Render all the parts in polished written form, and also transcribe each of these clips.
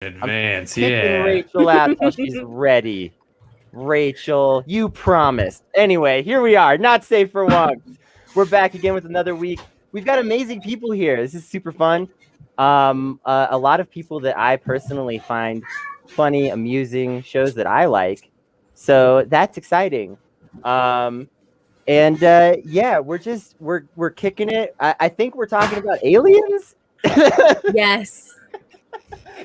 Advance, I'm kicking Rachel out till she's ready. Rachel, you promised. Anyway, here we are. Not safe for Wonks. We're back again with another week. We've got amazing people here. This is super fun. A lot of people that I personally find funny, amusing, shows that I like. So that's exciting. Yeah, we're kicking it. I think we're talking about aliens. Yes.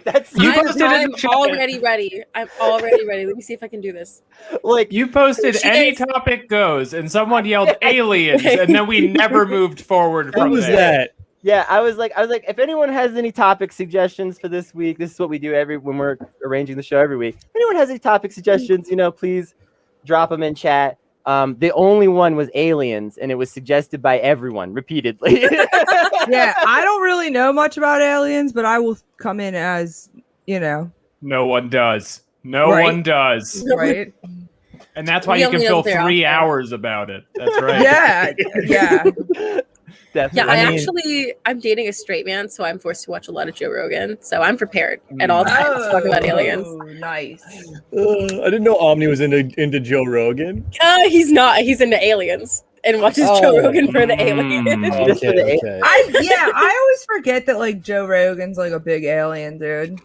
I'm already ready. I'm already ready. Let me see if I can do this. Like you posted topic goes, and someone yelled aliens, and then we never moved forward from there. Yeah, I was like, if anyone has any topic suggestions for this week, this is what we do when we're arranging the show every week. If anyone has any topic suggestions, please drop them in chat. The only one was aliens, and it was suggested by everyone repeatedly. Yeah, I don't really know much about aliens, but I will come in as, No one does. No one does. Right. And that's why you can fill 3 hours about it. That's right. Yeah. Definitely. Yeah, I'm dating a straight man, so I'm forced to watch a lot of Joe Rogan. So I'm prepared at all times to talk about aliens. Nice. I didn't know Omni was into Joe Rogan. He's not. He's into aliens and watches Joe Rogan for the aliens. Okay. I always forget that Joe Rogan's a big alien dude.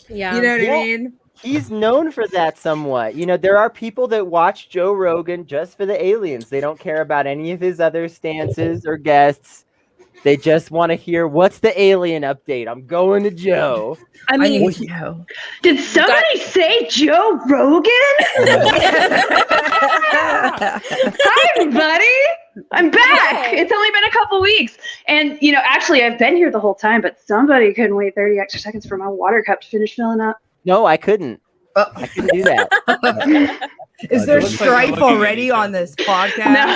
Yeah. You know what I mean? He's known for that somewhat. There are people that watch Joe Rogan just for the aliens. They don't care about any of his other stances or guests. They just want to hear, what's the alien update? I'm going to Joe. I mean, did somebody say Joe Rogan? Hi, everybody. I'm back. It's only been a couple weeks. And, actually, I've been here the whole time, but somebody couldn't wait 30 extra seconds for my water cup to finish filling up. No, I couldn't. I couldn't do that. Is there strife already on this podcast? No.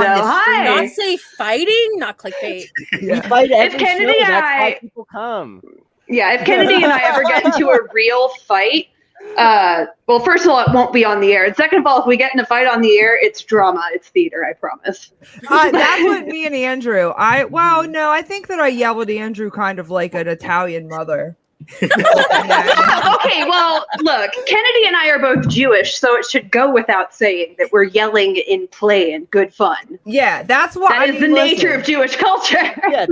Hi. Not safe fighting, not clickbait. We fight every If Kennedy show. and That's I- why people come. Yeah, if Kennedy and I ever get into a real fight, well, first of all, it won't be on the air. And second of all, if we get in a fight on the air, it's drama. It's theater, I promise. That's what me and Andrew. I think that I yell at Andrew kind of like an Italian mother. Okay, well, look, Kennedy and I are both Jewish, so it should go without saying that we're yelling in play and good fun. Yeah, that's why. That is the nature of Jewish culture. Yeah,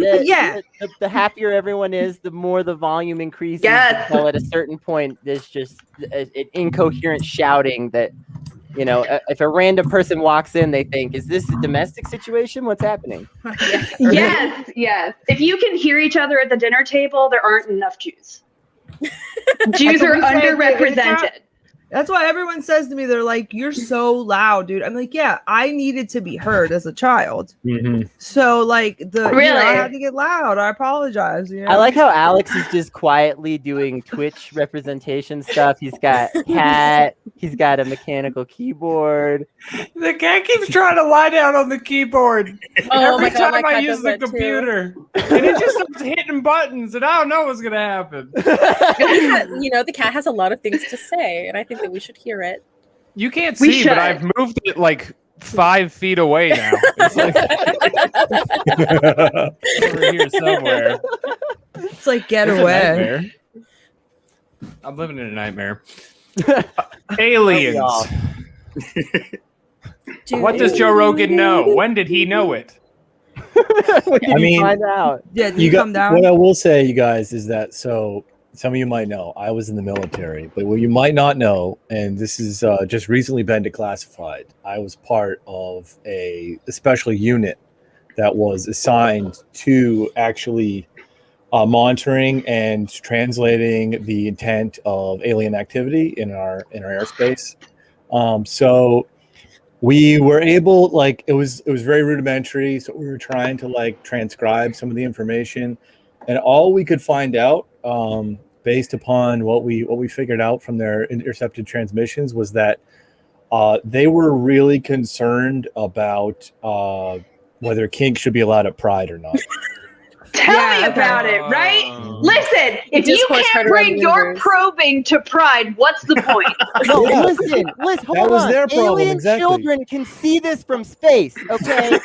the happier everyone is, the more the volume increases. Yes. Until at a certain point, there's just an incoherent shouting that, if a random person walks in, they think, is this a domestic situation? What's happening? Yes. If you can hear each other at the dinner table, there aren't enough Jews. Jews are underrepresented. That's why everyone says to me, they're like, you're so loud, dude. I'm like, yeah, I needed to be heard as a child. Mm-hmm. So I had to get loud. I apologize. I like how Alex is just quietly doing Twitch representation stuff. He's got cat. He's got a mechanical keyboard. The cat keeps trying to lie down on the keyboard every time I use the computer. And it just starts hitting buttons, and I don't know what's going to happen. The cat has a lot of things to say, and I think that we should hear it. You can't see, but I've moved it 5 feet away now. It's over here somewhere. It's get away. I'm living in a nightmare. Aliens. What does Joe Rogan know? When did he know it? Find out? Yeah, come down. What I will say, you guys, is that some of you might know I was in the military, but what you might not know, and this is just recently been declassified, I was part of a special unit that was assigned to actually monitoring and translating the intent of alien activity in our airspace. So we were able, it was very rudimentary. So we were trying to transcribe some of the information, and all we could find out, based upon what we figured out from their intercepted transmissions, was that they were really concerned about whether kink should be allowed at Pride or not. Tell me about it, right? Listen, if you can't bring your probing to Pride, what's the point? No, listen, hold that was on. their problem, Alien exactly. children can see this from space, okay?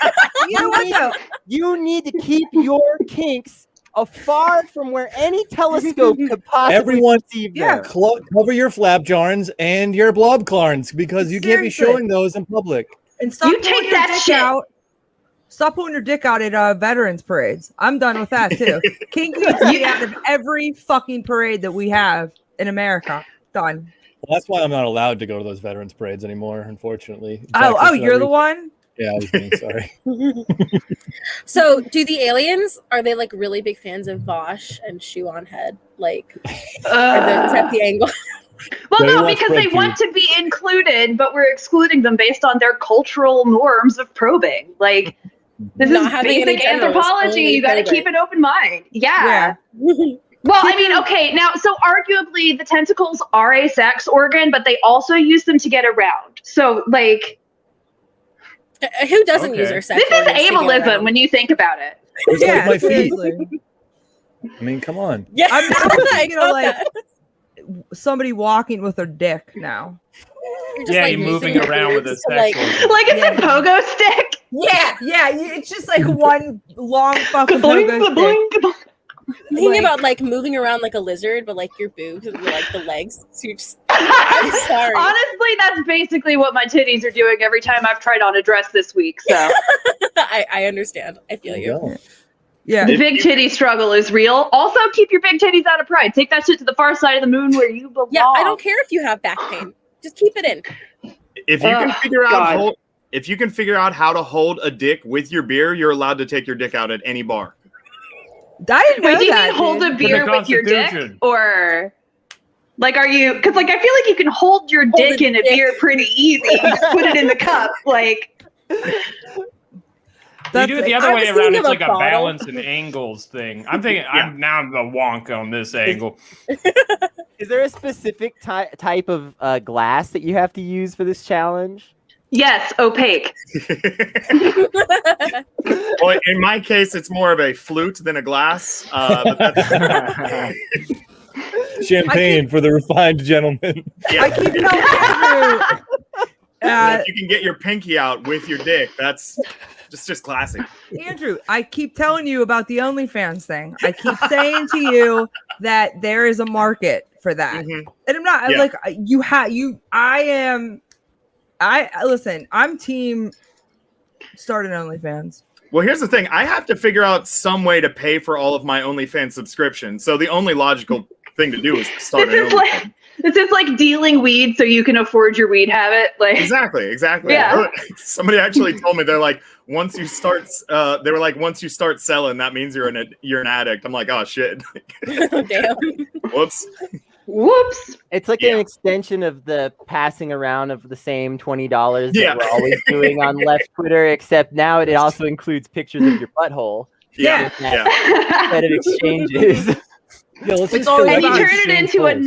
You need to keep your kinks afar from where any telescope could possibly Everyone, perceive yeah. them. cover your flap jarns and your blob clarns because you can't be Seriously. showing those in public. And stop You pulling take your that dick shit. out. Stop pulling your dick out at veterans parades. I'm done with that too. Kink needs to be out of every fucking parade that we have in America. Done. Well, that's why I'm not allowed to go to those veterans parades anymore, unfortunately. Oh, you're the one? Yeah, I was being sorry. So, do the aliens, are they like really big fans of Vosh and Shoe on Head? Like, is that the angle? Well, They no, want because they spread want to be included, but we're excluding them based on their cultural norms of probing. Like, this Not is having any basic generals, anthropology. only You got to probing. keep an open mind. Yeah. Well, I mean, okay, now, so arguably the tentacles are a sex organ, but they also use them to get around. So, like, Who doesn't use Okay. their sex this is organs to get ableism around? when you think about it. It's like my feet. seriously. I mean, come on. Yeah, I'm now I thinking of got like that. somebody walking with their dick now. You're just, Yeah, like, you're using moving your around with a boobs sex to, like, organ. Like it's a pogo stick. Yeah, it's just like one long fucking Ka-boing, pogo stick. ka-boing, ka-boing. thinking Like- about like moving around like a lizard, but like your boobs and like the legs. So you're just. I'm sorry. Honestly, that's basically what my titties are doing every time I've tried on a dress this week. So I understand. I feel There you. you go. Yeah. the big titty struggle is real. Also, keep your big titties out of pride. Take that shit to the far side of the moon where you belong. Yeah, I don't care if you have back pain. Just keep it in. If you can Oh, figure out God. if you can figure out how to hold a dick with your beer, you're allowed to take your dick out at any bar. I didn't know Wait, do you that. mean hold a dude. beer with your dick? Constitution. Or like are you because like I feel like you can hold your dick in a dick. beer pretty easy. You just put it in the cup. Like You That's do it the like- other I way was around. thinking It's of like a a bottle. balance and angles thing. I'm thinking. I'm a wonk on this angle. Is there a specific type of glass that you have to use for this challenge? yes, opaque. Well, in my case, it's more of a flute than a glass. But that's, Champagne for the refined gentleman. yeah. I keep telling Andrew. If you can get your pinky out with your dick, that's just classic. Andrew, I keep telling you about the OnlyFans thing. I keep saying to you that there is a market for that. Mhm. And I'm not Yeah. like listen, I'm team start an OnlyFans. Well, here's the thing. I have to figure out some way to pay for all of my OnlyFans subscriptions. So the only logical thing to do is to start This an is OnlyFans. This is like dealing weed so you can afford your weed habit. Like Exactly. Yeah. Somebody actually told me they're like, once you start selling, that means you're an addict. I'm like, oh shit. Damn. Whoops. whoops. It's like Yeah. an extension of the passing around of the same $20 that Yeah. we're always doing on left Twitter, except now it also includes pictures of your butthole Yeah. Yeah. Yeah. instead of exchanges. Yeah, let's It's just always And you about turn it exchange into a posts.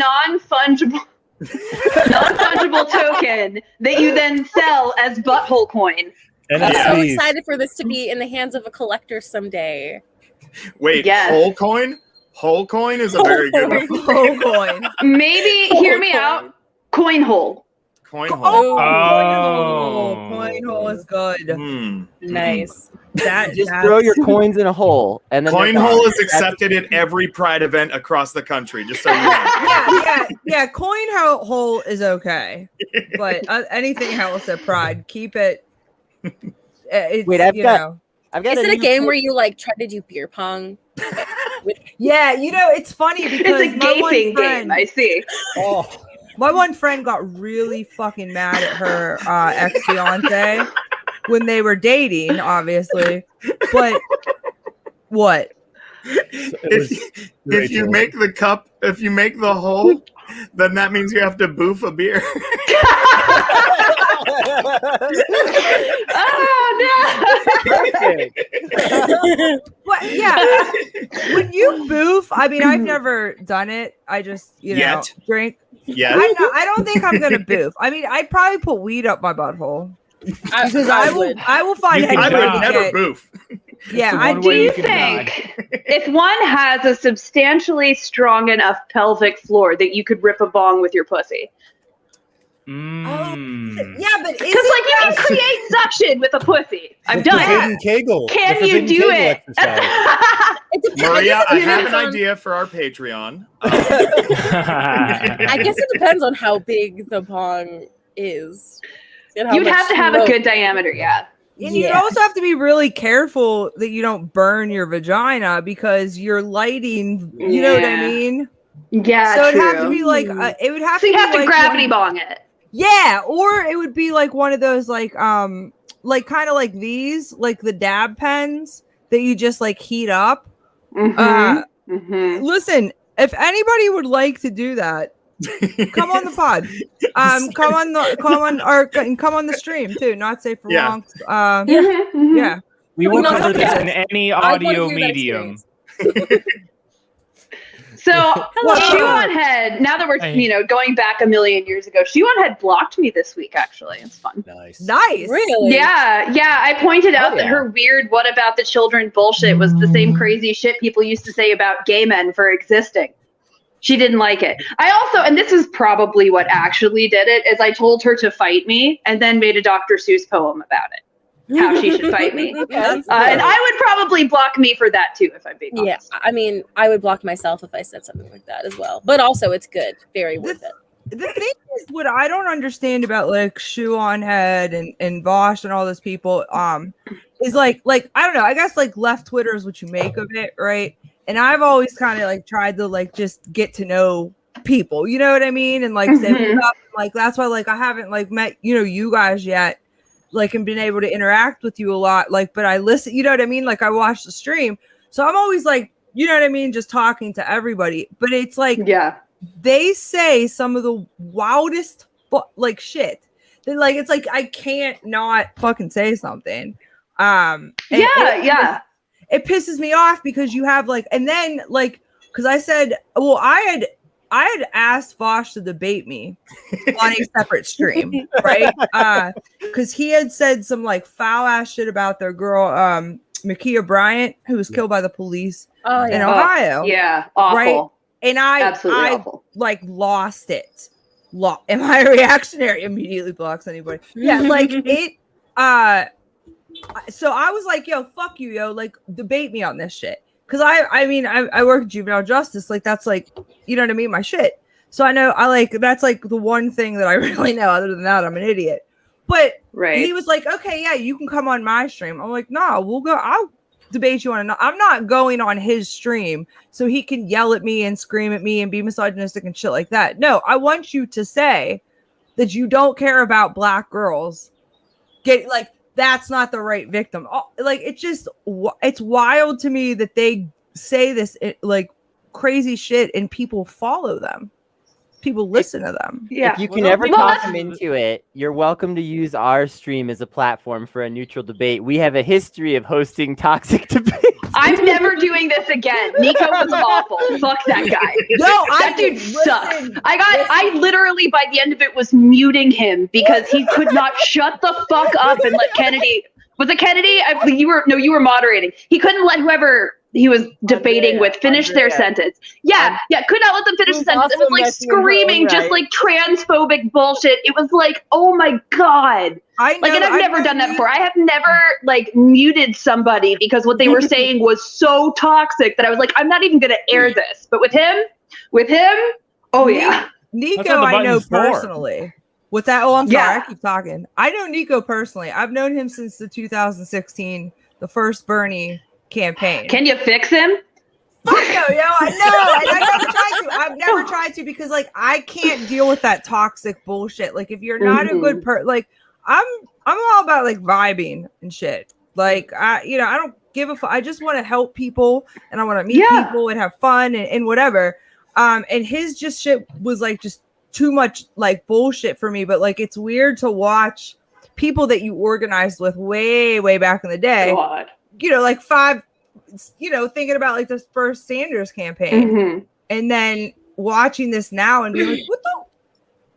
non-fungible token that you then sell as butthole coin. I'm Yeah. so NFTs. excited for this to be in the hands of a collector someday. Wait, Yes. whole coin? Whole coin is a very good one. Oh coin. Maybe hear me out. Coin hole. Coin hole. Oh. Coin hole is good. Hmm. Nice. Just throw your coins in a hole, and then Coin they're hole gone. is accepted at every Pride event across the country. Just so you know. Yeah. Coin hole is okay, but anything else at Pride, keep it. It's, Wait, I've got- know. I've got Is it a new game coin- where you like try to do beer pong? Yeah, it's funny because It's a my one gaping friend, game. I see. Oh, my one friend got really fucking mad at her ex-fiance when they were dating, obviously. But what? it was If you Rachel. make the cup, if you make the hole, then that means you have to boof a beer. Oh What? Yeah. When you boof, I mean, I've never done it. I just, Yet. drink. Yeah. I don't think I'm gonna boof. I mean, I'd probably put weed up my butthole because I will find You can I any die. would way to never get- boof. Yeah, the I one Do way do. you can die. think if one has a substantially strong enough pelvic floor that you could rip a bong with your pussy? Yeah, but Because like you can create suction with a pussy. I'm done. Hidden Kegel. Can the you forbidden do Kegel it? exercise. Maria, I have an depends on- idea for our Patreon. I guess it depends on how big the pong is. And how You'd much have to have a smoke. good diameter, yeah. And you'd also have to be really careful that you don't burn your vagina because you're lighting. You know what I mean? Yeah, So true. it'd have to be like it would have so to you be have to like gravity bong it. Yeah, or it would be like one of those like kind of like these, like the dab pens that you just like heat up. Listen, if anybody would like to do that, come on the pod. Come on the stream too. Not safe for Wonks. Yeah. We will No, cover this okay. in any I wanna audio hear that medium. So Shoe on Head, now that we're going back a million years ago, Shoe on Head blocked me this week, actually. It's fun. Nice. Really? Yeah. I pointed out that her weird what about the children bullshit was the same crazy shit people used to say about gay men for existing. She didn't like it. I also, and this is probably what actually did it, is I told her to fight me and then made a Dr. Seuss poem about it. How she should fight me. And I would probably block me for that too, if I'm being honest. Yeah, I mean, I would block myself if I said something like that as well. But also, it's good. Very worth it. The thing is, what I don't understand about like Shoe on Head and Vosh and all those people, is like I don't know. I guess like left Twitter is what you make of it, right? And I've always kind of like tried to like just get to know people, you know what I mean? And like say what's up. Like that's why like I haven't like met you guys yet. Like and been able to interact with you a lot, like, but I listen, you know what I mean? Like I watch the stream, so I'm always like, you know what I mean, just talking to everybody. But it's like, they say some of the wildest like shit. Then like it's like I can't not fucking say something. It pisses me off because you have like, and then like, because I said, well, I had asked Vosh to debate me on a separate stream, right? Because he had said some like foul ass shit about their girl, Ma'Khia Bryant, who was killed by the police in Ohio. Yeah, awful. Right? And I awful. Like lost it. Am I reactionary? Immediately blocks anybody. Yeah, like it. So I was like, yo, fuck you, yo, like debate me on this shit. Cause I mean, I work juvenile justice. Like that's like, you know what I mean? My shit. So I know that's like the one thing that I really know. Other than that, I'm an idiot. But he was like, okay, yeah, you can come on my stream. I'm like, no, we'll go. I'll debate you on another. I'm not going on his stream so he can yell at me and scream at me and be misogynistic and shit like that. No, I want you to say that you don't care about black girls. That's not the right victim. Like it's wild to me that they say this like crazy shit and people follow them. People listen to them. Yeah. If you can ever talk them into it, you're welcome to use our stream as a platform for a neutral debate. We have a history of hosting toxic debates. I'm never doing this again. Nico was awful. Fuck that guy. No, that dude sucks. I literally by the end of it was muting him because he could not shut the fuck up and let Kennedy. Was it Kennedy? You were moderating. He couldn't let whoever he was debating with finish their sentence. Yeah, could not let them finish the sentence. It was like screaming, just like transphobic bullshit. It was like, oh my god. And I've never done that before. I have never like muted somebody because what they were saying was so toxic that I was like, I'm not even gonna air this. But with him, oh yeah. Nico, I know personally. What's that? Oh, I'm sorry. I keep talking. I know Nico personally. I've known him since the 2016, the first Bernie campaign. Can you fix him? Fuck no, yo, I know. And I never tried to. I've never tried to because like I can't deal with that toxic bullshit. Like if you're not a good like I'm all about like vibing and shit. Like I don't give a fuck. I just want to help people and I want to meet people and have fun and whatever. And his just shit was like just too much like bullshit for me. But like it's weird to watch people that you organized with way back in the day. God. Like thinking about like this first Sanders campaign and then watching this now and being like,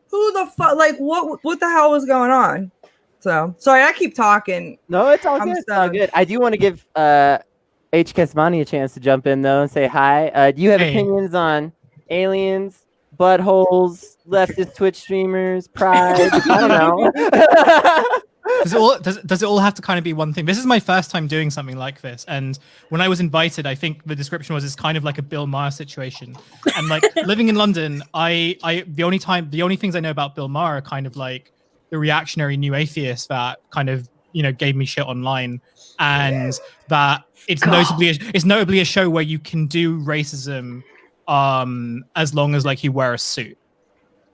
who the fuck, like what the hell was going on? So sorry, I keep talking. No, it's all good. It's all good. I do want to give H. Kesmani a chance to jump in though and say hi. Do you have opinions on aliens, buttholes, leftist Twitch streamers, pride. I don't know. Does it all have to kind of be one thing? This is my first time doing something like this, and when I was invited, I think the description was it's kind of like a Bill Maher situation. And like living in London, the only things I know about Bill Maher are kind of like the reactionary new atheist that kind of gave me shit online, and that it's notably a show where you can do racism as long as like you wear a suit.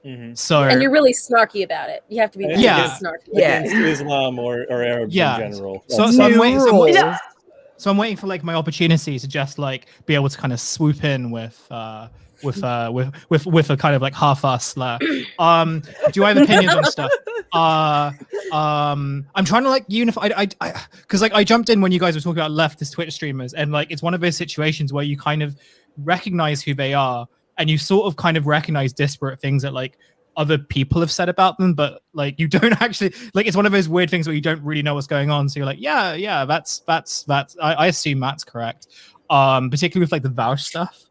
Mm-hmm. So and you're really snarky about it. You have to be really snarky. Against Islam or Arabs in general. So I'm waiting for like my opportunity to just like be able to kind of swoop in with a kind of like half-ass slur. Do I have opinions on stuff? I'm trying to like unify. Because like I jumped in when you guys were talking about leftist Twitch streamers, and like it's one of those situations where you kind of recognize who they are, and you sort of kind of recognize disparate things that like other people have said about them, but like you don't actually like. It's one of those weird things where you don't really know what's going on. So you're like, yeah, that's. I assume that's correct. Particularly with like the Vouch stuff.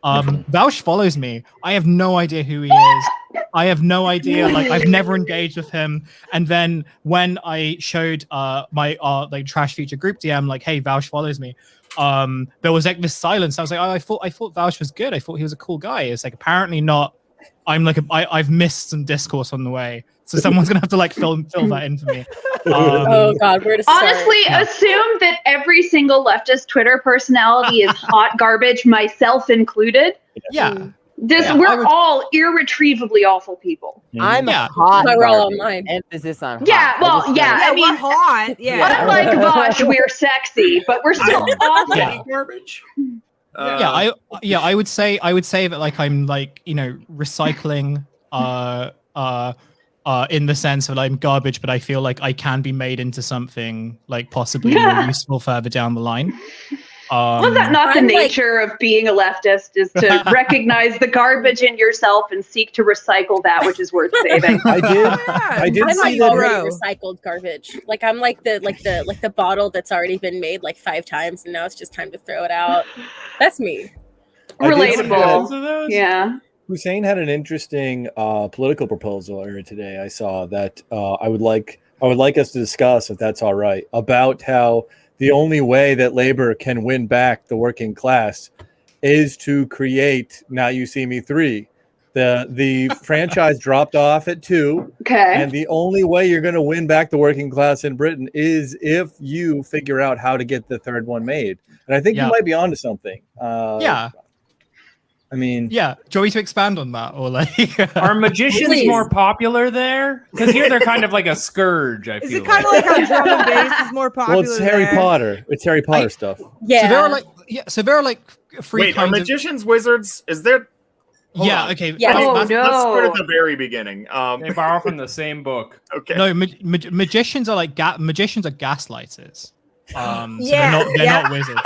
Vouch follows me. I have no idea who he is. I have no idea. Like I've never engaged with him. And then when I showed my like trash feature group DM, like, hey, Vouch follows me. There was like this silence. I was like, oh, I thought Vouch was good. I thought he was a cool guy. It's like apparently not. I'm like I've missed some discourse on the way, so someone's gonna have to like fill that in for me. Oh God, where to start? Honestly, assume that every single leftist Twitter personality is hot garbage, myself included. Yeah. We're all irretrievably awful people. I'm hot. We're all online. Emphasis on hot. Yeah, well, I mean, we're hot. Yeah. Unlike Vosh, we're sexy, but we're still awful. Yeah. Garbage. I would say that like I'm like recycling in the sense that I'm garbage, but I feel like I can be made into something like possibly more useful further down the line. Was that not the nature of being a leftist, is to recognize the garbage in yourself and seek to recycle that which is worth saving? I did I'm see like that. already recycled garbage. Like I'm like the bottle that's already been made like 5 times and now it's just time to throw it out. That's me. Relatable. Yeah. Hussein had an interesting political proposal earlier today. I saw that I would like us to discuss, if that's all right, about how the only way that labor can win back the working class is to create Now You See Me 3. The franchise dropped off at 2. Okay. And the only way you're going to win back the working class in Britain is if you figure out how to get the 3rd one made. And I think you might be onto something. I mean, do you want me to expand on that, or like are magicians more popular there? Because here they're kind of like a scourge. I feel. Is it kind of like how drum and bass is more popular? Well, it's Harry Potter. It's Harry Potter stuff. Yeah. So there are like 3 Wait, kinds are magicians wizards? Is there? Hold on. Okay. Yeah. Let's start at the very beginning. They borrow from the same book. Okay. No, magicians are like gaslighters. So they're not wizards.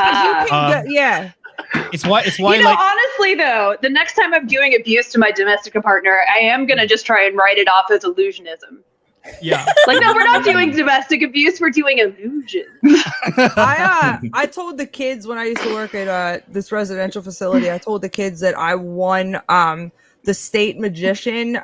It's why honestly though, the next time I'm doing abuse to my domestic partner, I am gonna just try and write it off as illusionism. Yeah. Like, no, we're not doing domestic abuse, we're doing illusion. I told the kids when I used to work at this residential facility, I told the kids that I won the state magician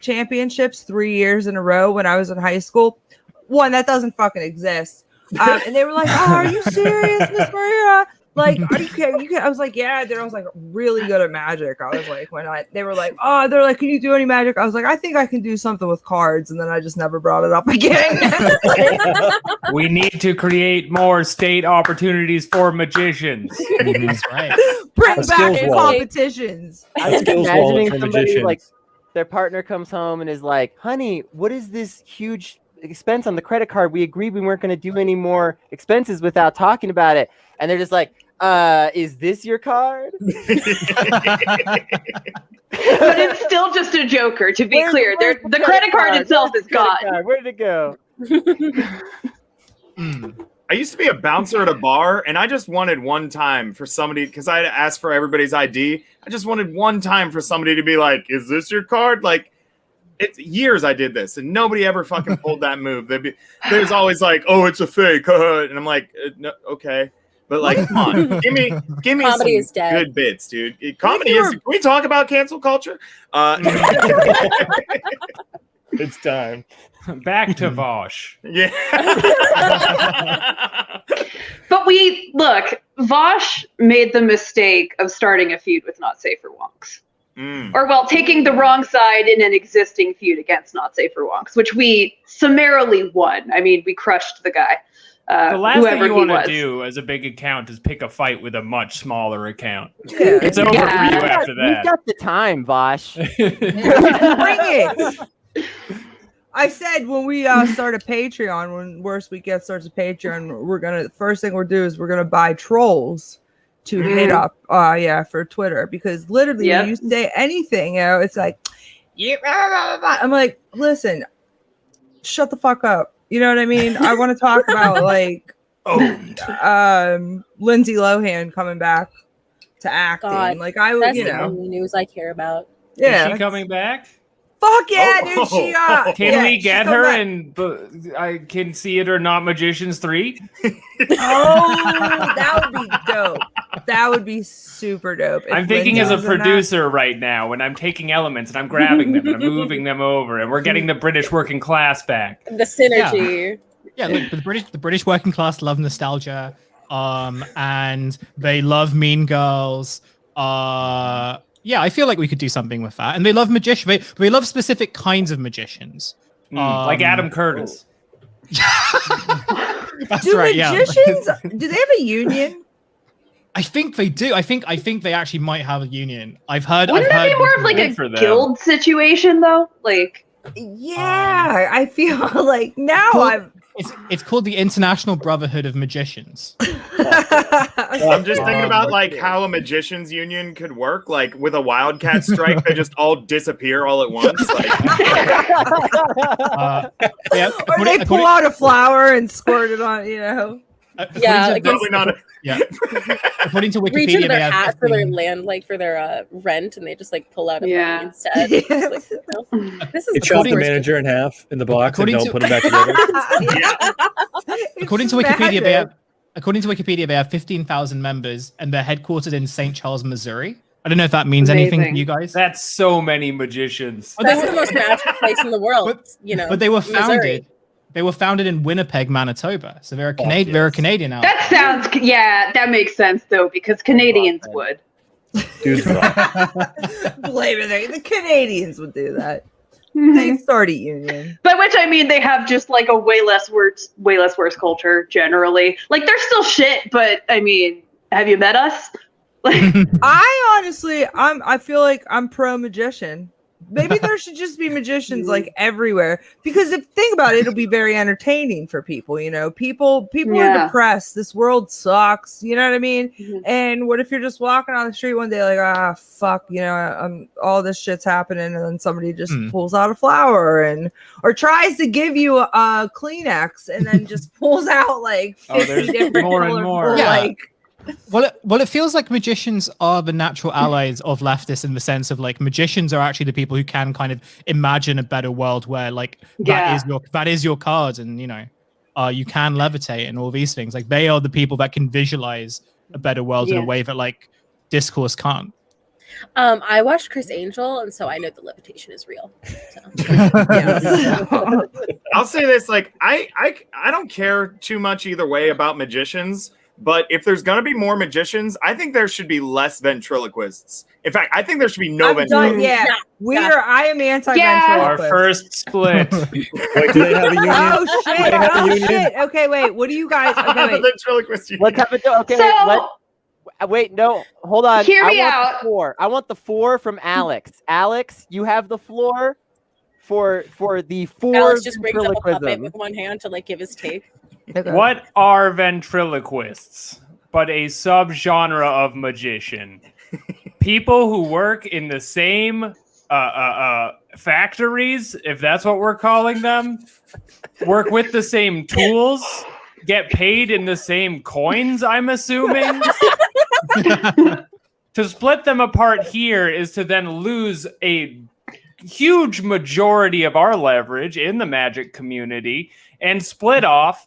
championships 3 years in a row when I was in high school. One, that doesn't fucking exist. And they were like, "Oh, are you serious, Miss Maria? Like, are you kidding?" I was like, "Yeah." Then I was like really good at magic. I was like, they were like, "Oh," they're like, "Can you do any magic?" I was like, "I think I can do something with cards." And then I just never brought it up again. We need to create more state opportunities for magicians. That's right. Bring back competitions. I was imagining somebody like their partner comes home and is like, "Honey, what is this huge expense on the credit card? We agreed we weren't going to do any more expenses without talking about it." And they're just like, is this your card? But it's still just a joker, to be clear. The credit card itself is gone. Where did it go? I used to be a bouncer at a bar, and I just wanted one time for somebody, because I had asked for everybody's ID. I just wanted one time for somebody to be like, "Is this your card?" Like, it's years I did this, and nobody ever fucking pulled that move. There's always like, "Oh, it's a fake," and I'm like, "No, okay." But like, come on, give me Comedy is some dead. good bits, dude. Comedy is. Can we talk about cancel culture? It's time. Back to Vosh. Yeah. But Vosh made the mistake of starting a feud with Not Safe for Wonks. Or, well, taking the wrong side in an existing feud against Not Safe for Wonks, which we summarily won. I mean, we crushed the guy. The last thing you want to do as a big account is pick a fight with a much smaller account. Yeah. It's over for you after that. You've got the time, Vosh. Bring it. I said when we start a Patreon, when Worst Week Yet starts a Patreon, the first thing we'll do is we're gonna buy trolls to hit up for Twitter, because literally when you say anything, it's like I'm like, listen, shut the fuck up. You know what I mean? I want to talk about like Lindsay Lohan coming back to acting. God, like that's the only news I care about. Yeah, is she coming back? Fuck yeah, dude! She can we get her and I can see it or not Magicians 3? That would be dope. That would be super dope. I'm thinking as a producer right now, and I'm taking elements and I'm grabbing them and I'm moving them over, and we're getting the British working class back. The synergy. Yeah, look, the British working class love nostalgia, and they love Mean Girls. Yeah, I feel like we could do something with that. And they love magicians. They love specific kinds of magicians. Like Adam Curtis. That's do right, magicians, do they have a union? I think they do. I think they actually might have a union. Wouldn't that be more of like a guild situation though? Like, yeah, I feel like now it's called the International Brotherhood of Magicians. I'm just thinking about like how a magician's union could work. Like with a wildcat strike, they just all disappear all at once. Or they pull out a flower and squirt it on, According to Wikipedia, reach into their hat for their land, like for their rent, and they just like pull out a money instead. This is they chop the manager in half in the box and don't put it back together. According to Wikipedia, they have 15,000 members, and they're headquartered in St. Charles, Missouri. I don't know if that means anything to you guys. That's so many magicians. That's the most magical place in the world. But they were founded. Missouri. They were founded in Winnipeg, Manitoba. So they're a Canadian. They're a Canadian outfit. That sounds that makes sense though, because Canadians would. Dude, blame it. The Canadians would do that. They start a union. By which I mean they have just like a way less worse culture generally. Like they're still shit, but I mean, have you met us? I honestly, I feel like I'm pro magician. Maybe there should just be magicians like everywhere, because if think about it, it'll be very entertaining for people. People are depressed. This world sucks. You know what I mean? And what if you're just walking on the street one day like, fuck, all this shit's happening, and then somebody just pulls out a flower or tries to give you a Kleenex and then just pulls out like 50 different more and more. Well, it feels like magicians are the natural allies of leftists, in the sense of like magicians are actually the people who can kind of imagine a better world where like that is your card, and you can levitate and all these things. Like they are the people that can visualize a better world in a way that like discourse can't. I watched Chris Angel, and so I know the levitation is real. So. I'll say this: like I don't care too much either way about magicians. But if there's going to be more magicians, I think there should be less ventriloquists. In fact, I think there should be no ventriloquists. I am anti-ventriloquist. Our first split. Wait, do they have a union? Oh shit! Okay, wait. What do you guys? Okay, wait. Ventriloquist union. Let's have it. Okay, wait. No, hold on. Hear me out. I want the 4 from Alex. Alex, you have the floor for the 4. Alex just brings up a puppet with one hand to like give his take. Okay. What are ventriloquists but a subgenre of magician? People who work in the same factories, if that's what we're calling them, work with the same tools, get paid in the same coins, I'm assuming. To split them apart here is to then lose a huge majority of our leverage in the magic community and split off,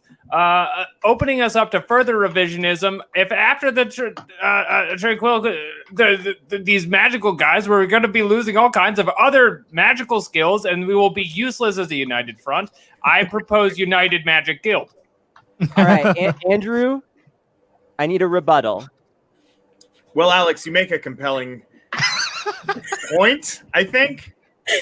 opening us up to further revisionism. If after these magical guys, we're going to be losing all kinds of other magical skills, and we will be useless as a united front, I propose United Magic Guild. All right, Andrew, I need a rebuttal. Well, Alex, you make a compelling point, I think.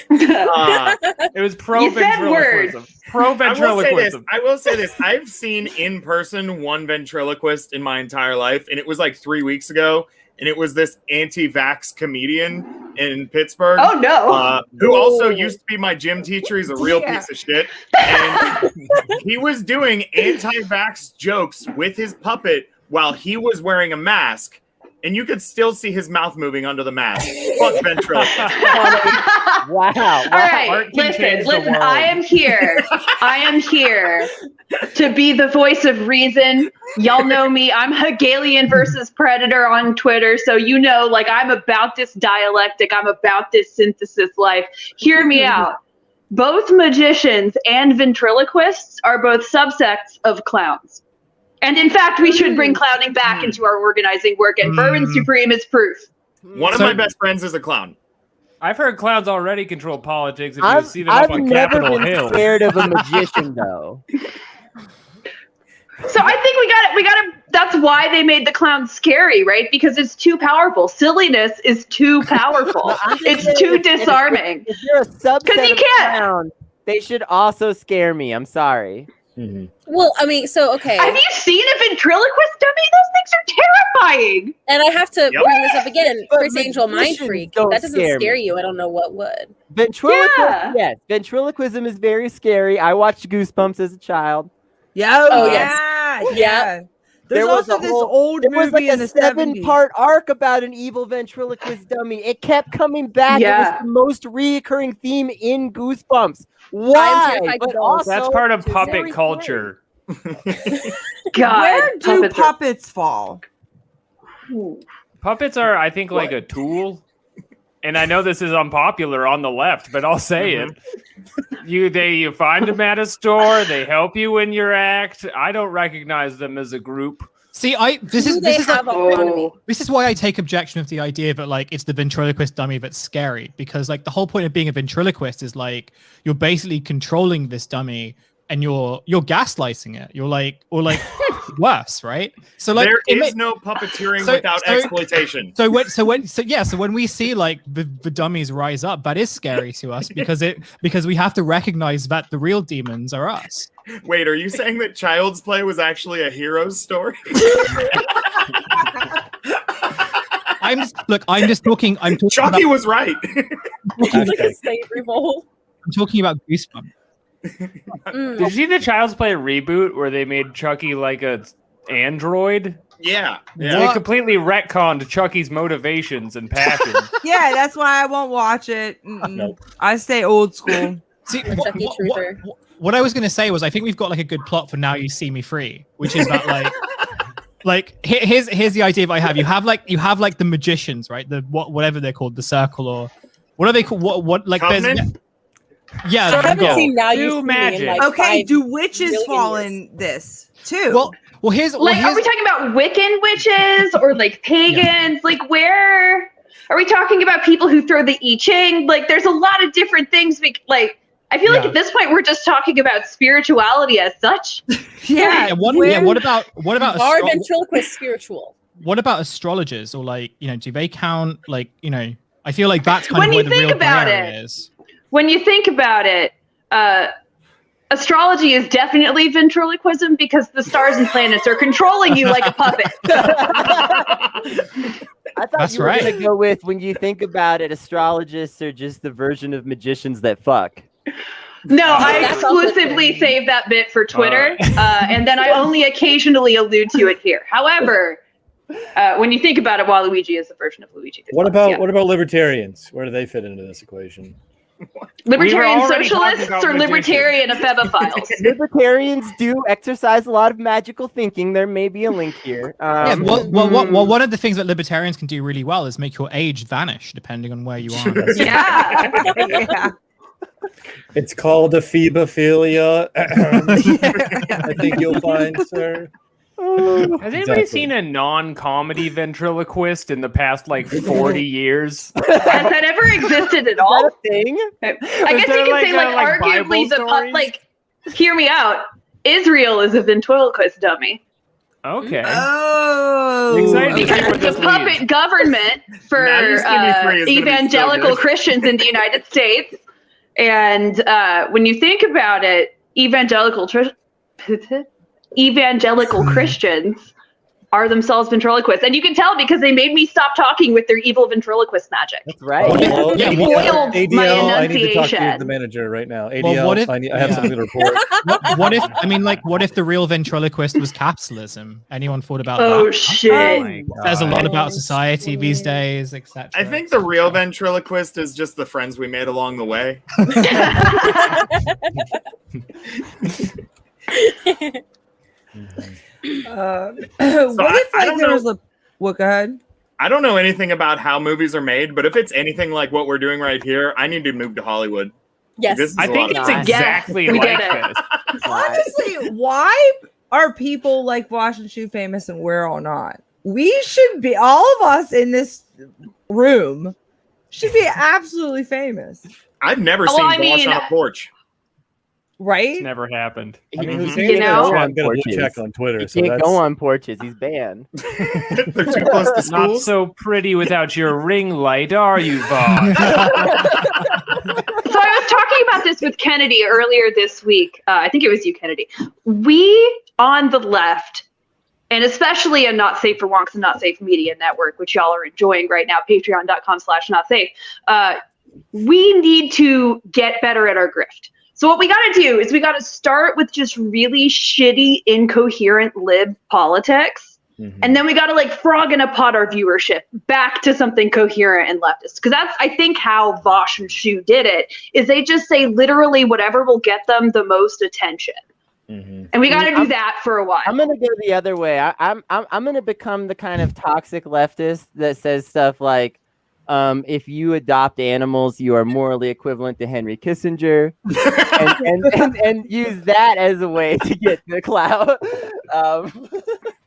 It was pro-ventriloquism. Pro-ventriloquism. I will say this. I've seen in person one ventriloquist in my entire life, and it was like 3 weeks ago, and it was this anti-vax comedian in Pittsburgh. Oh, no. Who also used to be my gym teacher. He's a real piece of shit. And he was doing anti-vax jokes with his puppet while he was wearing a mask. And you could still see his mouth moving under the mask. Fuck ventriloquist. Wow. All right, listen. I am here. I am here to be the voice of reason. Y'all know me. I'm Hegelian versus Predator on Twitter. So you know, like, I'm about this dialectic. I'm about this synthesis life. Hear me out. Both magicians and ventriloquists are both subsects of clowns. And in fact, we should bring clowning back into our organizing work, and Bourbon Supreme is proof. One of my best friends is a clown. I've heard clowns already control politics if you see them up on Capitol Hill. I've never been scared of a magician, though. So I think we got to, that's why they made the clown scary, right? Because it's too powerful. Silliness is too powerful. It's too disarming. If you're a subset of clowns, they should also scare me. I'm sorry. Mm-hmm. Well, I mean, so okay. Have you seen a ventriloquist dummy? Those things are terrifying. And I have to bring this up again. But Chris Angel, Mind Freak. If that doesn't scare you, I don't know what would. Ventriloquism, yes. Ventriloquism is very scary. I watched Goosebumps as a child. Yeah. There's also this old movie in the 70s. 7-part arc about an evil ventriloquist dummy. It kept coming back. It was the most reoccurring theme in Goosebumps. Why? But also, that's part of puppet culture. God, where do puppets fall? Puppets are, I think, like a tool. And I know this is unpopular on the left, but I'll say it. You find them at a store. They help you in your act. I don't recognize them as a group. See, this is why I take objection with the idea that like it's the ventriloquist dummy that's scary, because like the whole point of being a ventriloquist is like you're basically controlling this dummy and you're gaslighting it. You're like, or like worse, right? So like there is no puppeteering without exploitation. So when we see like the dummies rise up, that is scary to us because we have to recognize that the real demons are us. Wait, are you saying that Child's Play was actually a hero's story? I'm just talking. Chucky was right. Like a state revolt. I'm talking about Goosebumps. Did you see the Child's Play reboot where they made Chucky like a android? Yeah. They completely retconned Chucky's motivations and passion. Yeah, that's why I won't watch it. Nope. I stay old school. See, what I was going to say was I think we've got like a good plot for Now You See Me Free, which is that like here's the idea that I have. You have like the magicians, right? The whatever they're called, the circle or what are they called? What like Covenant? Yeah. So I haven't seen Now You See Me in, like, okay, do witches fall in this too? Well, here's are we talking about Wiccan witches or like pagans? Yeah. Like where are we talking about people who throw the I Ching? Like there's a lot of different things. I feel like at this point we're just talking about spirituality as such. What about our ventriloquist spiritual? What about astrologers or like do they count? Like I feel like that's kind of where the real area is. When you think about it, astrology is definitely ventriloquism because the stars and planets are controlling you like a puppet. I thought you were going to go with, when you think about it, astrologists are just the version of magicians that fuck. No, I exclusively save that bit for Twitter, and then I only occasionally allude to it here. However, when you think about it, Waluigi is the version of Luigi. What about libertarians? Where do they fit into this equation? Libertarian socialists or libertarian ephebophiles? Libertarians do exercise a lot of magical thinking. There may be a link here. One of the things that libertarians can do really well is make your age vanish depending on where you are. Yeah. It's called a phebophilia. I think you'll find, sir. Has anybody seen a non-comedy ventriloquist in the past like 40 years? Has that ever existed at all? Is that a thing? I guess you can say arguably the hear me out. Israel is a ventriloquist dummy. Okay. Oh, Excited to see Because where it's a this puppet leads. government for evangelical Christians in the United States. And when you think about it, evangelical Christians are themselves ventriloquists. And you can tell because they made me stop talking with their evil ventriloquist magic. That's right. Well, Yeah, foiled my ADL, I need to talk to enunciation. the manager right now. ADL, Well, what if- I have yeah. something to report. What if what if the real ventriloquist was capitalism? Anyone thought about Oh that? shit. Says a lot about society these days, etc. I think the real ventriloquist is just the friends we made along the way. what if I don't there know- was a what? Go ahead. I don't know anything about how movies are made, but if it's anything like what we're doing right here, I need to move to Hollywood. Yes. This is I a think lot it's of fun. exactly we like did it. this. Honestly, why are people like Wash and Shoe famous and we're all not? We should be, all of us in this room should be absolutely famous, I've never Well, seen I Bosch mean- on a porch. right? It's never happened. I mean, who's He You know? I'm going to check on Twitter. He So can't that's go on porches. He's banned. They're too close to Not schools. so pretty without your ring light, are you, Vaughn? So I was talking about this with Kennedy earlier this week. I think it was you, Kennedy. We on the left, and especially in Not Safe for Wonks and Not Safe Media Network, which y'all are enjoying right now, patreon.com/notsafe. We need to get better at our grift. So what we got to do is we got to start with just really shitty, incoherent lib politics. And then we got to like frog in a pot our viewership back to something coherent and leftist. Because that's, I think, how Vosh and Shu did it, is they just say literally whatever will get them the most attention. And we got to do that for a while. I'm gonna go the other way. I'm gonna become the kind of toxic leftist that says stuff like, if you adopt animals, you are morally equivalent to Henry Kissinger, and use that as a way to get the clout.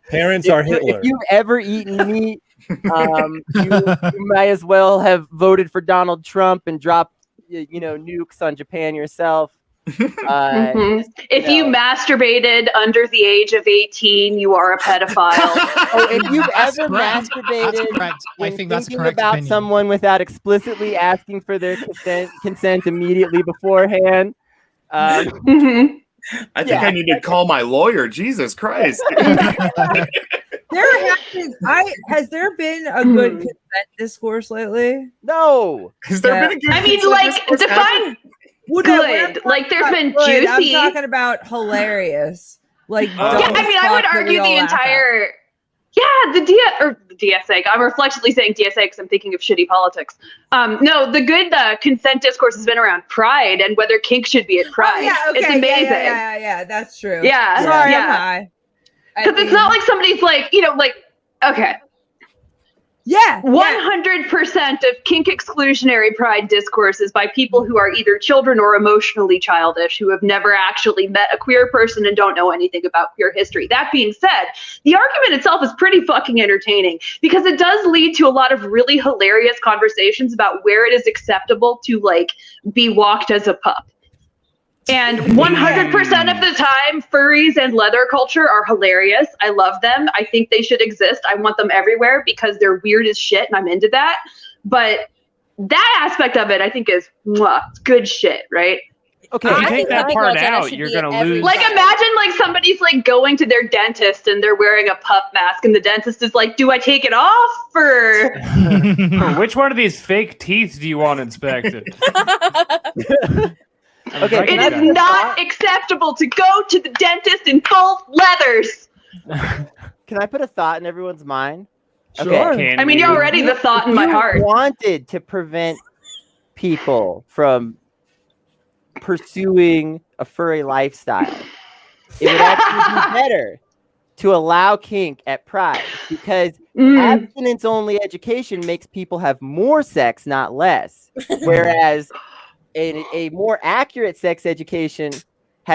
parents are Hitler. If you've ever eaten meat, you might as well have voted for Donald Trump and dropped, nukes on Japan yourself. If you masturbated under the age of 18, you are a pedophile. If you've ever That's masturbated correct. I think that's a thinking correct about opinion. someone without explicitly asking for their consent immediately beforehand. Mhm. I think I need to call my lawyer. Jesus Christ. Has there been a good consent discourse lately? No. Has there been a good I mean, consent like, discourse ever? define good. Like, there's been Good, I'm juicy. talking about hilarious. Like, Yeah, I mean, I would argue the entire. Yeah, the DSA. I'm reflexively saying DSA because I'm thinking of shitty politics. No, the good consent discourse has been around Pride and whether kink should be at Pride. yeah, okay, It's amazing. Yeah, that's true. Yeah, Sorry, yeah. I'm high. Because it's not like somebody's like, okay. Yeah. 100% of kink exclusionary pride discourse is by people who are either children or emotionally childish, who have never actually met a queer person and don't know anything about queer history. That being said, the argument itself is pretty fucking entertaining because it does lead to a lot of really hilarious conversations about where it is acceptable to like be walked as a pup. And 100% of the time, furries and leather culture are hilarious. I love them. I think they should exist. I want them everywhere because they're weird as shit and I'm into that. But that aspect of it, I think, is good shit, right? Okay. If you I take think that Lesbian part agenda out, should you're be in going to every lose. Like, imagine like somebody's like going to their dentist and they're wearing a pup mask and the dentist is like, do I take it off or? Which one of these fake teeth do you want inspected? Okay, It is not acceptable to go to the dentist in full leathers. Can I put a thought in everyone's mind? Sure. Can I mean, you're already the thought in my If you heart. wanted to prevent people from pursuing a furry lifestyle, it would actually be better to allow kink at Pride because abstinence-only education makes people have more sex, not less. Whereas a more accurate sex education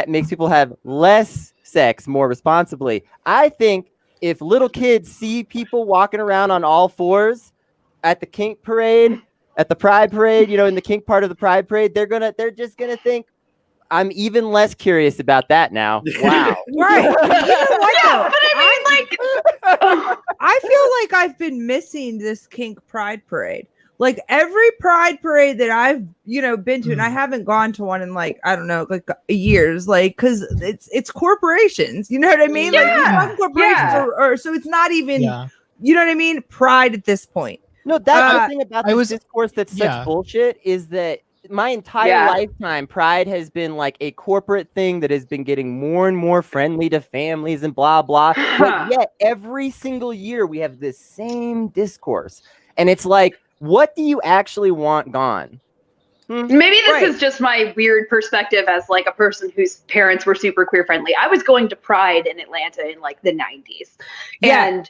makes people have less sex more responsibly. I think if little kids see people walking around on all fours at the kink parade, at the pride parade, in the kink part of the pride parade, they're just gonna think, I'm even less curious about that now. Wow. Right. You know what, though? But I mean, like, I feel like I've been missing this kink pride parade. Like every pride parade that I've, been to, and I haven't gone to one in like, I don't know, like years, like, cause it's corporations, you know what I mean? Yeah. Like these corporations are, so it's not even, you know what I mean? Pride at this point. No, that's the thing about this discourse that's such yeah. bullshit is that my entire lifetime, Pride has been like a corporate thing that has been getting more and more friendly to families and blah, blah. But yet every single year we have this same discourse. And it's like, what do you actually want gone? Maybe this is just my weird perspective as like a person whose parents were super queer friendly. I was going to Pride in Atlanta in like the 90s. Yeah. And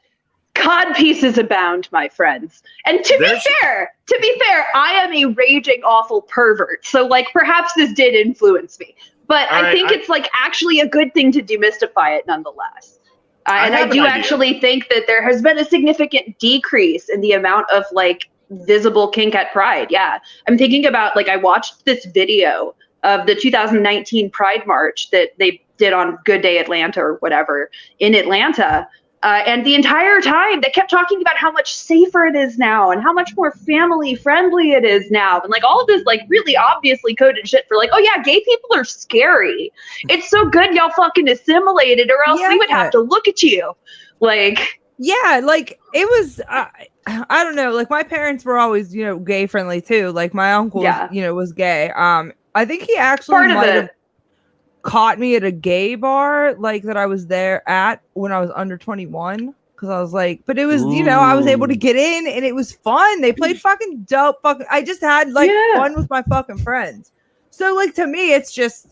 cod pieces abound, my friends. And to be fair, I am a raging awful pervert. So like perhaps this did influence me. But I think it's like actually a good thing to demystify it nonetheless. And I do actually think that there has been a significant decrease in the amount of like visible kink at Pride. Yeah. I'm thinking about like I watched this video of the 2019 Pride March that they did on Good Day Atlanta or whatever in Atlanta. And the entire time they kept talking about how much safer it is now and how much more family friendly it is now. And like all of this like really obviously coded shit for like, oh yeah, gay people are scary. It's so good y'all fucking assimilated or else we would have to look at you. Like, yeah, like it was, I don't know, like my parents were always, gay friendly too. Like my uncle, was gay. I think he actually might have caught me at a gay bar, like that I was there at when I was under 21. Cause I was like, but it was, I was able to get in and it was fun. They played fucking dope. I just had like fun with my fucking friends. So like, to me, it's just,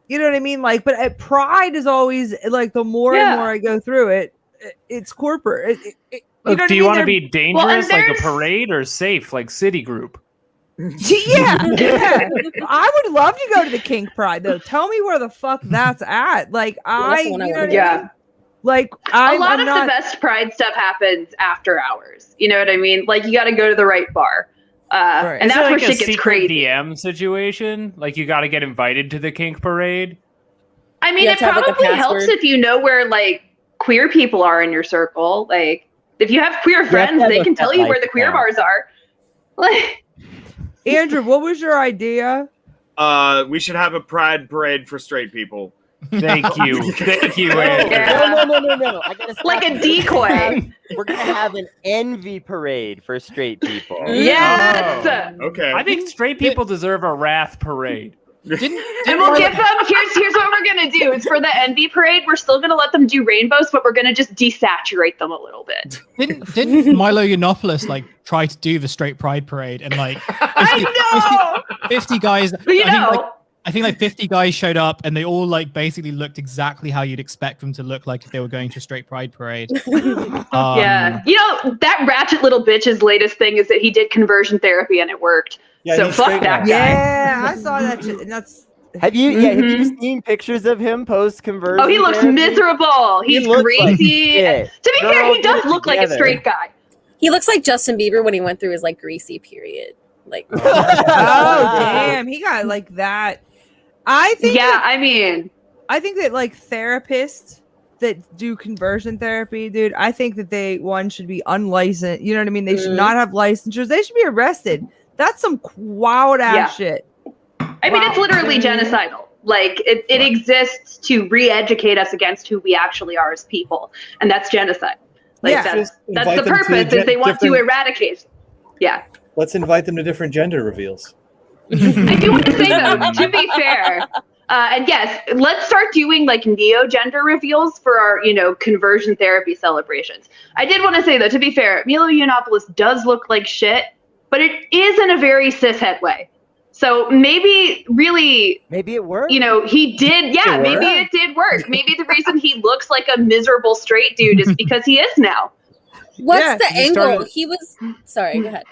you know what I mean? Like, but at Pride is always like, the more and more I go through it, it's corporate. Look, do you want to be dangerous like a parade or safe like Citigroup? Yeah. I would love to go to the kink pride though. Tell me where the fuck that's at. Like like a lot of the best Pride stuff happens after hours. You know what I mean? Like you got to go to the right bar. And that's where shit gets crazy. DM situation, like you got to get invited to the kink parade. I mean, it probably helps if you know where like queer people are in your circle. Like if you have queer friends, they can tell you where the queer bars are. Like. Andrew, what was your idea? We should have a pride parade for straight people. Thank you, Andrew. No. I gotta like a decoy. We're gonna have an envy parade for straight people. Yes. Oh, okay. I think straight people deserve a wrath parade. And we'll give them. Here's what we're gonna do. It's for the envy parade. We're still gonna let them do rainbows, but we're gonna just desaturate them a little bit. Didn't Milo Yiannopoulos like try to do the straight pride parade and like 50 guys? I think like 50 guys showed up and they all like basically looked exactly how you'd expect them to look like if they were going to a straight pride parade. Yeah, that ratchet little bitch's latest thing is that he did conversion therapy and it worked. Yeah, so fuck that guy. Yeah, I saw that shit. And that's. Have you seen pictures of him post conversion? Oh, he looks miserable. He's greasy. To be fair, he does look like a straight guy. He looks like Justin Bieber when he went through his like greasy period. Like, oh damn, he got like that. I think that like therapists that do conversion therapy, dude, I think that one should be unlicensed. You know what I mean? They should not have licensures. They should be arrested. That's some wild ass shit. I mean, it's literally genocidal. Like it exists to re-educate us against who we actually are as people, and that's genocide. Like that's the purpose. Is they want to eradicate. Yeah. Let's invite them to different gender reveals. I do want to say though, to be fair, and yes, let's start doing like neo-gender reveals for our, conversion therapy celebrations. I did want to say though, to be fair, Milo Yiannopoulos does look like shit, but it is in a very cishet way. So maybe it worked. He did. Yeah, maybe it did work. Maybe the reason he looks like a miserable straight dude is because he is now. What's the angle? He was. Sorry, go ahead.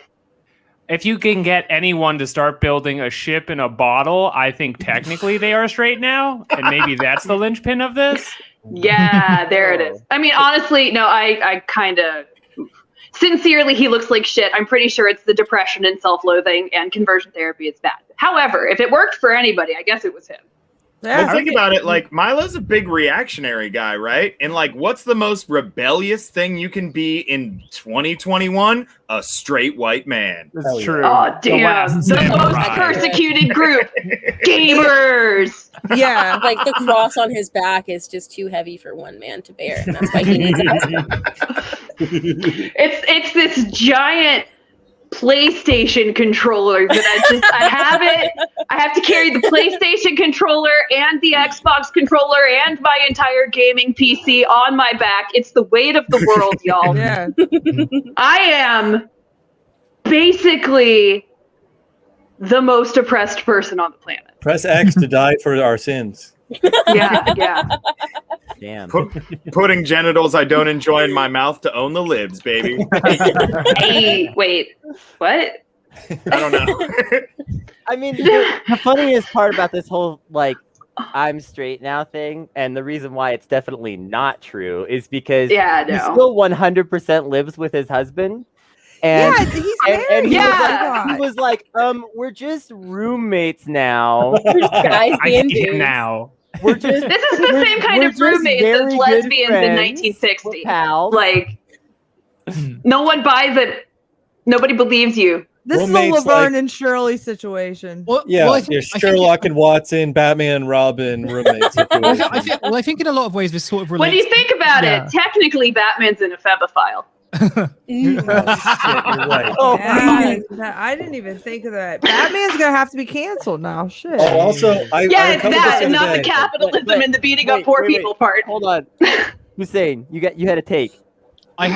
if you can get anyone to start building a ship in a bottle, I think technically they are straight now, and maybe that's the linchpin of this. Yeah, there it is. I mean, honestly, no, I kind of sincerely, he looks like shit. I'm pretty sure it's the depression and self-loathing and conversion therapy is bad. However, if it worked for anybody, I guess it was him. Yeah. Well, think about it. Like, Milo's a big reactionary guy, right? And like, what's the most rebellious thing you can be in 2021? A straight white man. That's true. Oh, damn. The most samurai. persecuted group. Gamers. Yeah. Like the cross on his back is just too heavy for one man to bear. And that's why he needs a husband. It's this giant PlayStation controller that I have it. I have to carry the PlayStation controller and the Xbox controller and my entire gaming PC on my back. It's the weight of the world, y'all. Yeah. I am basically the most oppressed person on the planet. Press X to die for our sins. Yeah. Damn. Putting genitals I don't enjoy in my mouth to own the libs, baby. Hey, wait, what? I don't know. I mean, the funniest part about this whole like I'm straight now thing, and the reason why it's definitely not true, is because Yeah, he no. still 100% lives with his husband. And, Yeah, he's married. and he, Yeah. was like, we're just roommates now. Guys I being hate him dudes. now. We're just This is the we're- same kind we're of just roommates very as good lesbians in friends. 1960. We're pals. Like, no one buys it. Nobody believes you. This Roommates, is a Laverne like- and Shirley situation. Well, Yeah, well, I think- there's I think- Sherlock and Watson, Batman, Robin, roommates. I think in a lot of ways this sort of relates. When you think about Yeah. it, technically Batman's an ephebophile. You're right. Oh, Yeah, I didn't even think of that. Batman's gonna have to be canceled now. Shit. Oh, also, I Yeah, it's uncovered that, this and other not the day. capitalism Wait, and the beating up wait, poor wait, people part. hold on. Hussein, you had a take. I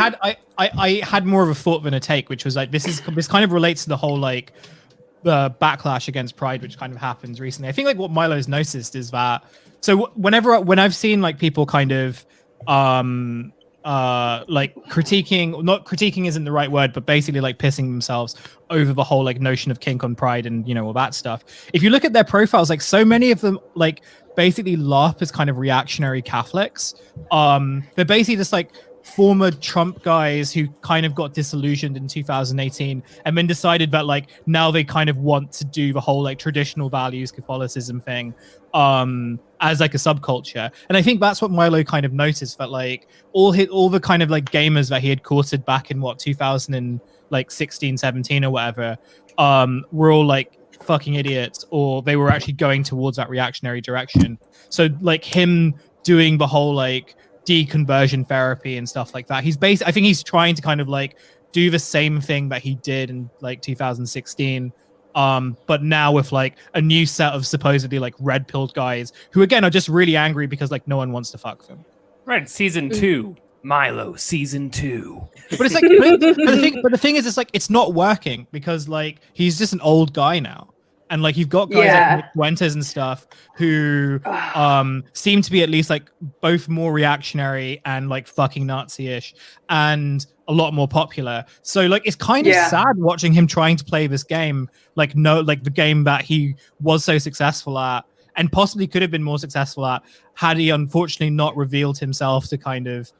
had more of a thought than a take, which was like this kind of relates to the whole like the backlash against Pride, which kind of happens recently. I think like what Milo's noticed is that when I've seen like people kind of like critiquing, not critiquing isn't the right word, but basically like pissing themselves over the whole like notion of kink on Pride and all that stuff. If you look at their profiles, like so many of them like basically LARP as kind of reactionary Catholics. They're basically just like former Trump guys who kind of got disillusioned in 2018 and then decided that like now they kind of want to do the whole like traditional values Catholicism thing as like a subculture. And I think that's what Milo kind of noticed, that like all the kind of like gamers that he had courted back in 2016, 17 or whatever were all like fucking idiots, or they were actually going towards that reactionary direction. So like him doing the whole like deconversion therapy and stuff like that, I think he's trying to kind of like do the same thing that he did in like 2016, but now with like a new set of supposedly like red pilled guys who again are just really angry because like no one wants to fuck them. Right, season 2. Milo, season 2. But it's like but the thing is, it's like it's not working because like he's just an old guy now. And like you've got guys like Nick Fuentes and stuff who seem to be at least like both more reactionary and like fucking Nazi-ish and a lot more popular. So like it's kind of sad watching him trying to play this game, like the game that he was so successful at and possibly could have been more successful at had he unfortunately not revealed himself to kind of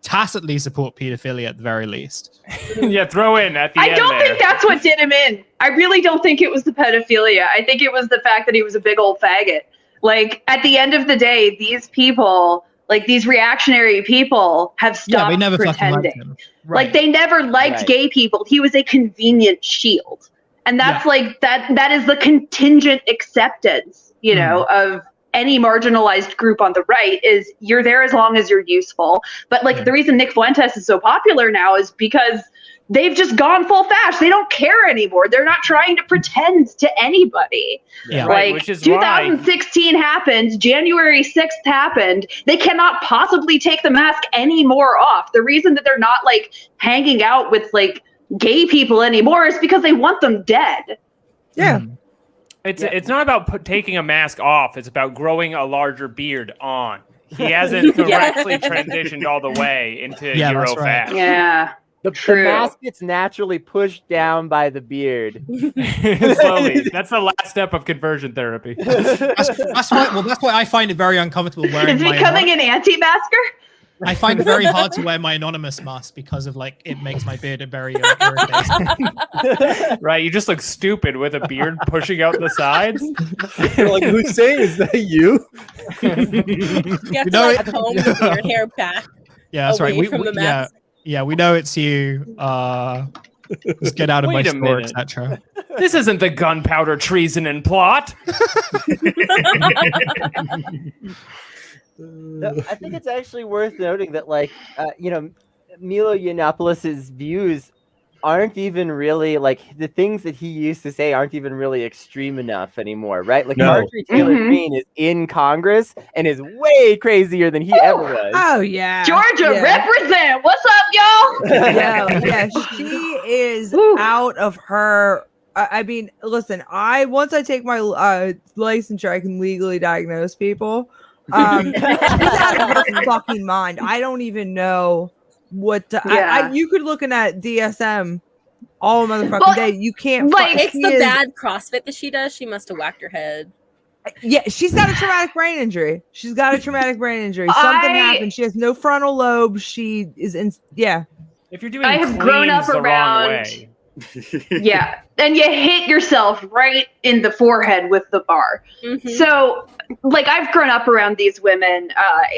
tacitly support pedophilia at the very least. Yeah, throw in at the end. I don't think that's what did him in. I really don't think it was the pedophilia. I think it was the fact that he was a big old faggot. Like, at the end of the day, these people, like these reactionary people, have stopped they never fucking liked pretending. him. Like, they never liked gay people. He was a convenient shield. And that's like, that is the contingent acceptance, of any marginalized group on the right, is you're there as long as you're useful. But like the reason Nick Fuentes is so popular now is because they've just gone full fast. They don't care anymore. They're not trying to pretend to anybody. Yeah. Right, Like which is 2016 happened, January 6th happened. They cannot possibly take the mask any more off. The reason that they're not like hanging out with like gay people anymore is because they want them dead. Yeah. It's not about taking a mask off. It's about growing a larger beard on. He hasn't correctly transitioned all the way into Yeah, that's Euro right. fashion. Yeah. The mask gets naturally pushed down by the beard. Slowly. That's the last step of conversion therapy. That's why I find it very uncomfortable wearing It's becoming an anti-masker. I find it very hard to wear my anonymous mask because of like it makes my beard a very irritating. Right, you just look stupid with a beard pushing out the sides. You're like, Hussein, is that you? You have to like comb your hair back. Yeah, that's right. From the mask. Yeah, we know it's you. Just get out of my Wait a store, minute. etc. This isn't the gunpowder treason and plot. I think it's actually worth noting that, like, Milo Yiannopoulos' views aren't even really, like, the things that he used to say aren't even really extreme enough anymore, right? Like, No. Marjorie Taylor Greene is in Congress and is way crazier than he ever was. Oh yeah, Georgia, yeah. represent. What's up, y'all? Yeah, she is out of her. I mean, listen. Once I take my licensure, I can legally diagnose people. She's out of her fucking mind. I don't even know what to. Yeah. You could looking at DSM all motherfucking day. You can't. It's the bad CrossFit that she does. She must have whacked her head. Yeah, she's got a traumatic brain injury. Something happened. She has no frontal lobe. She is in. Yeah. If you're doing I have grown up cleans the wrong around. way. Yeah, and you hit yourself right in the forehead with the bar. Mm-hmm. So, like, I've grown up around these women,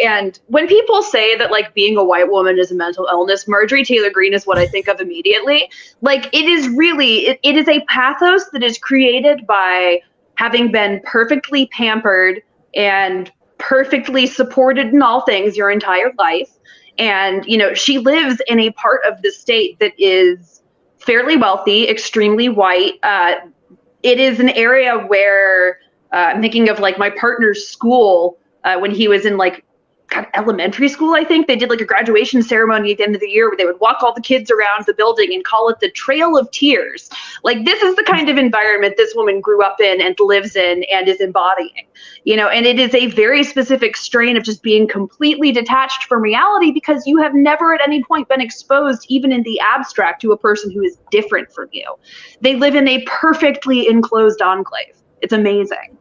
and when people say that, like, being a white woman is a mental illness, Marjorie Taylor Greene is what I think of immediately. Like, it is really, it is a pathos that is created by having been perfectly pampered and perfectly supported in all things your entire life. And, she lives in a part of the state that is fairly wealthy, extremely white. It is an area where I'm thinking of like my partner's school when he was in like elementary school, I think. They did like a graduation ceremony at the end of the year where they would walk all the kids around the building and call it the Trail of Tears. Like, this is the kind of environment this woman grew up in and lives in and is embodying, and it is a very specific strain of just being completely detached from reality because you have never at any point been exposed, even in the abstract, to a person who is different from you. They live in a perfectly enclosed enclave. It's amazing.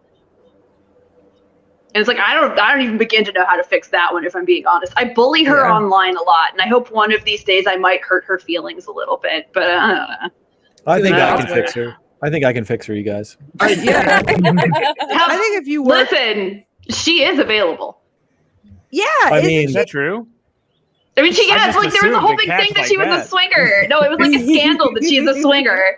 And it's like, I don't even begin to know how to fix that one, if I'm being honest. I bully her online a lot, and I hope one of these days I might hurt her feelings a little bit, but I don't know. I think I can fix her. I think I can fix her, you guys. Yeah. I think if you work, Listen, she is available. yeah, I mean, Is that true? I mean, she I has, just like, there was a assumed whole that big cats thing that like she was that. a swinger. No, it was like a scandal that she's a swinger.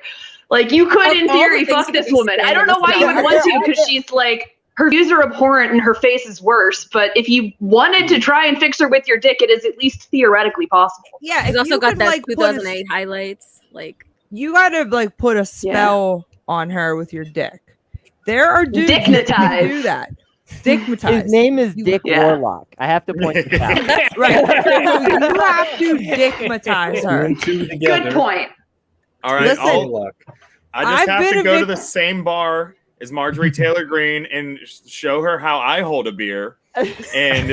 Like, you could, in Of all theory, the things fuck to this be woman. I don't know why you would want to, because she's like, her views are abhorrent and her face is worse. But if you wanted to try and fix her with your dick, it is at least theoretically possible. yeah, He's if also you got could, that like, put 2008 highlights. Like, you gotta like put a spell on her with your dick. There are dudes that Dickmatized. do that. Dickmatized. His name is Dick Yeah. Warlock. I have to point this out. Right. So you have to dickmatize her. Two and two together. Good point. All right, Listen, I I've just have been to a go to the same bar as Marjorie Taylor Greene and show her how I hold a beer. And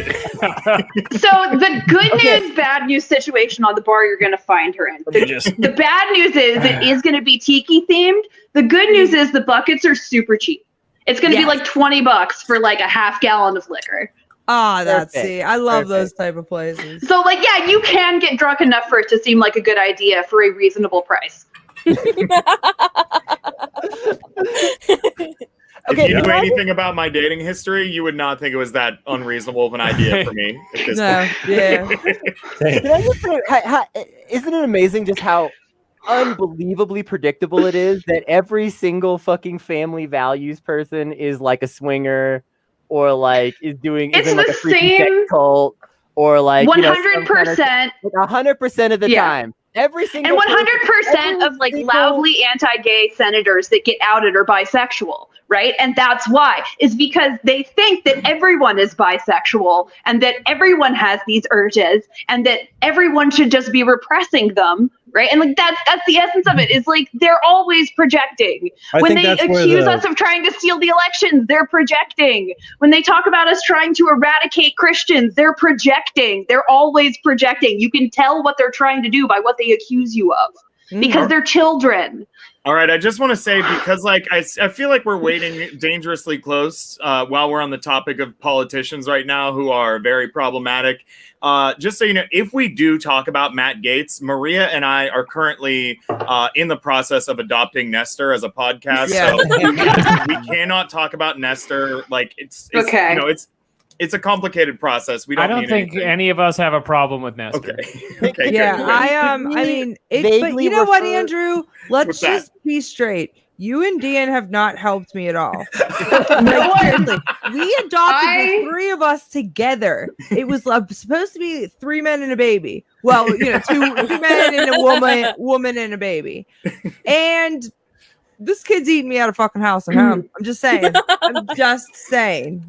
So the good news, bad news situation on the bar you're going to find her in. The bad news is it is going to be tiki themed. The good news is the buckets are super cheap. It's going to be like $20 for like a half gallon of liquor. Ah, that's Perfect. see. I love Perfect. those type of places. So, like, yeah, you can get drunk enough for it to seem like a good idea for a reasonable price. if you knew anything about my dating history, you would not think it was that unreasonable of an idea for me. At this No, point. yeah. Can I just say, isn't it amazing just how unbelievably predictable it is that every single fucking family values person is like a swinger or like is in like a freaky sex cult or like 100%. 100% of the time. Every single And of like loudly anti-gay senators that get outed are bisexual, right? And that's why, is because they think that everyone is bisexual and that everyone has these urges and that everyone should just be repressing them, right? And like that's the essence of it, is like they're always projecting. When they accuse us of trying to steal the elections, they're projecting. When they talk about us trying to eradicate Christians, they're projecting. They're always projecting. You can tell what they're trying to do by what they accuse you of, because they're children. All right, I just want to say, because like I feel like we're waiting dangerously close while we're on the topic of politicians right now who are very problematic. Just so you know, if we do talk about Matt Gaetz, Maria and I are currently in the process of adopting Nestor as a podcast. Yeah. So we cannot talk about Nestor. Like it's Okay. You know, it's a complicated process. We don't. I don't mean think anything. any of us have a problem with Nestor. Okay. Okay. Yeah, good. I mean, but vaguely you know what, refer- Andrew? Let's What's that? just be straight. You and Dean have not helped me at all. No one. Seriously, we adopted the three of us together. It was supposed to be 3 men and a baby. Well, you know, two men and a woman and a baby. And this kid's eating me out of fucking house and home. I'm just saying. Hussein,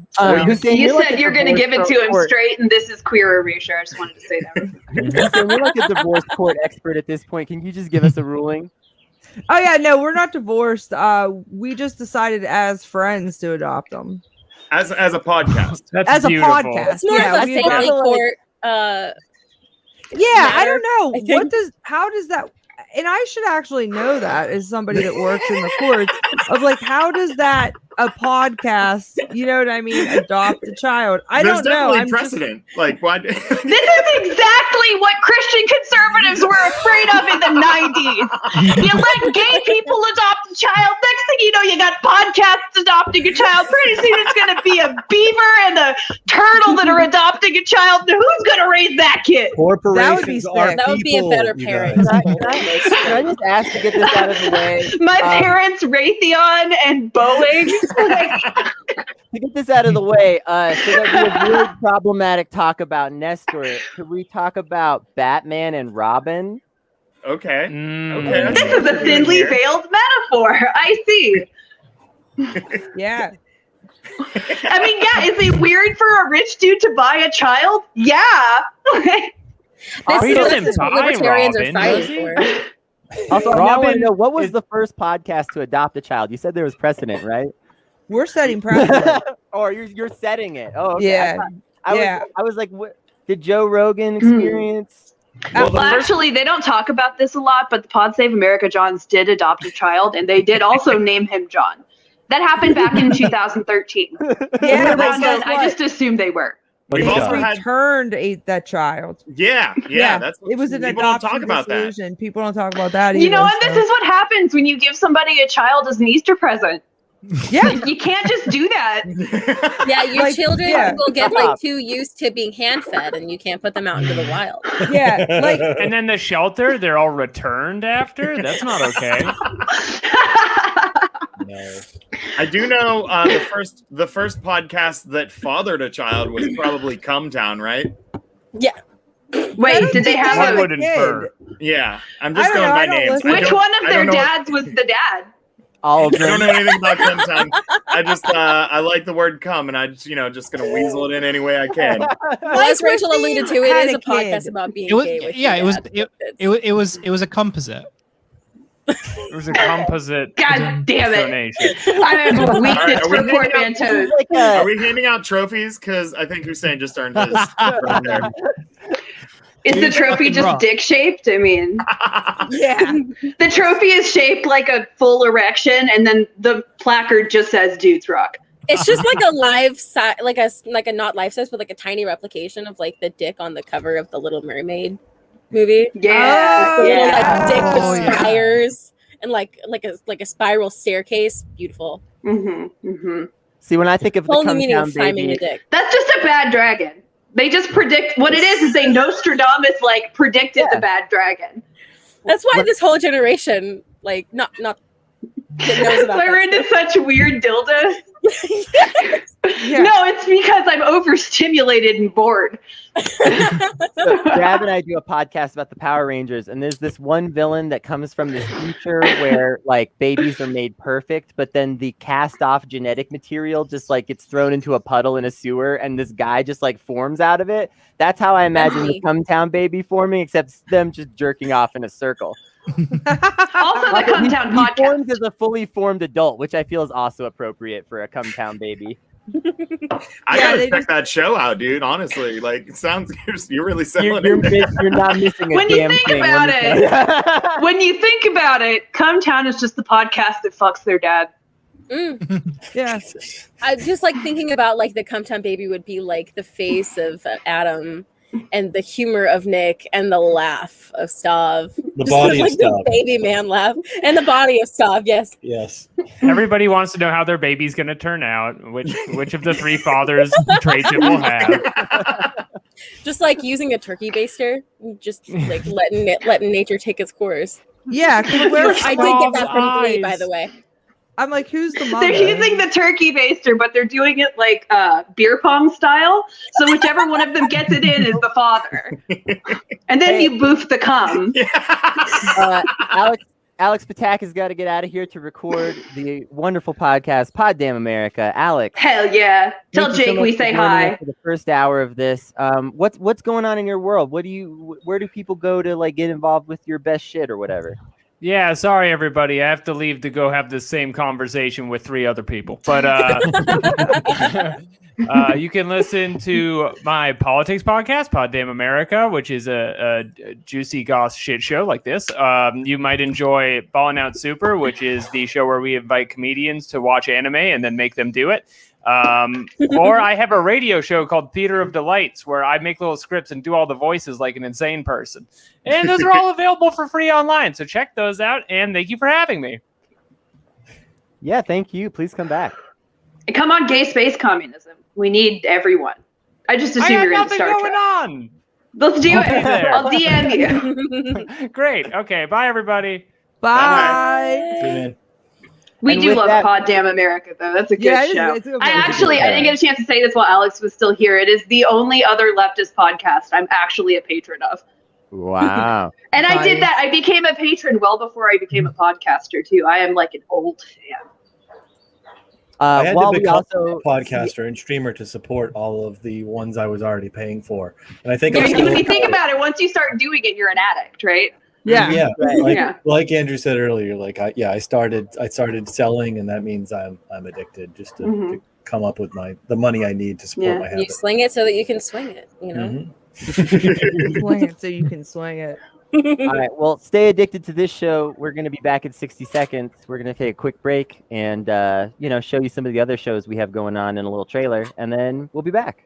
You like said a you're going to give it divorce to him court- straight, and this is queer erasure. I just wanted to say that. Hussein, you're like a divorce court expert at this point. Can you just give us a ruling? Oh yeah, no, we're not divorced. We just decided as friends to adopt them. As a podcast. That's As beautiful. a podcast. It's more Yeah, of a we family adopted- court. Yeah, I matter, don't know. I think. How does that, and I should actually know that as somebody that works in the courts, of like, how does that, a podcast, you know what I mean, adopt a child? I There's don't know. definitely I'm just, precedent. Like why? This is exactly what Christian conservatives were afraid of in the 90s. You let gay people adopt a child. Next thing you know, you got podcasts adopting a child. Pretty soon it's going to be a beaver and a turtle that are adopting a child. Now, who's going to raise that kid? Corporations are sick. That would be a people, better you pairing. guys. Can I just ask to get this out of the way? My parents, Raytheon and Boeing. Like, To get this out of the way, so that we avoid problematic talk about Nestor, could we talk about Batman and Robin? Okay. Mm. Okay. this is a thinly veiled metaphor. I see. yeah. I mean, yeah, is it weird for a rich dude to buy a child? Yeah. This He is doesn't what buy libertarians Robin, are does fighting he? for. Also, I now want to Robin know, what was is- the first podcast to adopt a child? You said there was precedent, right? We're setting precedent. Or you're setting it. Oh, okay. Yeah. I was like, what did Joe Rogan experience? Well, actually, they don't talk about this a lot, but the Pod Save America Johns did adopt a child, and they did also name him John. That happened back in 2013. Yeah, Around then, guess I what? just assumed they were. We've They also had. returned that child. Yeah. That's It was an people don't adoption talk about that. decision. People don't talk about that either. You know, and so- this is what happens when you give somebody a child as an Easter present. Yeah. You can't just do that. Yeah, your Like, children yeah. will get like too used to being hand fed, and you can't put them out into the wild. Yeah, like And then the shelter, they're all returned after? That's not okay. No. I do know the first podcast that fathered a child was probably Come Town, right? Wait, did they One have would a... infer. Yeah, I'm I just don't going know, by I don't names. listen. I Which don't- one of I their don't know- dads was the dad? All of I don't them. know anything about Come Town. I just I like the word "come," and I just gonna weasel it in any way I can. Well, as Rachel alluded to, it had is a a podcast kid. about being It was, gay. With yeah, your it was, dad. it was a composite. It was a composite God damn it. donation. I have a All right, weakness are we for handing out- portmanteaus. Like Are a, we handing out trophies? Because I think Hussein just earned his. right there. Is the trophy fucking just rough. dick shaped? I mean, yeah. the trophy is shaped like a full erection, and then the placard just says "Dudes Rock." It's just like a live size, like a not life size, but like a tiny replication of like the dick on the cover of the Little Mermaid movie. Yeah, The little yeah. like dick with Oh, yeah. spires and like a spiral staircase. Beautiful. see, when I think of the Whole new Come meaning Town of finding a baby, dick. That's just a bad dragon. They just predict what it is they Nostradamus like predicted the bad dragon. That's why this whole generation, like, not that knows about So we're that into such weird dildos. Yeah. No, it's because I'm overstimulated and bored. So Gab and I do a podcast about the Power Rangers, and there's this one villain that comes from this future where like babies are made perfect, but then the cast off genetic material just like gets thrown into a puddle in a sewer, and this guy just like forms out of it. That's how I imagine the Cumtown baby forming, except them just jerking off in a circle. Also, the Cumtown He podcast. forms as a fully formed adult, which I feel is also appropriate for a Cumtown baby. I gotta check that show out, dude. Honestly, like, it sounds you're really selling it. You're not missing a When you damn think thing. about it, when you think about it, Cumtown is just the podcast that fucks their dad. Yeah. I just like thinking about like the Cumtown baby would be like the face of Adam and the humor of Nick and the laugh of Stav. The Just body like of the Stav. baby man laugh and the body of Stav. Yes. Yes. Everybody wants to know how their baby's going to turn out, which of the three fathers traits it will have. Just like using a turkey baster, just like letting nature take its course. Yeah. I did get that from Glee, by the way. I'm like, who's the mother? They're using the turkey baster, but they're doing it like beer pong style. So whichever one of them gets it in is the father. And then you boof the cum. Alex Ptak has got to get out of here to record the wonderful podcast, Pod Damn America. Alex. Hell yeah. Tell thank you so Jake much we for say joining us hi. for the first hour of this. What's going on in your world? Where do people go to like get involved with your best shit or whatever? Yeah, sorry everybody. I have to leave to go have the same conversation with 3 other people. But you can listen to my politics podcast, Pod Damn America, which is a juicy goss shit show like this. You might enjoy Ballin' Out Super, which is the show where we invite comedians to watch anime and then make them do it. Or I have a radio show called Theater of Delights where I make little scripts and do all the voices like an insane person. And those are all available for free online. So check those out. And thank you for having me. Yeah, thank you. Please come back. And come on, gay space communism. We need everyone. I just I assume got you're into nothing Star going Trek. on. Let's do I'll be it. there. I'll DM you. Great. Okay. Bye, everybody. Bye. See you, man. We And do with love that- Pod Damn America, though. That's a good Yeah, show. it's a I good actually, show. I didn't get a chance to say this while Alex was still here. It is the only other leftist podcast I'm actually a patron of. Wow. And I did Nice. that. I became a patron well before I became a podcaster, too. I am like an old fan. I had While to we become also a podcaster and streamer to support all of the ones I was already paying for. And I think Yeah, I'm still- when you think about it, once you start doing it, you're an addict, right? Yeah. Yeah, Right. like Andrew said earlier, like I started selling, and that means I'm addicted just to come up with the money I need to support my You habit. sling it so that you can swing it, you know? Mhm. Swing it so you can swing it. All right. Well, stay addicted to this show. We're going to be back in 60 seconds. We're going to take a quick break and, show you some of the other shows we have going on in a little trailer, and then we'll be back.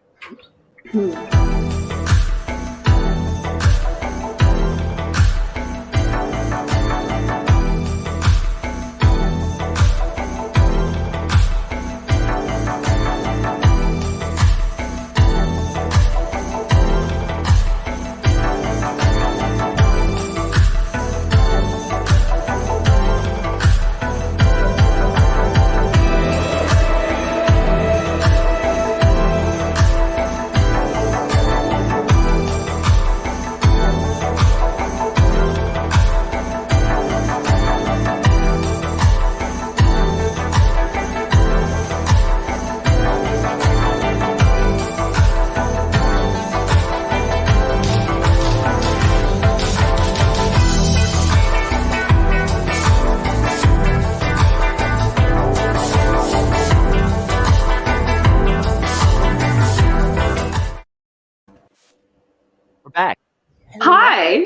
We're back. Hi.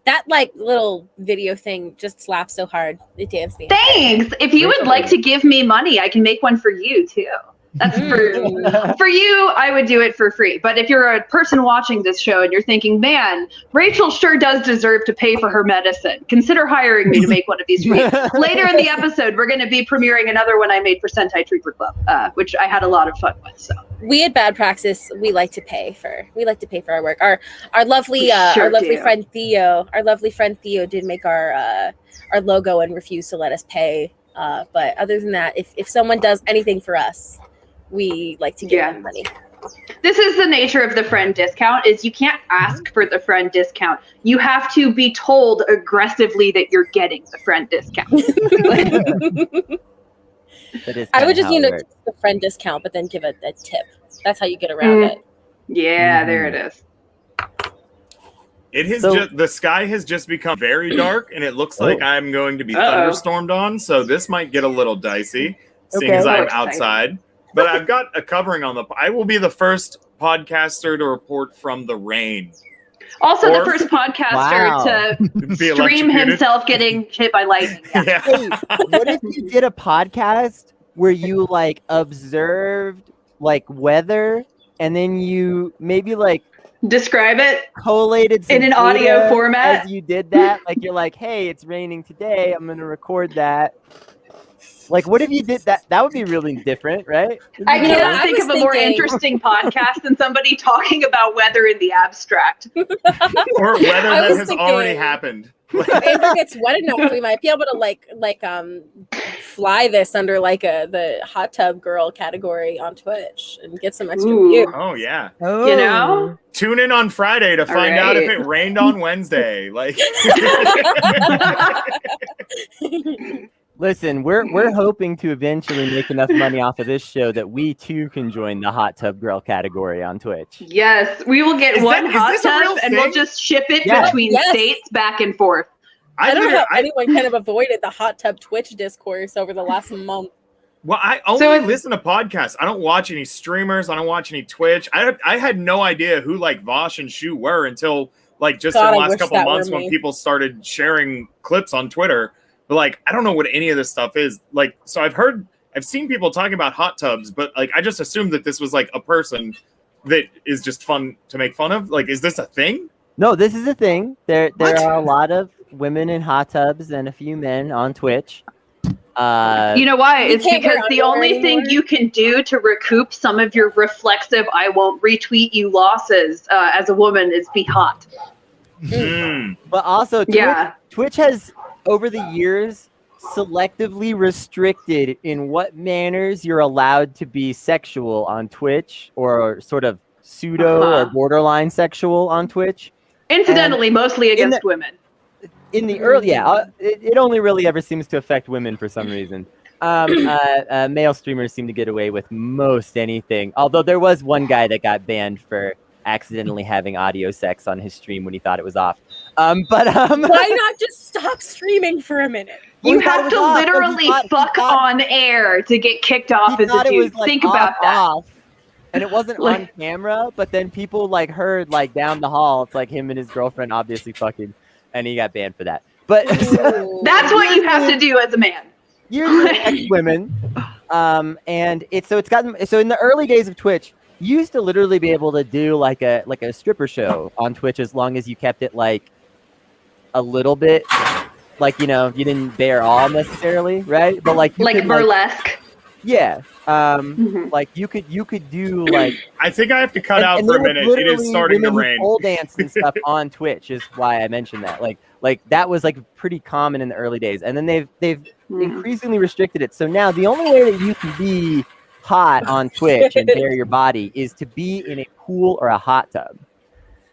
That like little video thing just slaps so hard. It danced me. Thanks. If you would like to give me money, I can make one for you, too. That's for you. I would do it for free. But if you're a person watching this show and you're thinking, man, Rachel sure does deserve to pay for her medicine, consider hiring me to make one of these for you. Later in the episode, we're going to be premiering another one I made for Sentai Trooper Club, which I had a lot of fun with. So We at Bad Praxis, we like to pay for our work. Our lovely We sure our lovely do. friend Theo did make our logo and refused to let us pay. But other than that, if someone does anything for us, we like to give Yeah. them money. This is the nature of the friend discount, is you can't ask for the friend discount. You have to be told aggressively that you're getting the friend discount. That is I would kinda just, how it works. take the friend discount, but then give a tip. That's how you get around it. Yeah, there it is. It has So- just the sky has just become very dark, and it looks like I'm going to be Uh-oh. thunderstormed on. So this might get a little dicey, seeing Okay. as Oh, I'm exciting. outside. But I've got a covering on the. I will be the first podcaster to report from the rain. Also, Or- the first podcaster Wow. to Be stream electrocuted. himself getting hit by lightning. Yeah. Yeah. Hey, what if you did a podcast where you like observed like weather and then you maybe like Describe it. collated some In an audio data format? as you did that? Like you're like, hey, it's raining today. I'm gonna record that. Like, what if you did that? That would be really different, right? I You know, cannot I think was of a more thinking- interesting podcast than somebody talking about weather in the abstract. Or weather I that was has thinking- already happened. If Andrew gets wet enough, we might be able to fly this under the hot tub girl category on Twitch and get some extra Ooh. views. Oh yeah. Oh. You know? Tune in on Friday to find out if right. it rained on Wednesday. Like Listen, we're hoping to eventually make enough money off of this show that we too can join the hot tub girl category on Twitch. Yes, we will get Is one that- is hot this a real tub and we'll thing? just ship it Yeah. between Yes. states back and forth. I don't know literally- how anyone kind of avoided the hot tub Twitch discourse over the last month. Well, I only So if- listen to podcasts. I don't watch any streamers. I don't watch any Twitch. I had no idea who like Vosh and Shu were until like just God, in I the last wish couple that were months when me. people started sharing clips on Twitter. But like, I don't know what any of this stuff is. Like, so I've seen people talking about hot tubs, but like, I just assumed that this was like a person that is just fun to make fun of. Like, is this a thing? No, this is a thing. There What? are a lot of women in hot tubs and a few men on Twitch. You know why? You It's can't wear because the underwear only thing anymore? you can do to recoup some of your reflexive "I won't retweet you" losses as a woman is be hot. Mm. But also, Yeah. Twitch has, over the years, selectively restricted in what manners you're allowed to be sexual on Twitch, or sort of pseudo or Uh-huh. borderline sexual on Twitch. Incidentally, mostly in against women. In the early, it only really ever seems to affect women for some reason. Male streamers seem to get away with most anything. Although there was one guy that got banned for accidentally having audio sex on his stream when he thought it was off. Why not just stop streaming for a minute? You he thought it have was to off, but he literally thought- fuck on air to get kicked off he as thought a it was dude. like Think off, about that. off, and it wasn't Like- on camera. But then people like heard like down the hall, it's like him and his girlfriend obviously fucking, and he got banned for that. But That's what you have to do as a man. usually ex-women, and it's gotten so in the early days of Twitch, you used to literally be able to do like a stripper show on Twitch as long as you kept it like a little bit, like, you know, you didn't bare all necessarily, right? But like you Like could, burlesque. yeah, Mhm. like you could do like. I think I have to cut out And for a there was minute. It is literally starting to women who rain. pole dance and stuff on Twitch is why I mentioned that. Like that was like pretty common in the early days, and then they've Yeah. increasingly restricted it. So now the only way that you can be hot on Twitch and bare your body is to be in a pool or a hot tub.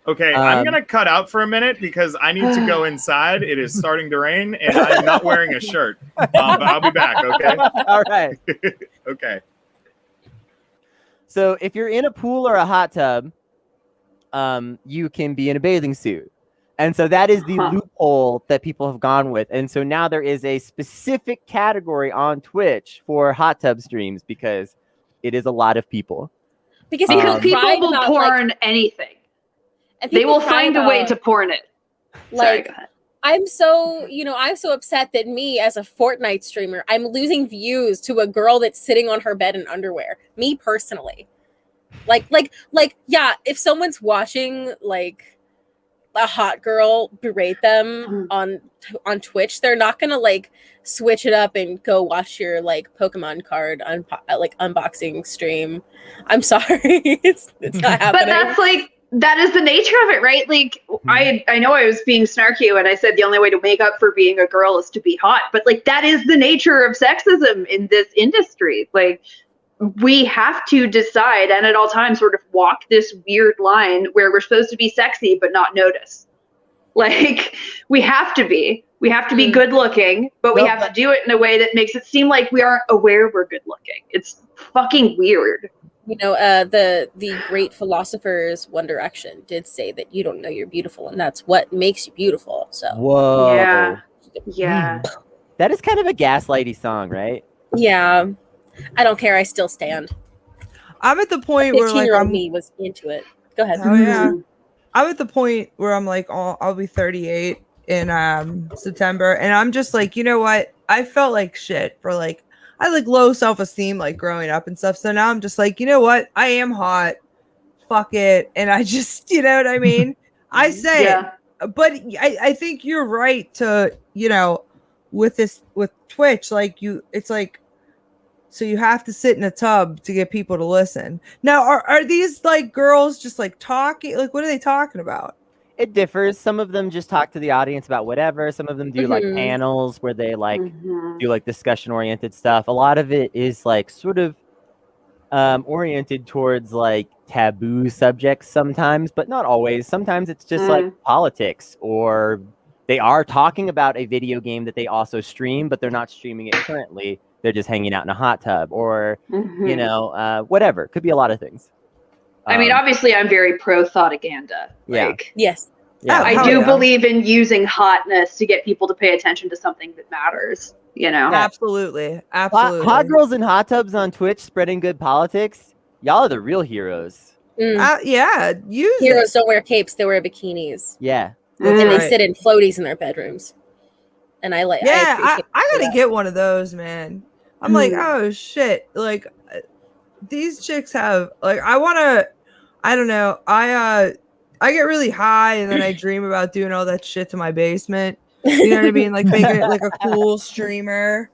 Okay, I'm Um, gonna cut out for a minute because I need to go inside. It is starting to rain, and I'm not wearing a shirt. But I'll be back. Okay. All right. Okay. So if you're in a pool or a hot tub, you can be in a bathing suit. And so that is the Huh. loophole that people have gone with. And so now there is a specific category on Twitch for hot tub streams because it is a lot of people. Because Because people people cried will about, porn anything. and They people will cry find a way about, to porn it. Sorry, like go ahead. I'm so upset that me as a Fortnite streamer, I'm losing views to a girl that's sitting on her bed in underwear. Me personally. Like yeah, if someone's watching like a hot girl berate them on Twitch, they're not gonna like switch it up and go watch your like Pokemon card like unboxing stream. I'm sorry, it's not happening. But that is the nature of it, right? Like I know I was being snarky when I said the only way to make up for being a girl is to be hot, but like that is the nature of sexism in this industry. Like we have to decide and at all times sort of walk this weird line where we're supposed to be sexy but not notice. Like, we have to be good looking, but we have to do it in a way that makes it seem like we aren't aware we're good looking. It's fucking weird. You know, the great philosophers One Direction did say that you don't know you're beautiful, and that's what makes you beautiful. So Whoa. Yeah. That is kind of a gaslighty song, right? yeah, I don't care. I still stand. I'm at the point where like 15-year-old me was into it. Go ahead. Oh yeah. I'm at the point where I'm like, I'll be 38 in September, and I'm just like, you know what? I felt like shit for like, I like low self-esteem like growing up and stuff. So now I'm just like, you know what? I am hot. Fuck it. And I just, you know what I mean? I say it. But I think you're right to, you know, with Twitch, like it's like, so you have to sit in a tub to get people to listen. Now, are these like girls just like talking? Like, what are they talking about? It differs. Some of them just talk to the audience about whatever. Some of them do like panels where they like do like discussion oriented stuff. A lot of it is like sort of oriented towards like taboo subjects sometimes, but not always. Sometimes it's just like politics, or they are talking about a video game that they also stream, but they're not streaming it currently. They're just hanging out in a hot tub, or you know, whatever. Could be a lot of things. I mean, obviously, I'm very pro thoughtaganda. Yeah. Like, yes, I do believe in using hotness to get people to pay attention to something that matters. You know, absolutely. Hot girls in hot tubs on Twitch spreading good politics. Y'all are the real heroes. Yeah, heroes don't wear capes; they wear bikinis. Yeah, and they sit in floaties in their bedrooms. And I like. Yeah, I gotta get one of those, man. I'm like, oh shit, like these chicks have like, I don't know, I get really high and then I dream about doing all that shit to my basement. You know what I mean? Like making it like a cool streamer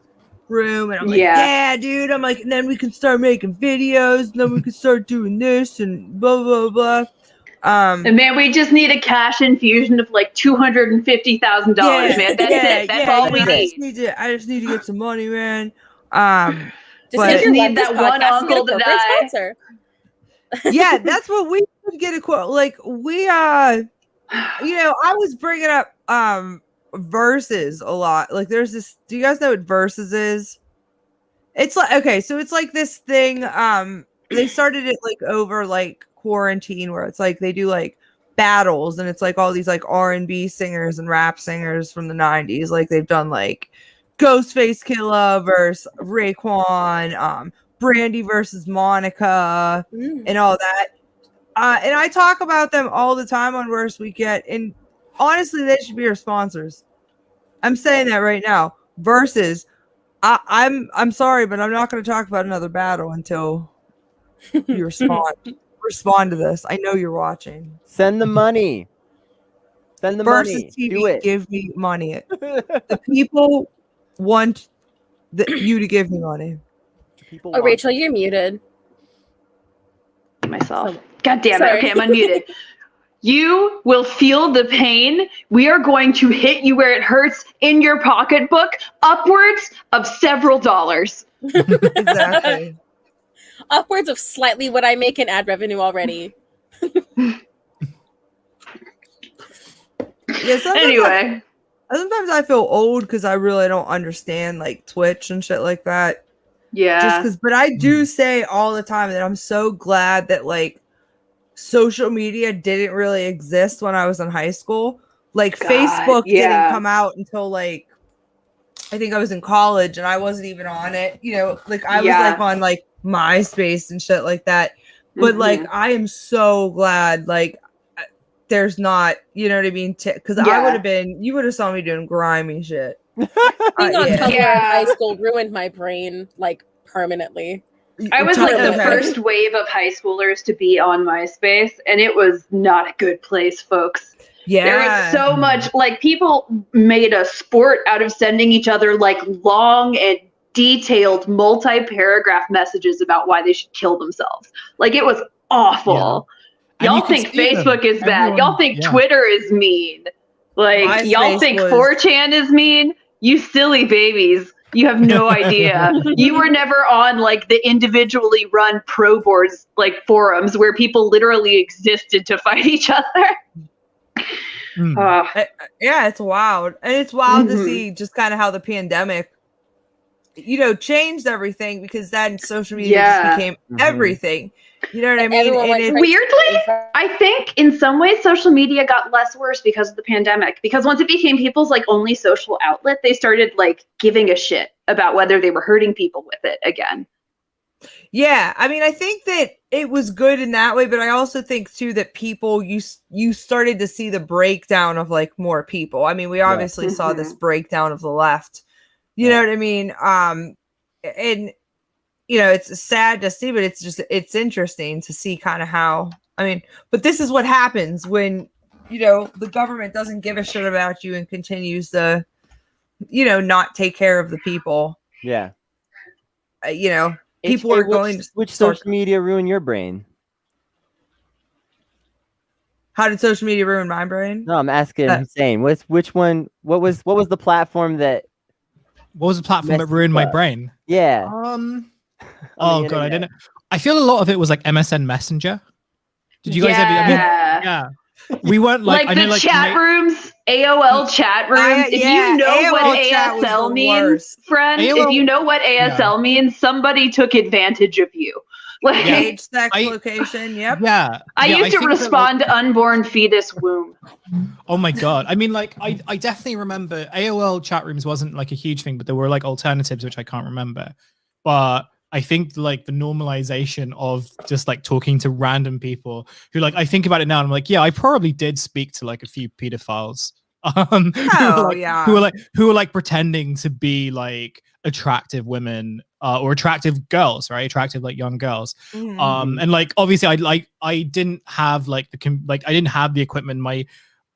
room, and I'm like, yeah, dude. I'm like, and then we can start making videos, and then we can start doing this and blah blah blah. And man, we just need a cash infusion of like $250,000, man. That's it. That's all we need. I just need to get some money, man. Just need that one uncle to die. Yeah, that's what we would get a quote. Like we, you know, I was bringing up Versus a lot. Like there's this. Do you guys know what Versus is? It's like, okay, so it's like this thing. They started it like over like quarantine, where it's like they do like battles, and it's like all these like R&B singers and rap singers from the 90s. Like they've done like Ghostface Killah versus Raekwon, Brandy versus Monica, and all that. And I talk about them all the time on Worst We Get, and honestly, they should be our sponsors. I'm saying that right now. Versus, I'm sorry, but I'm not going to talk about another battle until you respond to this. I know you're watching. Send the money. Send the Versus money. TV, Do it. give me money. The people want you to give me money. Oh, Rachel, you're muted. Myself. God damn it. Okay, I'm unmuted. You will feel the pain. We are going to hit you where it hurts in your pocketbook, upwards of several dollars. Exactly. Upwards of slightly what I make in ad revenue already. Anyway. Sometimes I feel old because I really don't understand like Twitch and shit like that. Yeah. But I do say all the time that I'm so glad that like social media didn't really exist when I was in high school. Like Facebook didn't come out until like I think I was in college, and I wasn't even on it. You know, like I was like on like MySpace and shit like that. But like I am so glad like there's not, you know what I mean? Because I would have been, you would have saw me doing grimy shit. Being on Tumblr in high school ruined my brain like permanently. I was like the first wave of high schoolers to be on MySpace, and it was not a good place, folks. Yeah. There was so much, like, people made a sport out of sending each other like long and detailed multi-paragraph messages about why they should kill themselves. Like, it was awful. Y'all think Facebook is bad. Y'all think Twitter is mean. Like, y'all think 4chan is mean. You silly babies. You have no idea. You were never on like the individually run pro boards like forums where people literally existed to fight each other. Yeah, it's wild. And it's wild to Mhm. see just kind of how the pandemic, changed everything, because then social media just became everything. You know what I mean? Everyone went And crazy. Weirdly, I think in some ways social media got less worse because of the pandemic. Because once it became people's like only social outlet, they started like giving a shit about whether they were hurting people with it again. yeah, I mean, I think that it was good in that way, but I also think too that people you started to see the breakdown of like more people. I mean, we obviously saw this breakdown of the left. You know what I mean? And it's sad to see, but it's interesting to see kind of how, but this is what happens when, the government doesn't give a shit about you and continues to, not take care of the people. Yeah. People are going to which start. social media ruin your brain? How did social media ruin my brain? No, I'm asking Hussein. Which one? What was the platform that? What was the platform that ruined my brain? Yeah. Oh god, I didn't. I feel a lot of it was like MSN Messenger. Did you guys ever? Yeah. We weren't like I the know, like chat rooms, AOL chat rooms. If you know AOL what chat was ASL the means, worst. friend, if you know what ASL means, somebody took advantage of you. Like, Age, sex, location. Yep. Yeah. I used to think respond to unborn fetus womb. Oh my god. I mean, like I definitely remember AOL chat rooms wasn't like a huge thing, but there were like alternatives which I can't remember. But I think like the normalization of just like talking to random people who like I think about it now and I'm like, yeah, I probably did speak to like a few pedophiles. Who were like pretending to be like attractive women or attractive girls, right? Attractive like young girls. And like obviously I didn't have like I didn't have the equipment.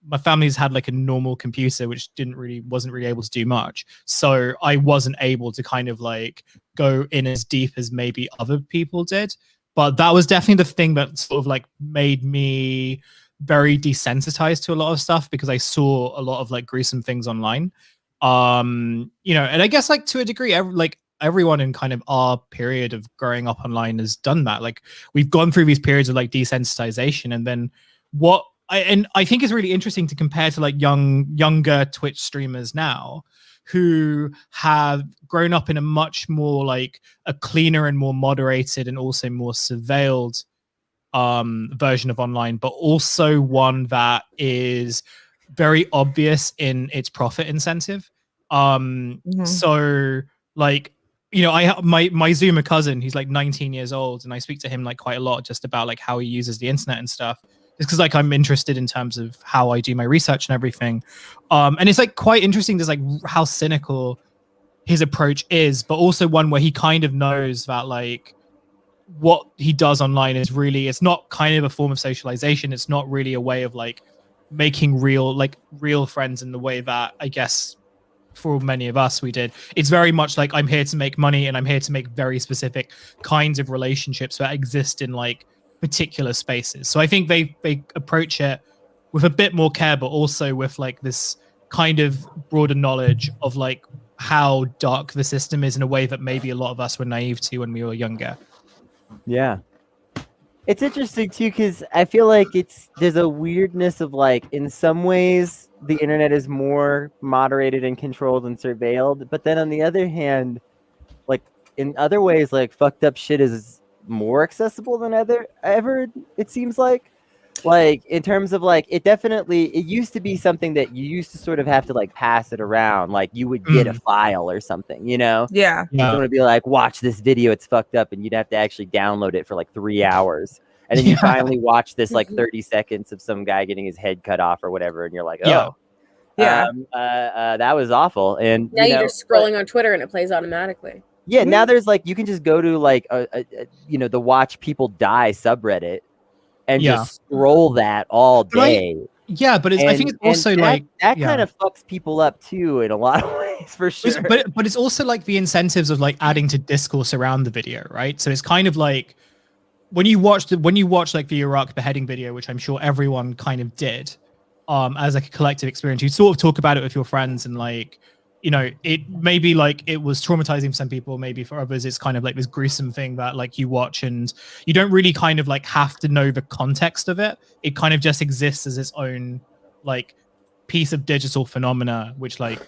My family's had like a normal computer, which wasn't really able to do much. So I wasn't able to kind of like go in as deep as maybe other people did. But that was definitely the thing that sort of like made me very desensitized to a lot of stuff because I saw a lot of like gruesome things online. And I guess like to a degree, everyone in kind of our period of growing up online has done that. Like we've gone through these periods of like desensitization, and then I think it's really interesting to compare to like younger Twitch streamers now who have grown up in a much more like a cleaner and more moderated and also more surveilled version of online, but also one that is very obvious in its profit incentive. So like, I have my Zoomer cousin, he's like 19 years old, and I speak to him like quite a lot just about like how he uses the internet and stuff. Just because like I'm interested in terms of how I do my research and everything. And it's like quite interesting just like how cynical his approach is, but also one where he kind of knows that like what he does online is really, it's not kind of a form of socialization. It's not really a way of like making real friends in the way that I guess for many of us we did. It's very much like I'm here to make money and I'm here to make very specific kinds of relationships that exist in like particular spaces. So I think they approach it with a bit more care, but also with like this kind of broader knowledge of like how dark the system is in a way that maybe a lot of us were naive to when we were younger. Yeah. It's interesting too, because I feel like there's a weirdness of like, in some ways, the internet is more moderated and controlled and surveilled. But then on the other hand, like in other ways, like fucked up shit is more accessible than ever, it seems like. Like in terms of like, it used to be something that you used to sort of have to like pass it around. Like you would get a file or something, Yeah. Someone would be like, watch this video, it's fucked up, and you'd have to actually download it for like 3 hours. And then you finally watch this like 30 seconds of some guy getting his head cut off or whatever, and you're like, oh. Yeah. That was awful. And now you're just scrolling on Twitter and it plays automatically. Yeah, now there's like, you can just go to like the Watch People Die subreddit and just scroll that all day. But I think it's also that kind of fucks people up too in a lot of ways, for sure. But it's also like the incentives of like adding to discourse around the video, right? So it's kind of like when you watch like the Iraq beheading video, which I'm sure everyone kind of did, as like a collective experience, you sort of talk about it with your friends and like, you know, it maybe like it was traumatizing for some people, maybe for others it's kind of like this gruesome thing that like you watch and you don't really kind of like have to know the context of it. It kind of just exists as its own like piece of digital phenomena, which like,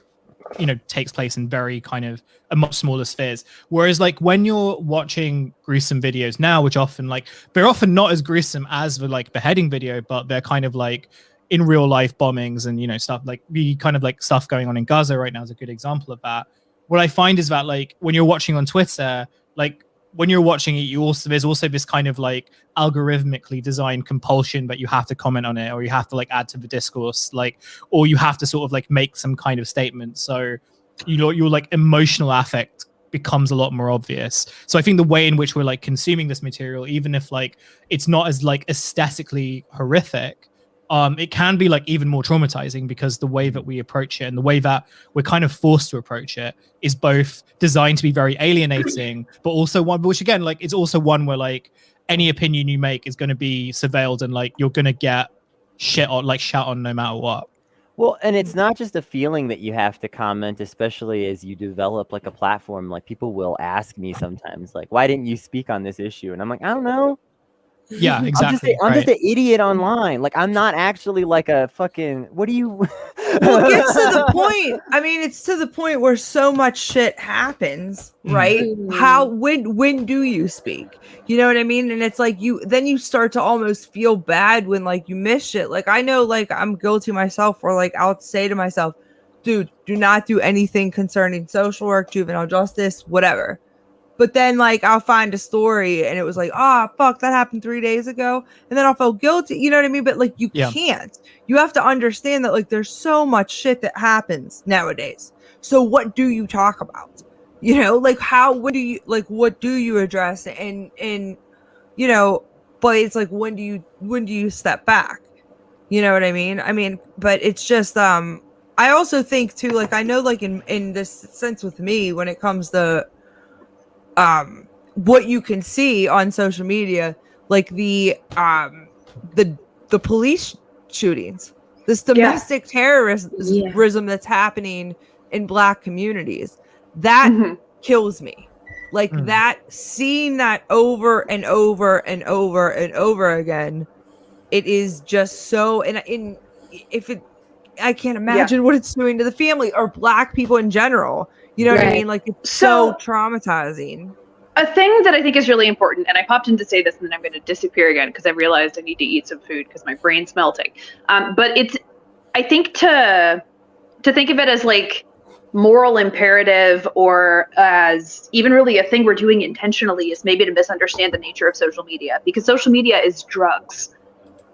you know, takes place in very kind of a much smaller spheres. Whereas like when you're watching gruesome videos now, which often like they're often not as gruesome as the like beheading video, but they're kind of like in real life bombings and, you know, stuff like the kind of like stuff going on in Gaza right now is a good example of that. What I find is that like when you're watching on Twitter, like when you're watching it, there's also this kind of like algorithmically designed compulsion that you have to comment on it, or you have to like add to the discourse, like, or you have to sort of like make some kind of statement. So your like emotional affect becomes a lot more obvious. So I think the way in which we're like consuming this material, even if like it's not as like aesthetically horrific, it can be like even more traumatizing because the way that we approach it and the way that we're kind of forced to approach it is both designed to be very alienating, but also one which again, like it's also one where like any opinion you make is going to be surveilled and like you're going to get shit on, like shout on no matter what. Well, and it's not just a feeling that you have to comment, especially as you develop like a platform. Like people will ask me sometimes, like, why didn't you speak on this issue? And I'm like, I don't know. Yeah, exactly. I'm just an idiot online. Like I'm not actually like a fucking. What do you? Well, it gets to the point. I mean, it's to the point where so much shit happens, right? When do you speak? You know what I mean? And it's like then you start to almost feel bad when like you miss shit. Like I know, like I'm guilty myself, or like I'll say to myself, dude, do not do anything concerning social work, juvenile justice, whatever. But then, like, I'll find a story and it was like, fuck, that happened 3 days ago. And then I'll feel guilty. You know what I mean? But, like, you can't. You have to understand that, like, there's so much shit that happens nowadays. So what do you talk about? You know, like, what do you address? And you know, but it's like, when do you step back? You know what I mean? I mean, but it's just, I also think, too, like, I know, like, in this sense with me, when it comes to, what you can see on social media, like the police shootings, this domestic terrorism that's happening in Black communities, that kills me. Like that, seeing that over and over and over and over again, it is just so. I can't imagine what it's doing to the family or Black people in general. You know what I mean? Like, it's so traumatizing. A thing that I think is really important, and I popped in to say this and then I'm going to disappear again because I realized I need to eat some food because my brain's melting. But I think to think of it as like moral imperative or as even really a thing we're doing intentionally is maybe to misunderstand the nature of social media, because social media is drugs.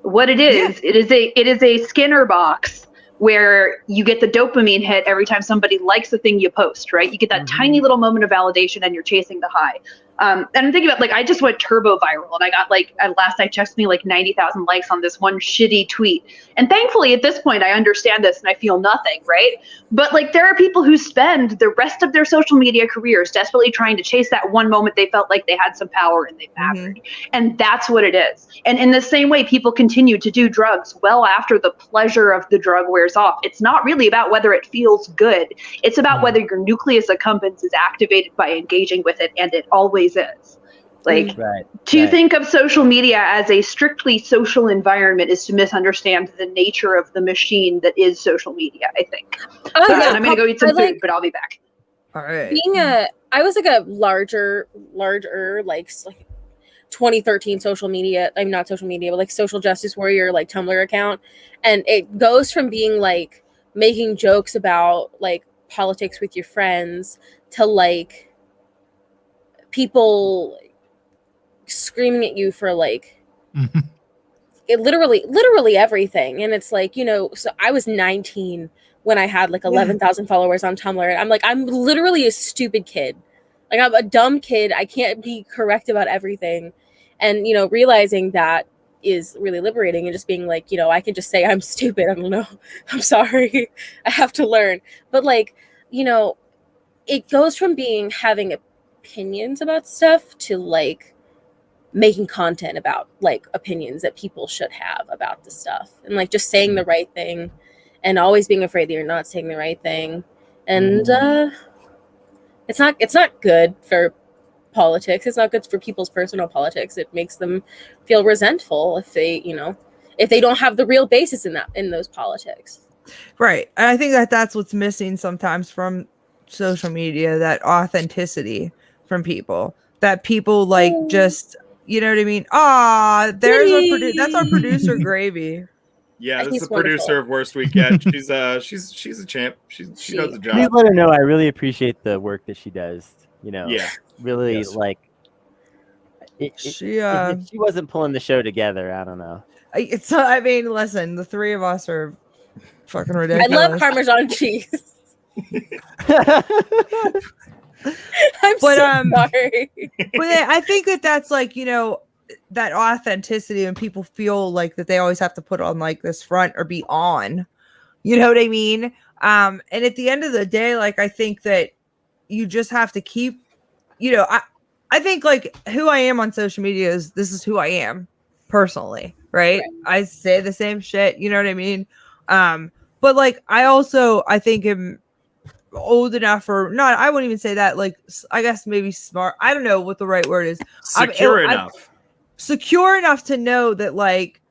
What it is, it is a Skinner box where you get the dopamine hit every time somebody likes the thing you post, right? You get that tiny little moment of validation and you're chasing the high. And I'm thinking about, like, I just went turbo viral and I got, like, at last I checked me, like 90,000 likes on this one shitty tweet. And thankfully at this point, I understand this and I feel nothing, right? But like, there are people who spend the rest of their social media careers desperately trying to chase that one moment they felt like they had some power and they mattered. And that's what it is. And in the same way, people continue to do drugs well after the pleasure of the drug wears off. It's not really about whether it feels good. It's about whether your nucleus accumbens is activated by engaging with it, and it always is. Like, to think of social media as a strictly social environment is to misunderstand the nature of the machine that is social media, I think. And I'm going to go eat some food, but I'll be back. All right. I was like a larger, like 2013 social media, I'm not social media, but like social justice warrior, like Tumblr account. And it goes from being like making jokes about like politics with your friends to like people screaming at you for like it literally everything. And it's like, you know, so I was 19 when I had like 11,000 followers on Tumblr, and I'm like, I'm literally a stupid kid. Like, I'm a dumb kid. I can't be correct about everything. And, you know, realizing that is really liberating, and just being like, you know, I can just say I'm stupid. I don't know. I'm sorry. I have to learn. But like, you know, it goes from having opinions about stuff to like making content about like opinions that people should have about the stuff, and like just saying the right thing and always being afraid that you're not saying the right thing. and it's not good for politics. It's not good for people's personal politics. It makes them feel resentful if they don't have the real basis in those politics. Right. And I think that's what's missing sometimes from social media, that authenticity from people. That people like just, you know what I mean? There's that's our producer Gravy. Yeah, this is He's the producer of Worst Week Yet. She's a champ. She does the Please job. let her know I really appreciate the work that she does. Yeah. Really Yes. like. She If she wasn't pulling the show together, I don't know. I mean, listen, the three of us are fucking I ridiculous. love Parmesan cheese. I'm But, so sorry. But I think that's like, that authenticity, and people feel like that they always have to put on like this front or be on, you know what I mean? And at the end of the day, like, I think that you just have to keep, I think like who I am on social media this is who I am personally, right? I say the same shit, you know what I mean? But like, I think am old enough, or not, I wouldn't even say that, like, I guess maybe smart, I don't know what the right word is. Secure enough. Secure enough to know that like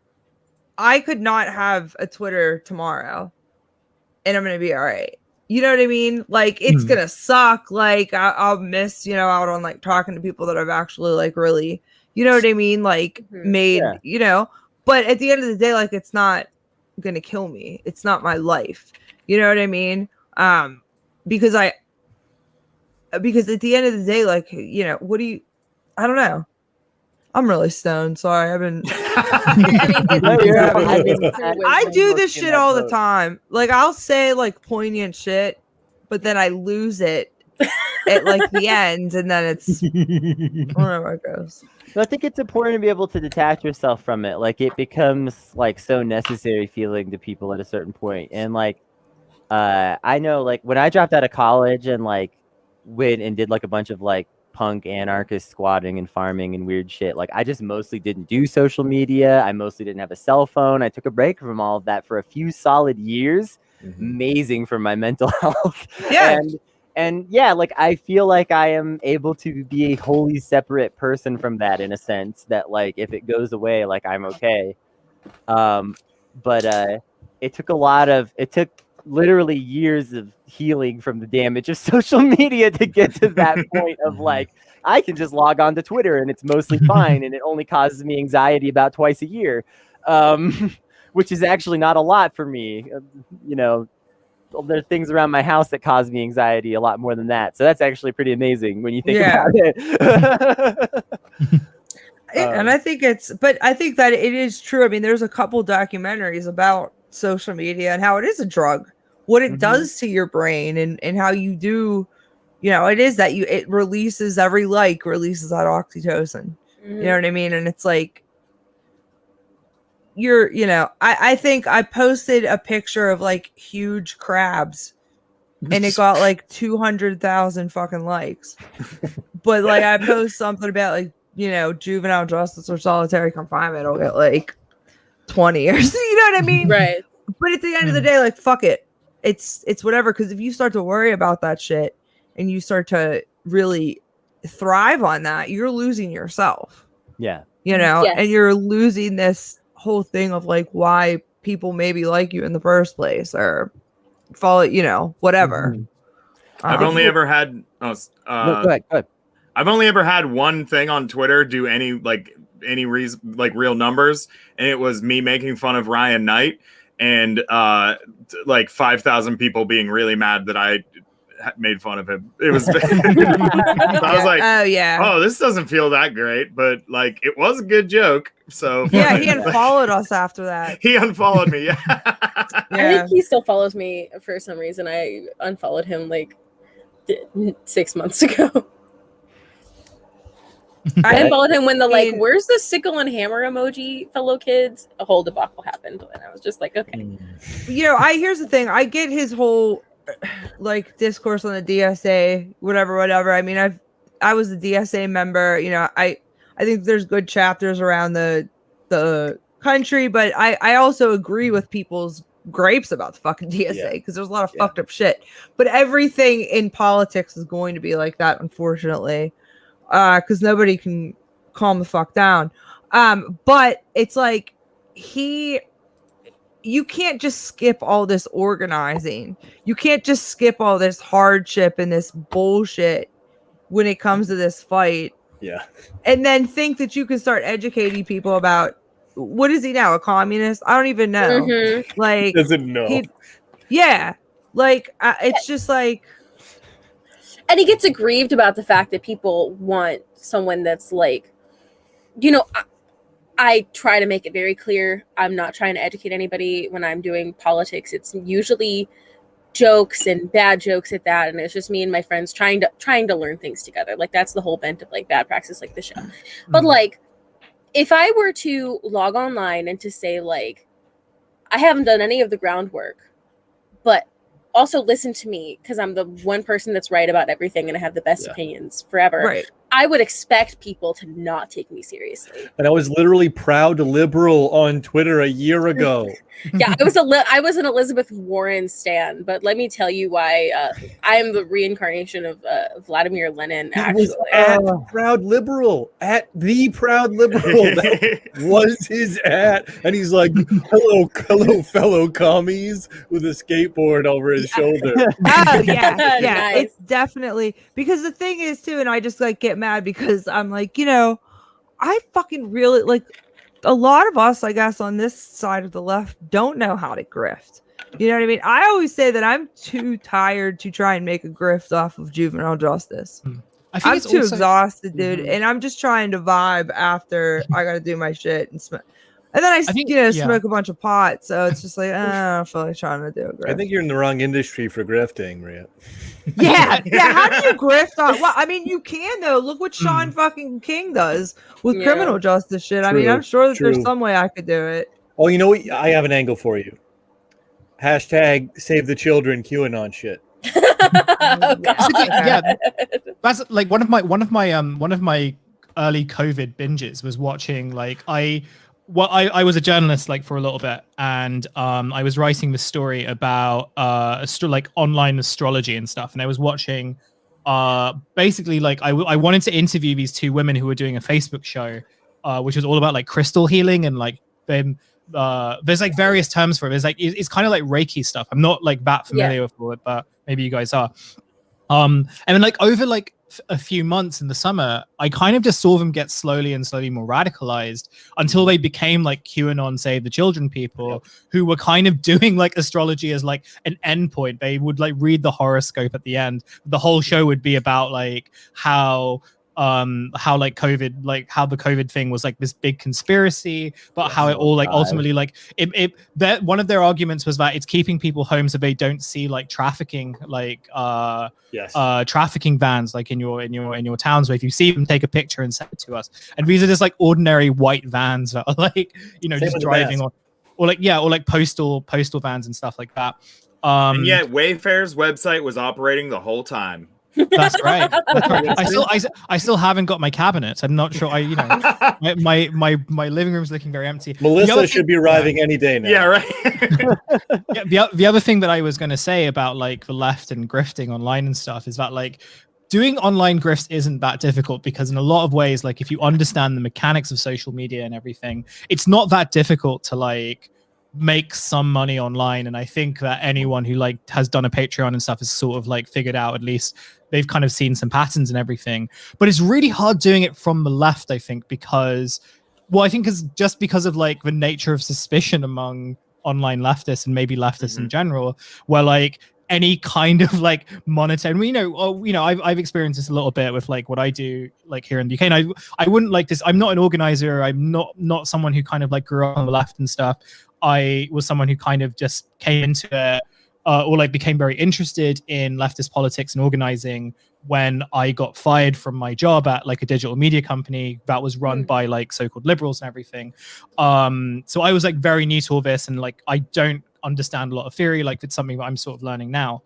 I could not have a Twitter tomorrow and I'm gonna be all right. You know what I mean? Like, it's gonna suck. Like, I'll miss, out on like talking to people that I've actually like really, you know what I mean? Like made, but at the end of the day, like, it's not gonna kill me. It's not my life. You know what I mean? Because at the end of the day, like, I don't know. I'm really stoned. Sorry. I've been. I do this shit all the time. Like, I'll say like poignant shit, but then I lose it at like the end, and then it's. I don't know where it goes. I think it's important to be able to detach yourself from it. Like, it becomes like so necessary feeling to people at a certain point. And like, I know like when I dropped out of college and like went and did like a bunch of like punk anarchist squatting and farming and weird shit, like I just mostly didn't do social media. I mostly didn't have a cell phone. I took a break from all of that for a few solid years. Amazing for my mental health. Yeah. And yeah, like I feel like I am able to be a wholly separate person from that, in a sense that like if it goes away, like I'm okay. But it took literally years of healing from the damage of social media to get to that point of like, I can just log on to Twitter and it's mostly fine, and it only causes me anxiety about twice a year, which is actually not a lot for me. There are things around my house that cause me anxiety a lot more than that. So that's actually pretty amazing when you think about it. And I think that it is true. I mean, there's a couple documentaries about social media and how it is a drug, what it does to your brain, and how you do, it is that it releases every releases that oxytocin. You know what I mean? And it's like, I think I posted a picture of like huge crabs and it got like 200,000 fucking likes. But like I post something about like, juvenile justice or solitary confinement, it'll get like 20 or so, you know what I mean? Right. But at the end of the day, like, fuck it. It's whatever. Because if you start to worry about that shit and you start to really thrive on that, you're losing yourself. Yeah. And you're losing this whole thing of like why people maybe like you in the first place or follow, whatever. I've only ever had. Go ahead. I've only ever had one thing on Twitter do any reason, like real numbers, and it was me making fun of Ryan Knight, and like 5,000 people being really mad that I made fun of him. It was. So I was like, oh yeah, oh, this doesn't feel that great, but like it was a good joke. So yeah, he unfollowed us after that. He unfollowed me. Yeah. I think he still follows me for some reason. I unfollowed him like 6 months ago. I unfollowed him when where's the sickle and hammer emoji, fellow kids? A whole debacle happened, and I was just like, okay. Here's the thing. I get his whole like discourse on the DSA, whatever. I mean, I was a DSA member. I think there's good chapters around the country, but I also agree with people's grapes about the fucking DSA Yeah. because there's a lot of fucked up shit. But everything in politics is going to be like that, unfortunately, because nobody can calm the fuck down. But it's like you can't just skip all this organizing. You can't just skip all this hardship and this bullshit when it comes to this fight. Yeah. And then think that you can start educating people about what is he now, a communist? I don't even know. Mhm. Like, Doesn't know. yeah, like it's just like, And he gets aggrieved about the fact that people want someone that's like, you know, I try to make it very clear I'm not trying to educate anybody when I'm doing politics. It's usually jokes and bad jokes at that, and it's just me and my friends trying to learn things together. Like that's the whole bent of like Bad Praxis, like the show. But like, if I were to log online and to say like, I haven't done any of the groundwork, but also listen to me because I'm the one person that's right about everything and I have the best opinions forever. right. I would expect people to not take me seriously. And I was literally proud liberal on Twitter a year ago. Yeah, I was an Elizabeth Warren stan, but let me tell you why I am the reincarnation of Vladimir Lenin. He Actually, was at Proud Liberal, at the Proud Liberal. That was his at, and he's like, "Hello, fellow commies," with a skateboard over his shoulder. Oh yeah, yeah. Nice. It's definitely because the thing is too, and I just like get mad because I'm like, you know, I fucking really like a lot of us, I guess, on this side of the left don't know how to grift. You know what I mean? I always say that I'm too tired to try and make a grift off of juvenile justice. I think I'm it's too also, exhausted, dude, and I'm just trying to vibe after I got to do my shit and smoke. And then I think- smoke a bunch of pot, so it's just like I don't feel like trying to do a grift. I think you're in the wrong industry for grifting, Maria. Yeah. How do you grift on? Well, I mean, you can though. Look what Sean fucking King does with Yeah. criminal justice shit. I mean, True, I'm sure that true. there's some way I could do it. Oh, you know what? I have an angle for you. Hashtag save the children QAnon shit. Oh, God. yeah, that's like one of my early COVID binges was watching like I was a journalist like for a little bit, and I was writing this story about like online astrology and stuff, and I was watching basically like I wanted to interview these two women who were doing a Facebook show which was all about like crystal healing and like them. There's like various terms for it. There's like it's kind of like Reiki stuff. I'm not like that familiar with it, but maybe you guys are. And then like over like a few months in the summer, I kind of just saw them get slowly more radicalized until they became like QAnon Save the Children people who were kind of doing like astrology as like an endpoint. They would like read the horoscope at the end. The whole show would be about like how like COVID, like how the COVID thing was like this big conspiracy, but how it all like ultimately like that one of their arguments was that it's keeping people home so they don't see like trafficking like trafficking vans like in your towns, where if you see them, take a picture and send it to us. And these are just like ordinary white vans that are like, you know, just driving on, or like postal vans and stuff like that. And yet Wayfair's website was operating the whole time. That's right. That's right. I still haven't got my cabinets. I'm not sure. My living room's looking very empty. Melissa should be arriving any day now. Yeah, right. The other thing that I was going to say about like the left and grifting online and stuff is that like doing online grifts isn't that difficult, because in a lot of ways, like if you understand the mechanics of social media and everything, it's not that difficult to like make some money online. And I think that anyone who like has done a Patreon and stuff has sort of like figured out, at least they've kind of seen some patterns and everything. But it's really hard doing it from the left, I think, because just because of like the nature of suspicion among online leftists and maybe leftists in general, where like any kind of like monetary, I've experienced this a little bit with like what I do like here in the UK, and I wouldn't like this. I'm not an organizer. I'm not someone who kind of like grew up on the left and stuff. I was someone who kind of just came into it or like became very interested in leftist politics and organizing when I got fired from my job at like a digital media company that was run by like so-called liberals and everything. So I was like very new to all this, and like I don't understand a lot of theory. Like it's something that I'm sort of learning now.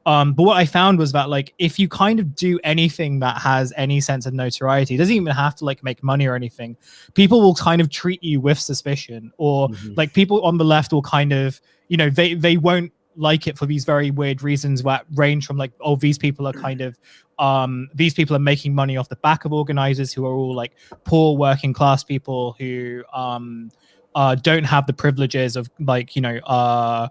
But what I found was that like if you kind of do anything that has any sense of notoriety, it doesn't even have to like make money or anything. People will kind of treat you with suspicion, or like people on the left will kind of, you know, they won't like it for these very weird reasons that range from like, oh, these people are kind of these people are making money off the back of organizers who are all like poor working class people who don't have the privileges of like, you know,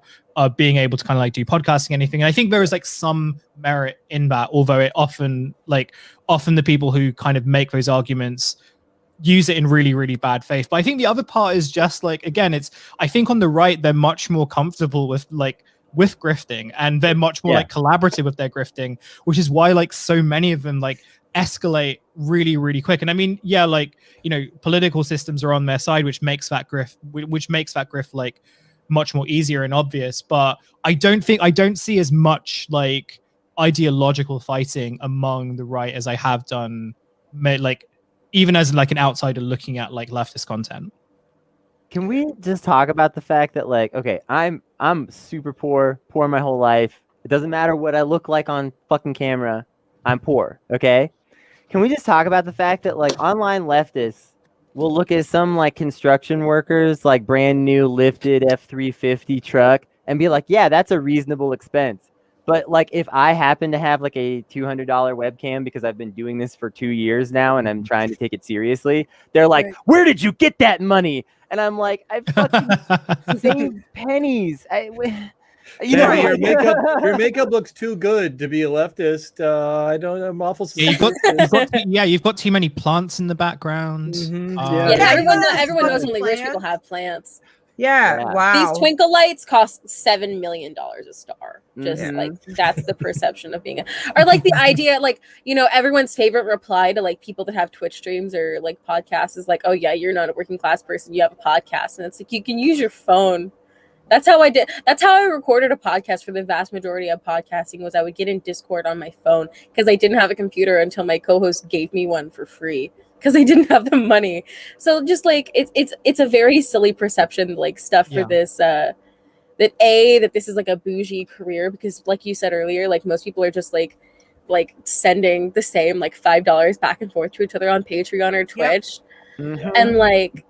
being able to kind of like do podcasting, anything. And I think there is like some merit in that, although it often the people who kind of make those arguments use it in really, really bad faith. But I think the other part is just like, again, I think on the right, they're much more comfortable with grifting, and they're much more like collaborative with their grifting, which is why like so many of them like escalate really, really quick. And I mean, yeah, like, you know, political systems are on their side, which makes that grift like much more easier and obvious. But I don't see as much like ideological fighting among the right as I have done, like even as like an outsider looking at like leftist content. Can we just talk about the fact that like, okay, I'm super poor my whole life. It doesn't matter what I look like on fucking camera. I'm poor, okay? Can we just talk about the fact that like online leftists will look at some like construction workers, like brand new lifted F-350 truck and be like, yeah, that's a reasonable expense. But like if I happen to have like a $200 webcam because I've been doing this for 2 years now and I'm trying to take it seriously, they're like, where did you get that money? And I'm like, I fucking saved pennies. Your makeup looks too good to be a leftist. I'm awful. You've got too many plants in the background. Everyone knows only rich people have plants. Yeah. Wow. These twinkle lights cost $7 million a star. Just like that's the perception of being or like the idea, like, you know, everyone's favorite reply to like people that have Twitch streams or like podcasts is like, oh yeah, you're not a working class person, you have a podcast. And it's like, you can use your phone. That's how I recorded a podcast for the vast majority of podcasting, was I would get in Discord on my phone because I didn't have a computer until my co-host gave me one for free because I didn't have the money. So just like it's a very silly perception like stuff for this that this is like a bougie career, because like you said earlier, like most people are just like sending the same like $5 back and forth to each other on Patreon or Twitch. And like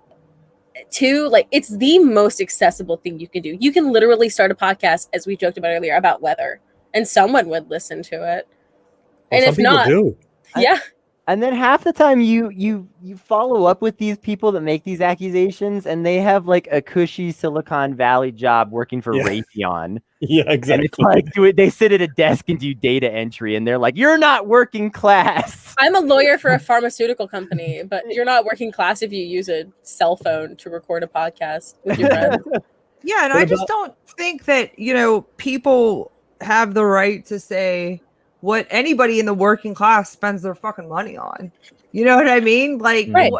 like it's the most accessible thing you can do. You can literally start a podcast, as we joked about earlier, about weather, and someone would listen to it. And if not, and then half the time you follow up with these people that make these accusations, and they have like a cushy Silicon Valley job working for Raytheon. Yeah, exactly. And it's like, they sit at a desk and do data entry, and they're like, "You're not working class." I'm a lawyer for a pharmaceutical company, but you're not working class if you use a cell phone to record a podcast with your friends. Yeah, and I just don't think that, you know, people have the right to say what anybody in the working class spends their fucking money on. You know what I mean? Like, I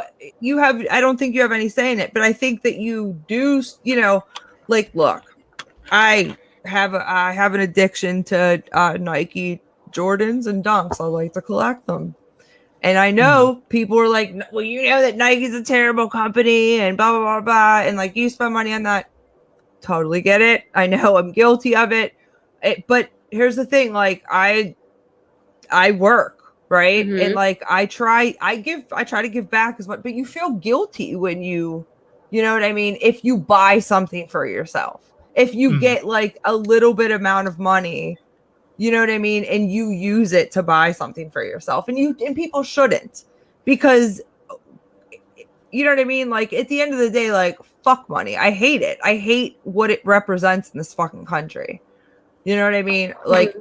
don't think you have any say in it, but I think that you do, you know, like, look, I have an addiction to Nike Jordans and Dunks. I like to collect them. And I know people are like, well, you know that Nike's a terrible company and blah, blah, blah, blah. And like, you spend money on that. Totally get it. I know I'm guilty of it. But here's the thing. Like, I work, right? And like, I try to give back as much, but you feel guilty when you know what I mean? If you buy something for yourself, if you get like a little bit amount of money, you know what I mean? And you use it to buy something for yourself, and people shouldn't, because you know what I mean? Like, at the end of the day, like, fuck money. I hate it. I hate what it represents in this fucking country. You know what I mean? Like,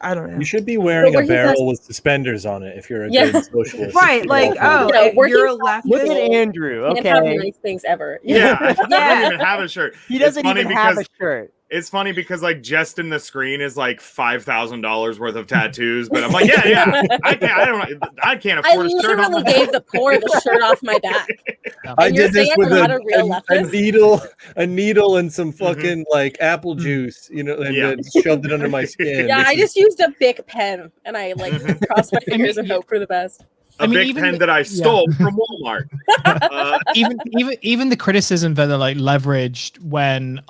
I don't know. You should be wearing a barrel with suspenders on it if you're a good socialist. Right, like, you're a leftist. Look at Andrew. Okay. Can't have nice things ever. I don't even have a shirt. He doesn't even have a shirt. It's funny because like just in the screen is like $5,000 worth of tattoos, but I'm like, I can't afford a shirt. I literally gave the poor the shirt off my back. I did this with a needle and some fucking like apple juice, you know, and shoved it under my skin. Yeah, I just used a Bic pen and I like crossed my fingers and hope for the best. a big pen that I stole from Walmart. Even the criticism that are like leveraged when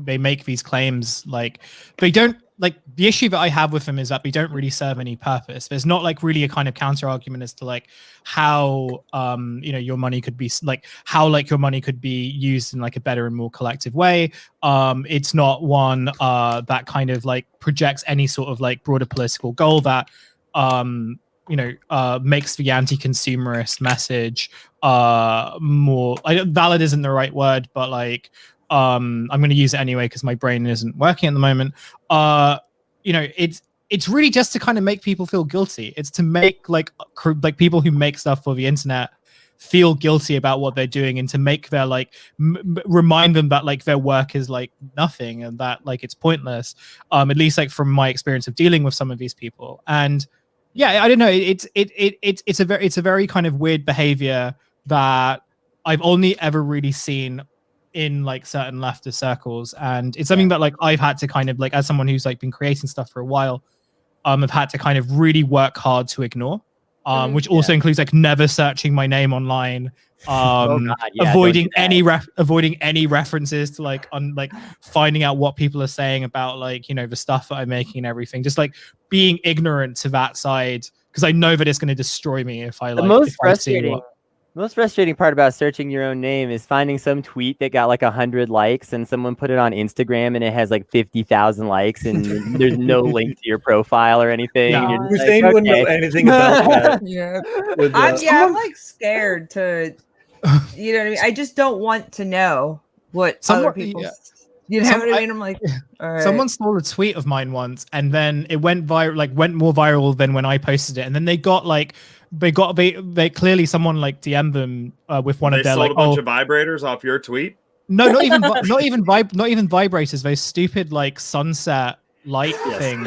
they make these claims, like they don't like the issue that I have with them is that they don't really serve any purpose. There's not like really a kind of counter argument as to like how your money could be like how like your money could be used in like a better and more collective way. It's not one that kind of like projects any sort of like broader political goal that makes the anti-consumerist message more valid isn't the right word, but like I'm going to use it anyway because my brain isn't working at the moment. It's really just to kind of make people feel guilty. It's to make like people who make stuff for the internet feel guilty about what they're doing, and to make their like remind them that like their work is like nothing and that like it's pointless. At least like from my experience of dealing with some of these people. And yeah, I don't know. It's a very kind of weird behavior that I've only ever really seen in like certain leftist circles, and it's something that like I've had to kind of like, as someone who's like been creating stuff for a while, I've had to kind of really work hard to ignore, which also includes like never searching my name online, avoiding any references to like finding out what people are saying about like the stuff that I'm making and everything, just like being ignorant to that side because I know that it's going to destroy me if I like. The most frustrating part about searching your own name is finding some tweet that got like 100 likes and someone put it on Instagram and it has like 50,000 likes and there's no link to your profile or anything. Yeah. Hussein wouldn't know anything about that. I'm like scared to, you know what I mean? I just don't want to know what other people. You know what I mean? I'm like, all right. Someone stole a tweet of mine once, and then it went viral, like went more viral than when I posted it, and then they clearly someone like DM'd them with one of their like a bunch of vibrators off your tweet. No, not even vibrators. Those stupid like sunset light things.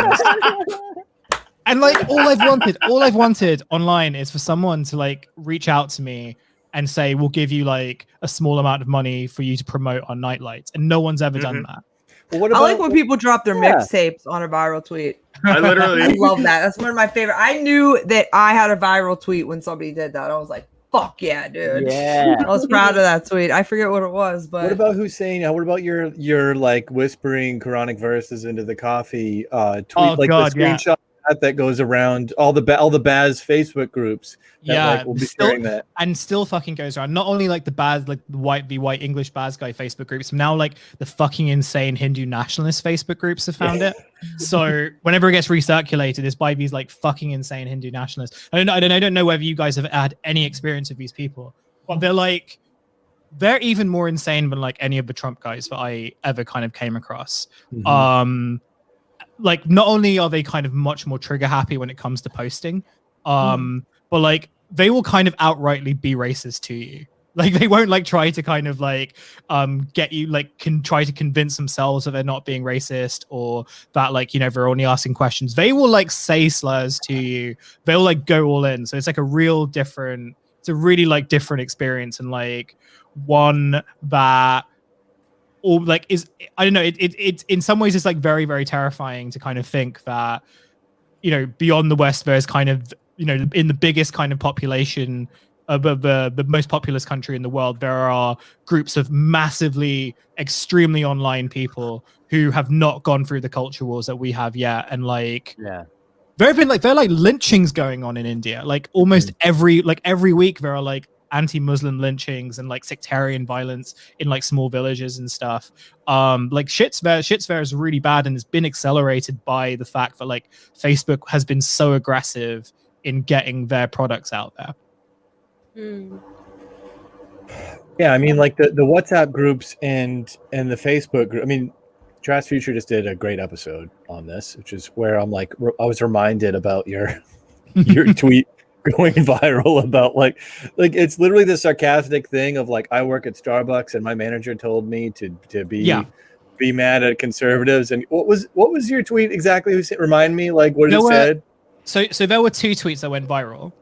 And like all I've wanted online is for someone to like reach out to me and say, we'll give you like a small amount of money for you to promote our nightlights. And no one's ever done that. Well, what about, I like when people drop their mixtapes on a viral tweet. I love that. That's one of my favorite. I knew that I had a viral tweet when somebody did that. I was like, fuck yeah, dude. Yeah. I was proud of that tweet. I forget what it was, but what about Hussein? What about your like whispering Quranic verses into the coffee tweet? The screenshot that goes around all the Baz Facebook groups. That, will be sharing that, and still fucking goes around. Not only like the Baz, like the white English Baz guy Facebook groups, but now like the fucking insane Hindu nationalist Facebook groups have found it. So whenever it gets recirculated, it's by these like fucking insane Hindu nationalists. I don't know whether you guys have had any experience with these people, but they're even more insane than like any of the Trump guys that I ever kind of came across. Mm-hmm. Like not only are they kind of much more trigger happy when it comes to posting, but like they will kind of outrightly be racist to you. Like they won't like try to kind of like get you like can try to convince themselves that they're not being racist or that like they're only asking questions. They will like say slurs to you. They'll like go all in. So it's like a really like different experience, and like one that or like is I don't know, it's in some ways it's like very, very terrifying to kind of think that beyond the West there's kind of in the biggest kind of population of the most populous country in the world, there are groups of massively extremely online people who have not gone through the culture wars that we have yet, and like there are like lynchings going on in India like almost every week. There are like anti-Muslim lynchings and like sectarian violence in like small villages and stuff. Like shit's there is really bad, and it's been accelerated by the fact that like Facebook has been so aggressive in getting their products out there. Yeah, I mean like the WhatsApp groups and the Facebook group. I mean, Trash Future just did a great episode on this, which is where I'm like I was reminded about your tweet going viral about like it's literally the sarcastic thing of like, I work at Starbucks and my manager told me to be mad at conservatives. And what was your tweet exactly? Remind me, like what it said. So there were two tweets that went viral.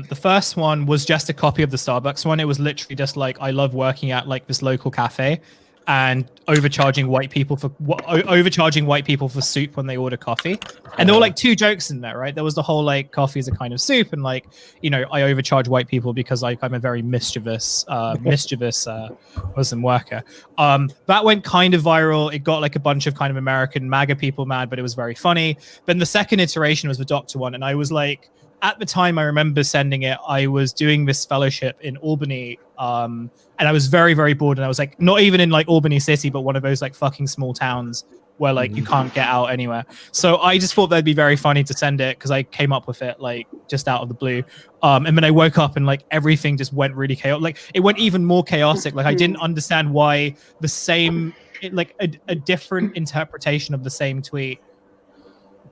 The first one was just a copy of the Starbucks one. It was literally just like, I love working at like this local cafe. and overcharging white people for soup when they order coffee. And there were like 2 jokes in there, right? There was the whole like coffee is a kind of soup, and like, you know, I overcharge white people because like I'm a very mischievous Muslim worker. That went kind of viral. It got like a bunch of kind of American MAGA people mad, but it was very funny. Then the second iteration was the doctor one, and I was like, at the time I remember sending it, I was doing this fellowship in Albany, and I was very, very bored, and I was like, not even in like Albany city, but one of those like fucking small towns where like you can't get out anywhere. So I just thought that'd be very funny to send it, because I came up with it like just out of the blue. And then I woke up and like everything just went really chaotic. Like it went even more chaotic. Like I didn't understand why the same, a different interpretation of the same tweet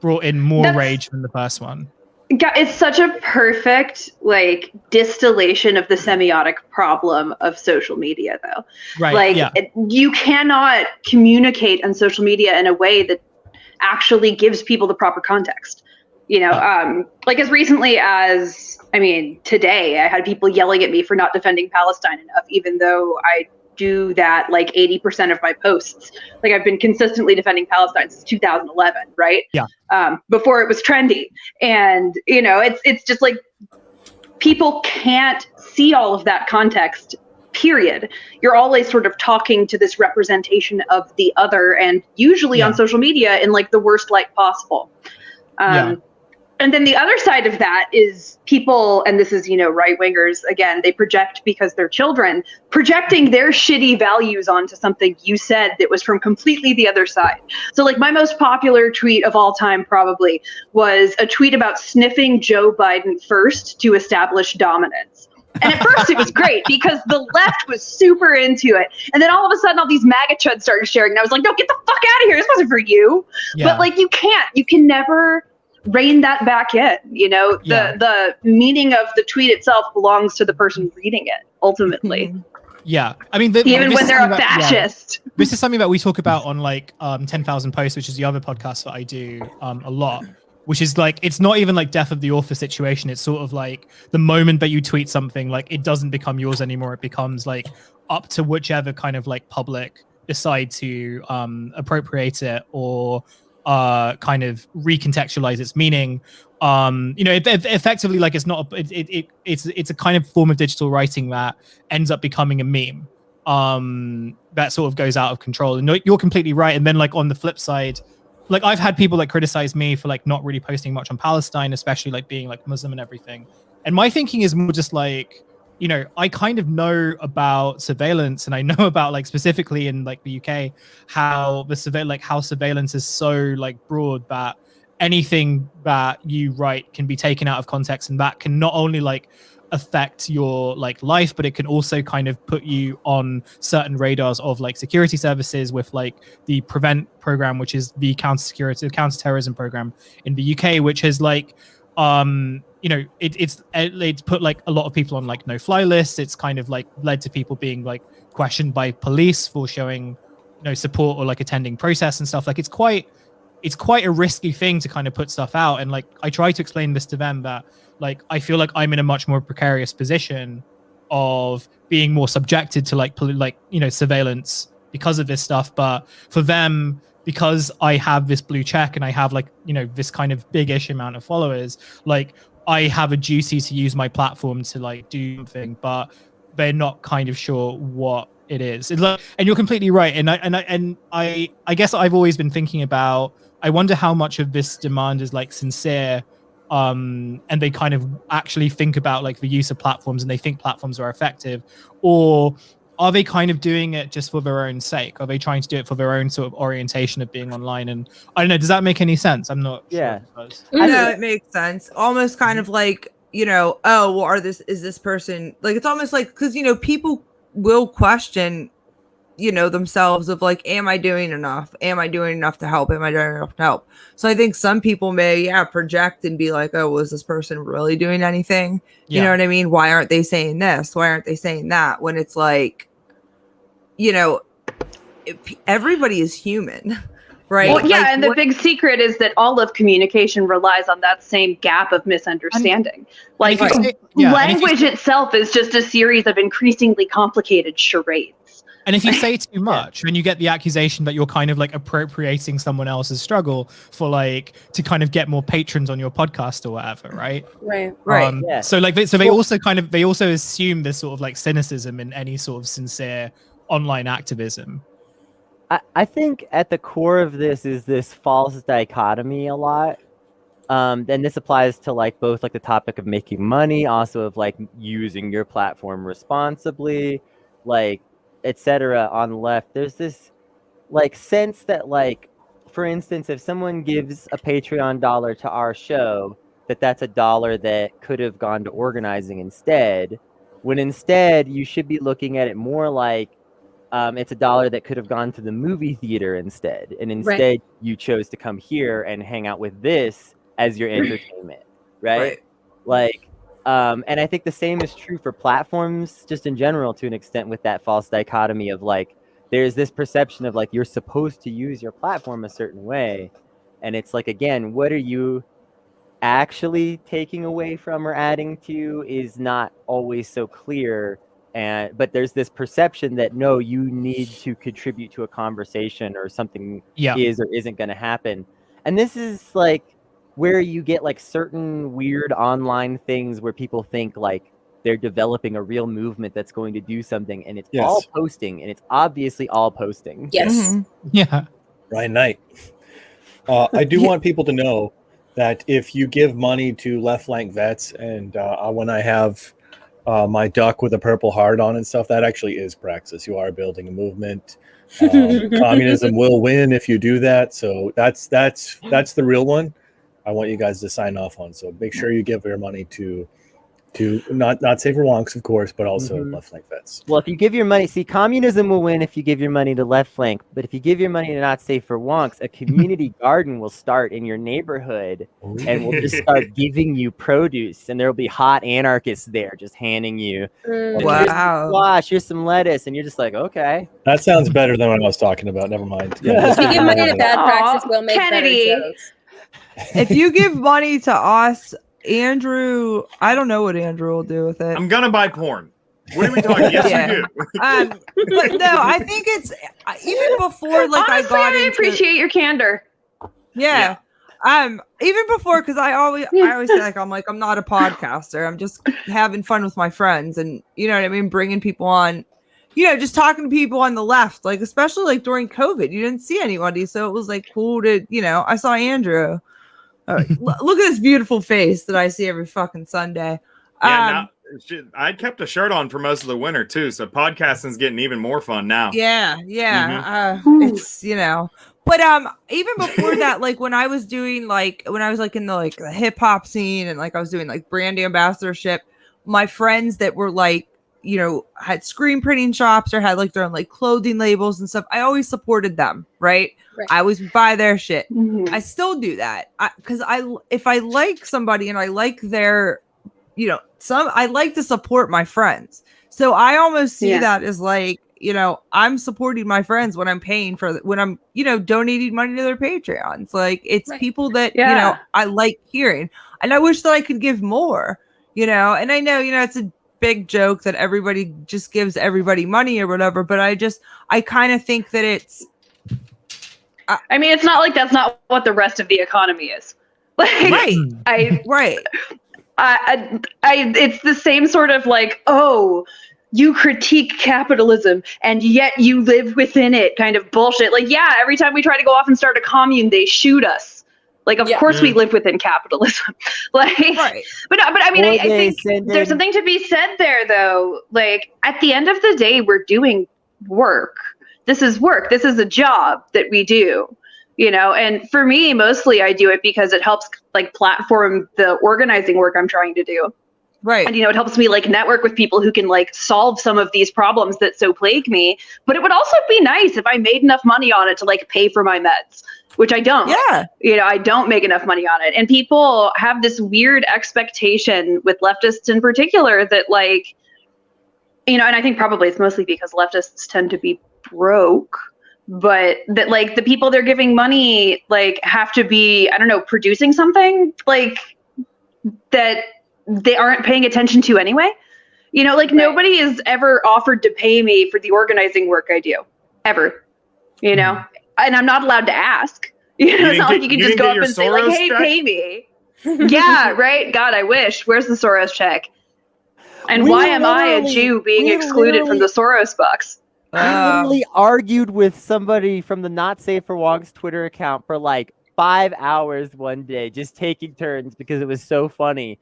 brought in more rage than the first one. It's such a perfect like distillation of the semiotic problem of social media, though. Right. Like you cannot communicate on social media in a way that actually gives people the proper context. You know, like as recently as, I mean, today I had people yelling at me for not defending Palestine enough, even though I do that like 80% of my posts. Like I've been consistently defending Palestine since 2011, right? Yeah. Before it was trendy. And, you know, it's just like people can't see all of that context, period. You're always sort of talking to this representation of the other, and usually on social media in like the worst light possible. And then the other side of that is people, and this is, you know, right-wingers, again, they project because they're children, projecting their shitty values onto something you said that was from completely the other side. So like my most popular tweet of all time probably was a tweet about sniffing Joe Biden first to establish dominance. And at first it was great because the left was super into it. And then all of a sudden all these MAGA chuds started sharing. And I was like, no, get the fuck out of here. This wasn't for you. Yeah. But like you can never rein that back in, you know. The meaning of the tweet itself belongs to the person reading it ultimately. Yeah, I mean, even when they're a fascist. This is something that we talk about on like 10,000 Posts, which is the other podcast that I do a lot, which is like, it's not even like death of the author situation. It's sort of like the moment that you tweet something, like it doesn't become yours anymore. It becomes like up to whichever kind of like public decide to appropriate it or kind of recontextualize its meaning. You know, effectively, like it's not it's a kind of form of digital writing that ends up becoming a meme that sort of goes out of control. And you're completely right. And then like on the flip side, like I've had people like criticize me for like not really posting much on Palestine, especially like being like Muslim and everything. And my thinking is more just like, you know, I kind of know about surveillance, and I know about like specifically in like the UK how how surveillance is so like broad that anything that you write can be taken out of context, and that can not only like affect your like life, but it can also kind of put you on certain radars of like security services with like the Prevent program, which is the counterterrorism program in the UK, which has like you know, it's put like a lot of people on like no-fly lists. It's kind of like led to people being like questioned by police for showing, you know, support or like attending protests and stuff. Like it's quite a risky thing to kind of put stuff out. And like I try to explain this to them that like I feel like I'm in a much more precarious position of being more subjected to like you know, surveillance because of this stuff. But for them, because I have this blue check and I have like, you know, this kind of big-ish amount of followers, like I have a duty to use my platform to like do something, but they're not kind of sure what it is. It's like, and you're completely right. And I guess I've always been thinking about, I wonder how much of this demand is like sincere, and they kind of actually think about like the use of platforms and they think platforms are effective, or are they kind of doing it just for their own sake? Are they trying to do it for their own sort of orientation of being online? And I don't know, does that make any sense? I'm not sure. I know it makes sense. Almost kind of like, you know, oh, well, is this person like, it's almost like, because, you know, people will question, you know, themselves of like, am I doing enough? Am I doing enough to help? Am I doing enough to help? So I think some people may, project and be like, oh, was this person really doing anything? You know what I mean? Why aren't they saying this? Why aren't they saying that? When it's like, you know, everybody is human, right? Well, yeah, like, and the big secret is that all of communication relies on that same gap of misunderstanding. Language itself is just a series of increasingly complicated charades. And if you say too much, then you get the accusation that you're kind of like appropriating someone else's struggle for like to kind of get more patrons on your podcast or whatever, right? Right. Yeah. So like, they also assume this sort of like cynicism in any sort of sincere online activism. I think at the core of this is this false dichotomy a lot. And this applies to like both like the topic of making money, also of like using your platform responsibly, like etc. On the left. There's this like sense that like, for instance, if someone gives a Patreon dollar to our show, that's a dollar that could have gone to organizing instead, when instead you should be looking at it more like it's a dollar that could have gone to the movie theater instead. And instead you chose to come here and hang out with this as your entertainment, right? Like, and I think the same is true for platforms just in general to an extent, with that false dichotomy of like, there's this perception of like, you're supposed to use your platform a certain way. And it's like, again, what are you actually taking away from or adding to is not always so clear. But there's this perception that no, you need to contribute to a conversation or something is or isn't going to happen. And this is like where you get like certain weird online things where people think like they're developing a real movement that's going to do something, and it's all posting, and it's obviously all posting. Yes. Yeah. Ryan Knight. I do want people to know that if you give money to left flank vets, and when I have my duck with a purple heart on and stuff, that actually is Praxis. You are building a movement. Communism will win if you do that. So that's the real one. I want you guys to sign off on. So make sure you give your money to not say for Wonks, of course, but also left flank vets. Well, if you give your money, see, communism will win if you give your money to left flank. But if you give your money to Not Safe for Wonks, a community garden will start in your neighborhood and will just start giving you produce. And there will be hot anarchists there just handing you, Wow. Squash, here's some lettuce. And you're just like, okay. That sounds better than what I was talking about. Never mind. If you give money to bad Praxis, we'll make Kennedy. better jokes. If you give money to us, Andrew, I don't know what Andrew will do with it. I'm gonna buy porn. What are we talking? Yes, you do. But no, I think it's even before like Honestly, I appreciate your candor. Yeah. Even before, because I always say like I'm not a podcaster. I'm just having fun with my friends, and you know what I mean, bringing people on. You know, just talking to people on the left, like especially like during COVID, you didn't see anybody, so it was like cool to, you know, I saw Andrew. Look at this beautiful face that I see every fucking Sunday. Yeah, I kept a shirt on for most of the winter too, so podcasting's getting even more fun now. Yeah. It's, you know, but even before that, like when I was in the hip hop scene, and like I was doing like brand ambassadorship, my friends that were like, you know, had screen printing shops or had like their own like clothing labels and stuff, I always supported them, right? I always buy their shit. I still do that because if I like somebody and I like their, you know, I like to support my friends. So I almost see that as like, you know, I'm supporting my friends when I'm paying when I'm, you know, donating money to their Patreons. Like it's people that, you know, I like hearing, and I wish that I could give more, you know, and I know, you know, it's a big joke that everybody just gives everybody money or whatever, but I kind of think that it's I mean, it's not like that's not what the rest of the economy is. Like, it's the same sort of like, oh, you critique capitalism and yet you live within it kind of bullshit. Like, yeah, every time we try to go off and start a commune, they shoot us. Like, of course we live within capitalism. Like, but I mean, I think there's something to be said there, though. Like, at the end of the day, we're doing work. This is work. This is a job that we do, you know? And for me, mostly I do it because it helps like platform the organizing work I'm trying to do. Right. And, you know, it helps me like network with people who can like solve some of these problems that so plague me. But it would also be nice if I made enough money on it to like pay for my meds, which I don't. Yeah. You know, I don't make enough money on it. And people have this weird expectation with leftists in particular that like, you know, and I think probably it's mostly because leftists tend to be broke, but that like the people they're giving money like have to be, I don't know, producing something like that they aren't paying attention to anyway. You know, like nobody has ever offered to pay me for the organizing work I do, ever. You know, and I'm not allowed to ask. You know, it's not like you can just go up and say like, "Hey, pay me." Yeah, right. God, I wish. Where's the Soros check? And why am I a Jew being excluded from the Soros bucks? We literally argued with somebody from the Not Safe for Wonks Twitter account for like 5 hours one day, just taking turns because it was so funny,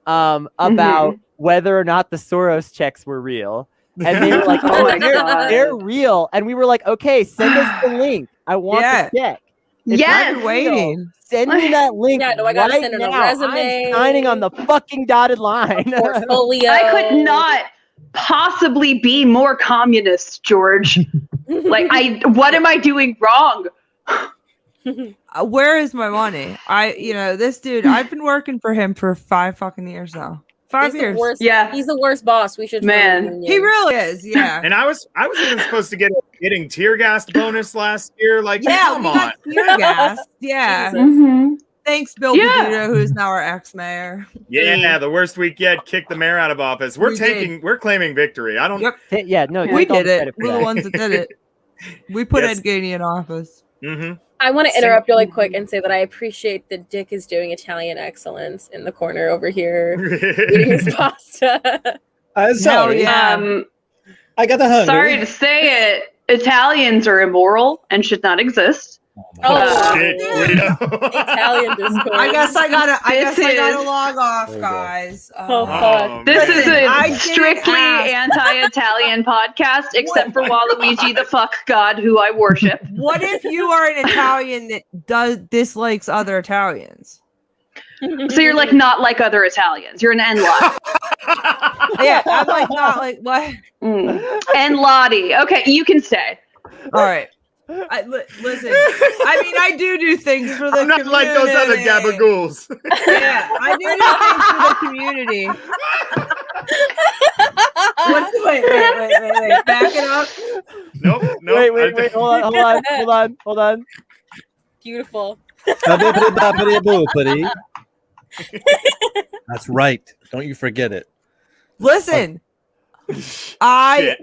about whether or not the Soros checks were real. And they were like, Oh my God. they're real. And we were like, okay, send us the link. I want the check. If Yes. you're waiting. Send me that link. Yeah, do I gotta right send in a now. resume? I'm signing on the fucking dotted line. Portfolio. I could not possibly be more communist, George. Like, what am I doing wrong? Where is my money? This dude, I've been working for him for 5 fucking years now. 5 years. Yeah. He's the worst boss. We should. Man. He really is. Yeah. And I was even supposed to getting tear gas bonus last year. Like, come on. Tear gas. Yeah. Thanks, Bill Peduto, who's now our ex-mayor. Yeah, the worst week yet. Kicked the mayor out of office. We're claiming victory. I don't. No, we did it. We're the ones that did it. We put Ed Gainey in office. I want to interrupt really quick and say that I appreciate that Dick is doing Italian excellence in the corner over here eating his pasta. I'm sorry. I got the hunger. Sorry to say it. Italians are immoral and should not exist. Italian Discord. I guess I gotta log off, guys. This is a strictly anti-Italian podcast, except for Waluigi, the fuck god who I worship. What if you are an Italian that dislikes other Italians? So you're like not like other Italians. You're an Enlot. Yeah, I'm like not like what? Enlotty. Okay, you can stay. All right. Listen, I mean, I do things for the community. I'm not like those other gabagools. Yeah, I do things for the community. Wait. Back it up. Nope. Wait. Hold on. Beautiful. That's right. Don't you forget it. Listen, but I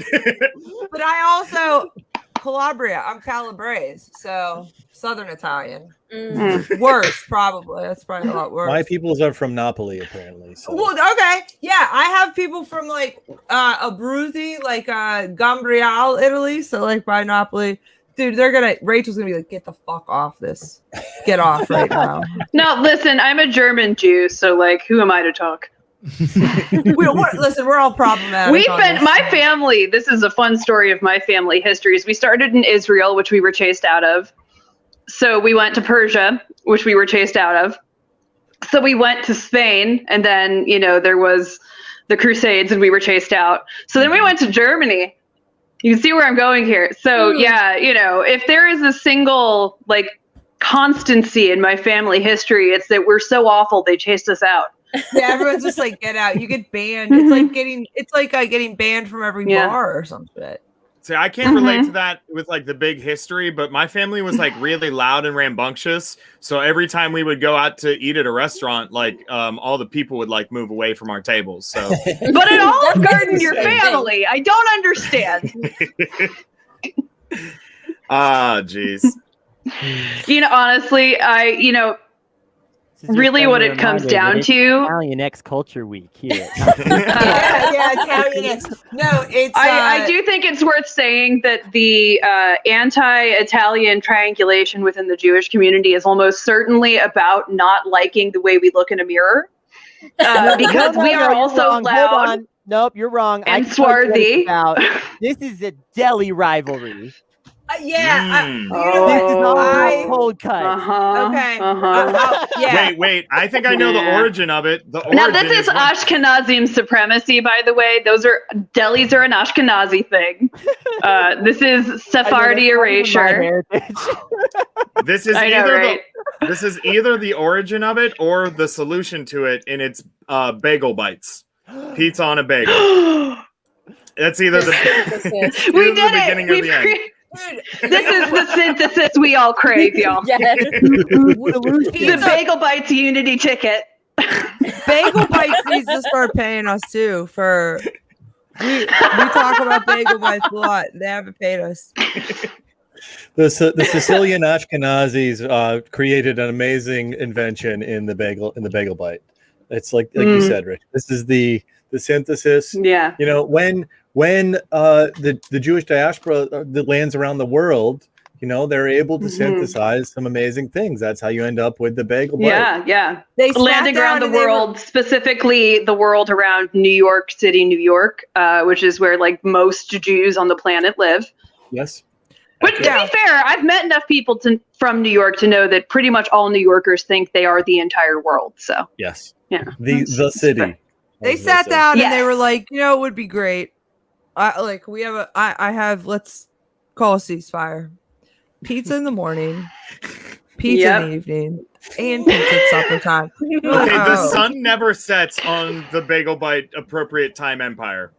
also Calabria. I'm Calabrese, so Southern Italian. Worse, probably. That's probably a lot worse. My peoples are from Napoli, apparently. So. Well, okay, yeah, I have people from like Abruzzi, like Gambriel, Italy. So like by Napoli, dude, Rachel's gonna be like, get the fuck off this, get off right now. No, listen, I'm a German Jew, so like, who am I to talk? Listen, we're all problematic. My family, this is a fun story of my family histories. We started in Israel, which we were chased out of. So we went to Persia, which we were chased out of. So we went to Spain, and then, there was the Crusades, and we were chased out. So then we went to Germany. You can see where I'm going here. So yeah, if there is a single like constancy in my family history, it's that we're so awful they chased us out. Yeah, everyone's just like, get out. You get banned. It's like getting banned from every bar or some shit. See, I can't relate to that with like the big history, but my family was like really loud and rambunctious. So every time we would go out to eat at a restaurant, like all the people would like move away from our tables. So, but at Olive Garden, your family, I don't understand. Jeez. Honestly, really what it comes down to. Italian X Culture Week here. yeah, Italian X. No, it's. I do think it's worth saying that the anti-Italian triangulation within the Jewish community is almost certainly about not liking the way we look in a mirror, because we are also loud. Nope, you're wrong. And swarthy. This is a deli rivalry. This is all cold cuts. Okay. Yeah. Wait. I think I know the origin of it. Now this is Ashkenazim supremacy, by the way. Delis are an Ashkenazi thing. This is Sephardi erasure. This is either the origin of it or the solution to it in its bagel bites. Pizza on a bagel. That's either the we did it. This is the synthesis we all crave, y'all. Yes. The Bagel Bites Unity ticket. Bagel Bites needs to start paying us too for We talk about bagel bites a lot. They haven't paid us. The Sicilian Ashkenazis created an amazing invention in the bagel bite. It's like you said, Rich. This is the synthesis. Yeah. You know, when the Jewish diaspora that lands around the world, you know, they're able to synthesize some amazing things. That's how you end up with the bagel bite. Yeah. They sat Landing around down the and they world, specifically the world around New York City, New York, which is where like most Jews on the planet live. Yes. But to be fair, I've met enough people from New York to know that pretty much all New Yorkers think they are the entire world. So yes, yeah, the city. They sat down Yes. and they were like, you know, it would be great. I have. Let's call a ceasefire. Pizza in the morning, pizza in the evening, and pizza at supper time. Okay, the sun never sets on the bagel bite appropriate time empire.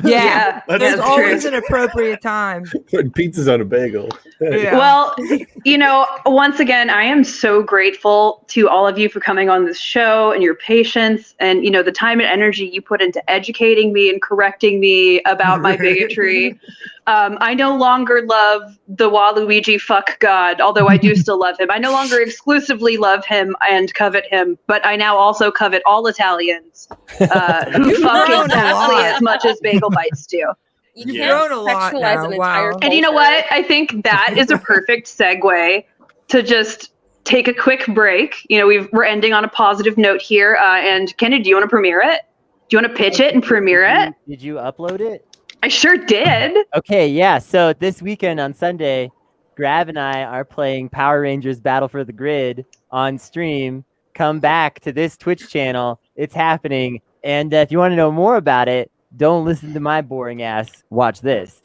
Yeah, there's That's always true. an appropriate time. Putting pizzas on a bagel. Yeah. Well, you know, once again, I am so grateful to all of you for coming on this show and your patience and, you know, the time and energy you put into educating me and correcting me about my bigotry. I no longer love the Waluigi fuck god, although I do still love him. I no longer exclusively love him and covet him, but I now also covet all Italians who fuck grown a exactly lot. as much as bagel bites do. You You've can't grown a lot sexualize now, an entire wow. And you know culture. what? I think that is a perfect segue to just take a quick break. You know, we're ending on a positive note here. And Kenny, do you want to premiere it? Do you want to pitch it and premiere it? Did you upload it? I sure did. Okay, yeah. So this weekend on Sunday, Grav and I are playing Power Rangers Battle for the Grid on stream. Come back to this Twitch channel. It's happening. And if you want to know more about it, don't listen to my boring ass. Watch this.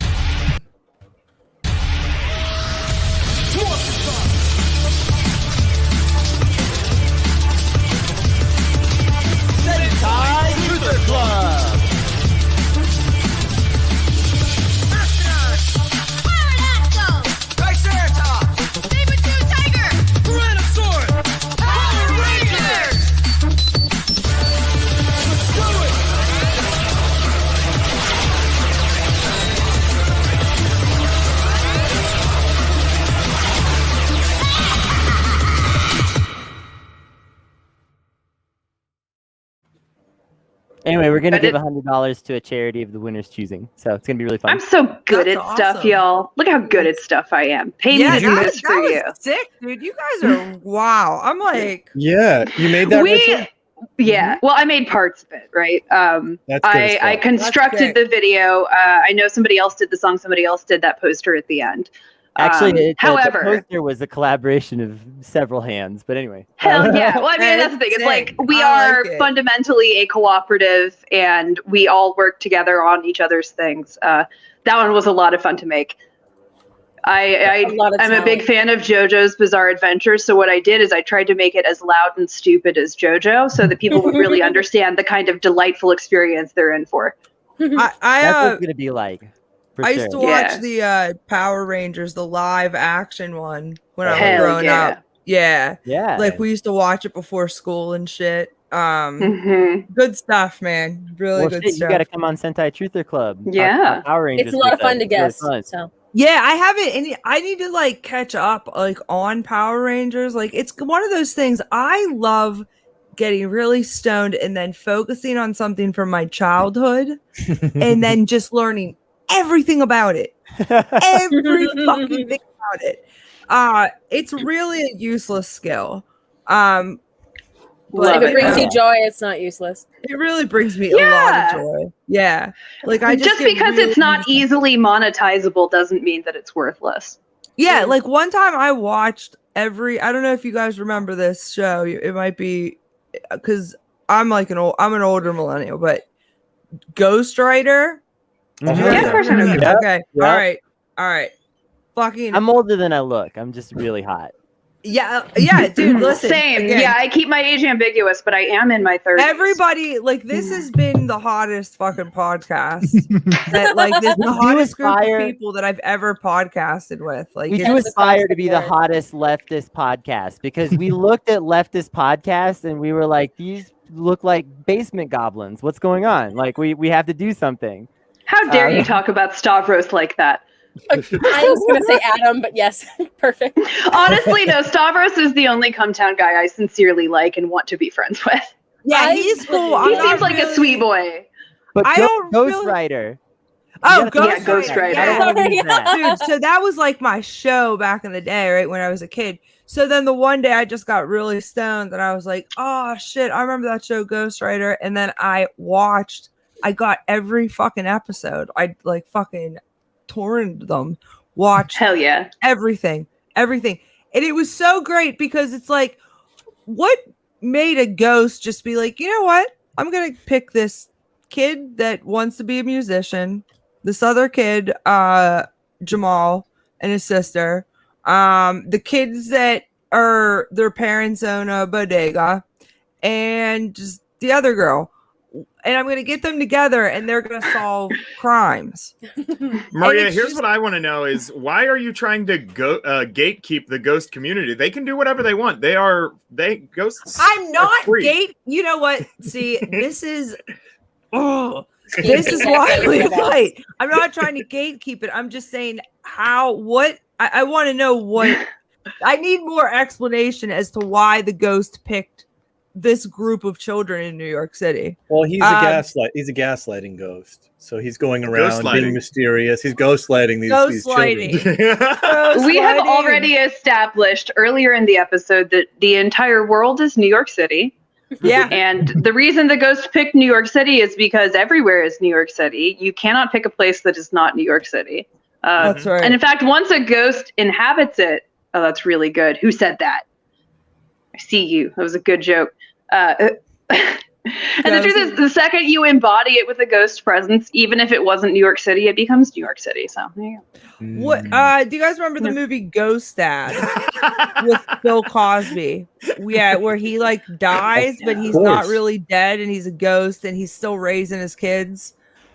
Anyway, we're gonna give $100 to a charity of the winner's choosing, so it's gonna be really fun. I'm so good That's at stuff, awesome. y'all. Look how good at stuff I am. Pay me to do this for you. Was sick, dude. You guys are wow. I'm like, Yeah, you made that. Rachel? Yeah. Well, I made parts of it, right? That's good as I fuck. constructed the video. I know somebody else did the song. Somebody else did that poster at the end. Actually, the however, poster was a collaboration of several hands, but anyway. hell yeah. Well, I mean, that's the thing. It's like we are fundamentally a cooperative, and we all work together on each other's things. That one was a lot of fun to make. I'm a big fan of JoJo's Bizarre Adventures, so what I did is I tried to make it as loud and stupid as JoJo, so that people would really understand the kind of delightful experience they're in for. That's what it's gonna be like. I used to watch the Power Rangers, the live action one when I was growing up. Yeah. Yeah. Like we used to watch it before school and shit. Good stuff, man. Really good stuff. You got to come on Sentai Truther Club. Yeah. Power Rangers It's a lot of fun to guess. Really So. Yeah, I haven't. I need to like catch up like on Power Rangers. Like it's one of those things. I love getting really stoned and then focusing on something from my childhood, and then just learning everything about it. Every fucking thing about it. It's really a useless skill. But if it brings you joy, it's not useless. It really brings me a lot of joy. Yeah. Like I just because it's not easily monetizable doesn't mean that it's worthless. Yeah, like one time I watched I don't know if you guys remember this show. It might be because I'm an older millennial, but Ghost Rider. Yeah, of course I know. Okay. Yep. All right. Fucking I'm older than I look. I'm just really hot. Yeah, dude, listen. Same. Again, yeah, I keep my age ambiguous, but I am in my 30s. Everybody, like, this has been the hottest fucking podcast. The hottest group of people that I've ever podcasted with. Like, we do aspire to be the hottest leftist podcast because we looked at leftist podcasts and we were like, these look like basement goblins. What's going on? Like, we have to do something. How dare you talk about Stavros like that? I was gonna say Adam, but yes, perfect. Honestly, no, Stavros is the only Cumtown guy I sincerely like and want to be friends with. Yeah, he's cool. He I'm seems not like a really- sweet boy. But I don't Ghost really- Rider. Oh, You gotta Yeah, Ghost Rider. I don't want to Sorry. lose that. Dude, so that was like my show back in the day, right? When I was a kid. So then the one day I just got really stoned and I was like, oh shit, I remember that show Ghost Rider. And then I got every fucking episode. I like fucking torrented them, watched Hell yeah. everything. And it was so great because it's like, what made a ghost just be like, you know what? I'm gonna pick this kid that wants to be a musician, this other kid, Jamal and his sister, the kids that are their parents own a bodega, and just the other girl. And I'm going to get them together and they're going to solve crimes. Maria, it's here's just- what I want to know is why are you trying to gatekeep the ghost community? They can do whatever they want. Ghosts. I'm not free. gate. You know what? See, this is this is why we fight. I'm not trying to gatekeep it. I'm just saying I want to know what I need more explanation as to why the ghost picked this group of children in New York City. Well, he's a gaslighting ghost. So he's going around Ghostlighting. being mysterious. He's ghostlighting these children. We have already established earlier in the episode that the entire world is New York City. Yeah. And the reason the ghost picked New York City is because everywhere is New York City. You cannot pick a place that is not New York City. That's right. And in fact, once a ghost inhabits it, oh, that's really good. Who said that? I see you. That was a good joke. And the truth is, the second you embody it with a ghost presence, even if it wasn't New York City, it becomes New York City. So there you go. What do you guys remember the movie Ghost Dad with Bill Cosby? Yeah, where he like dies, but he's not really dead and he's a ghost and he's still raising his kids.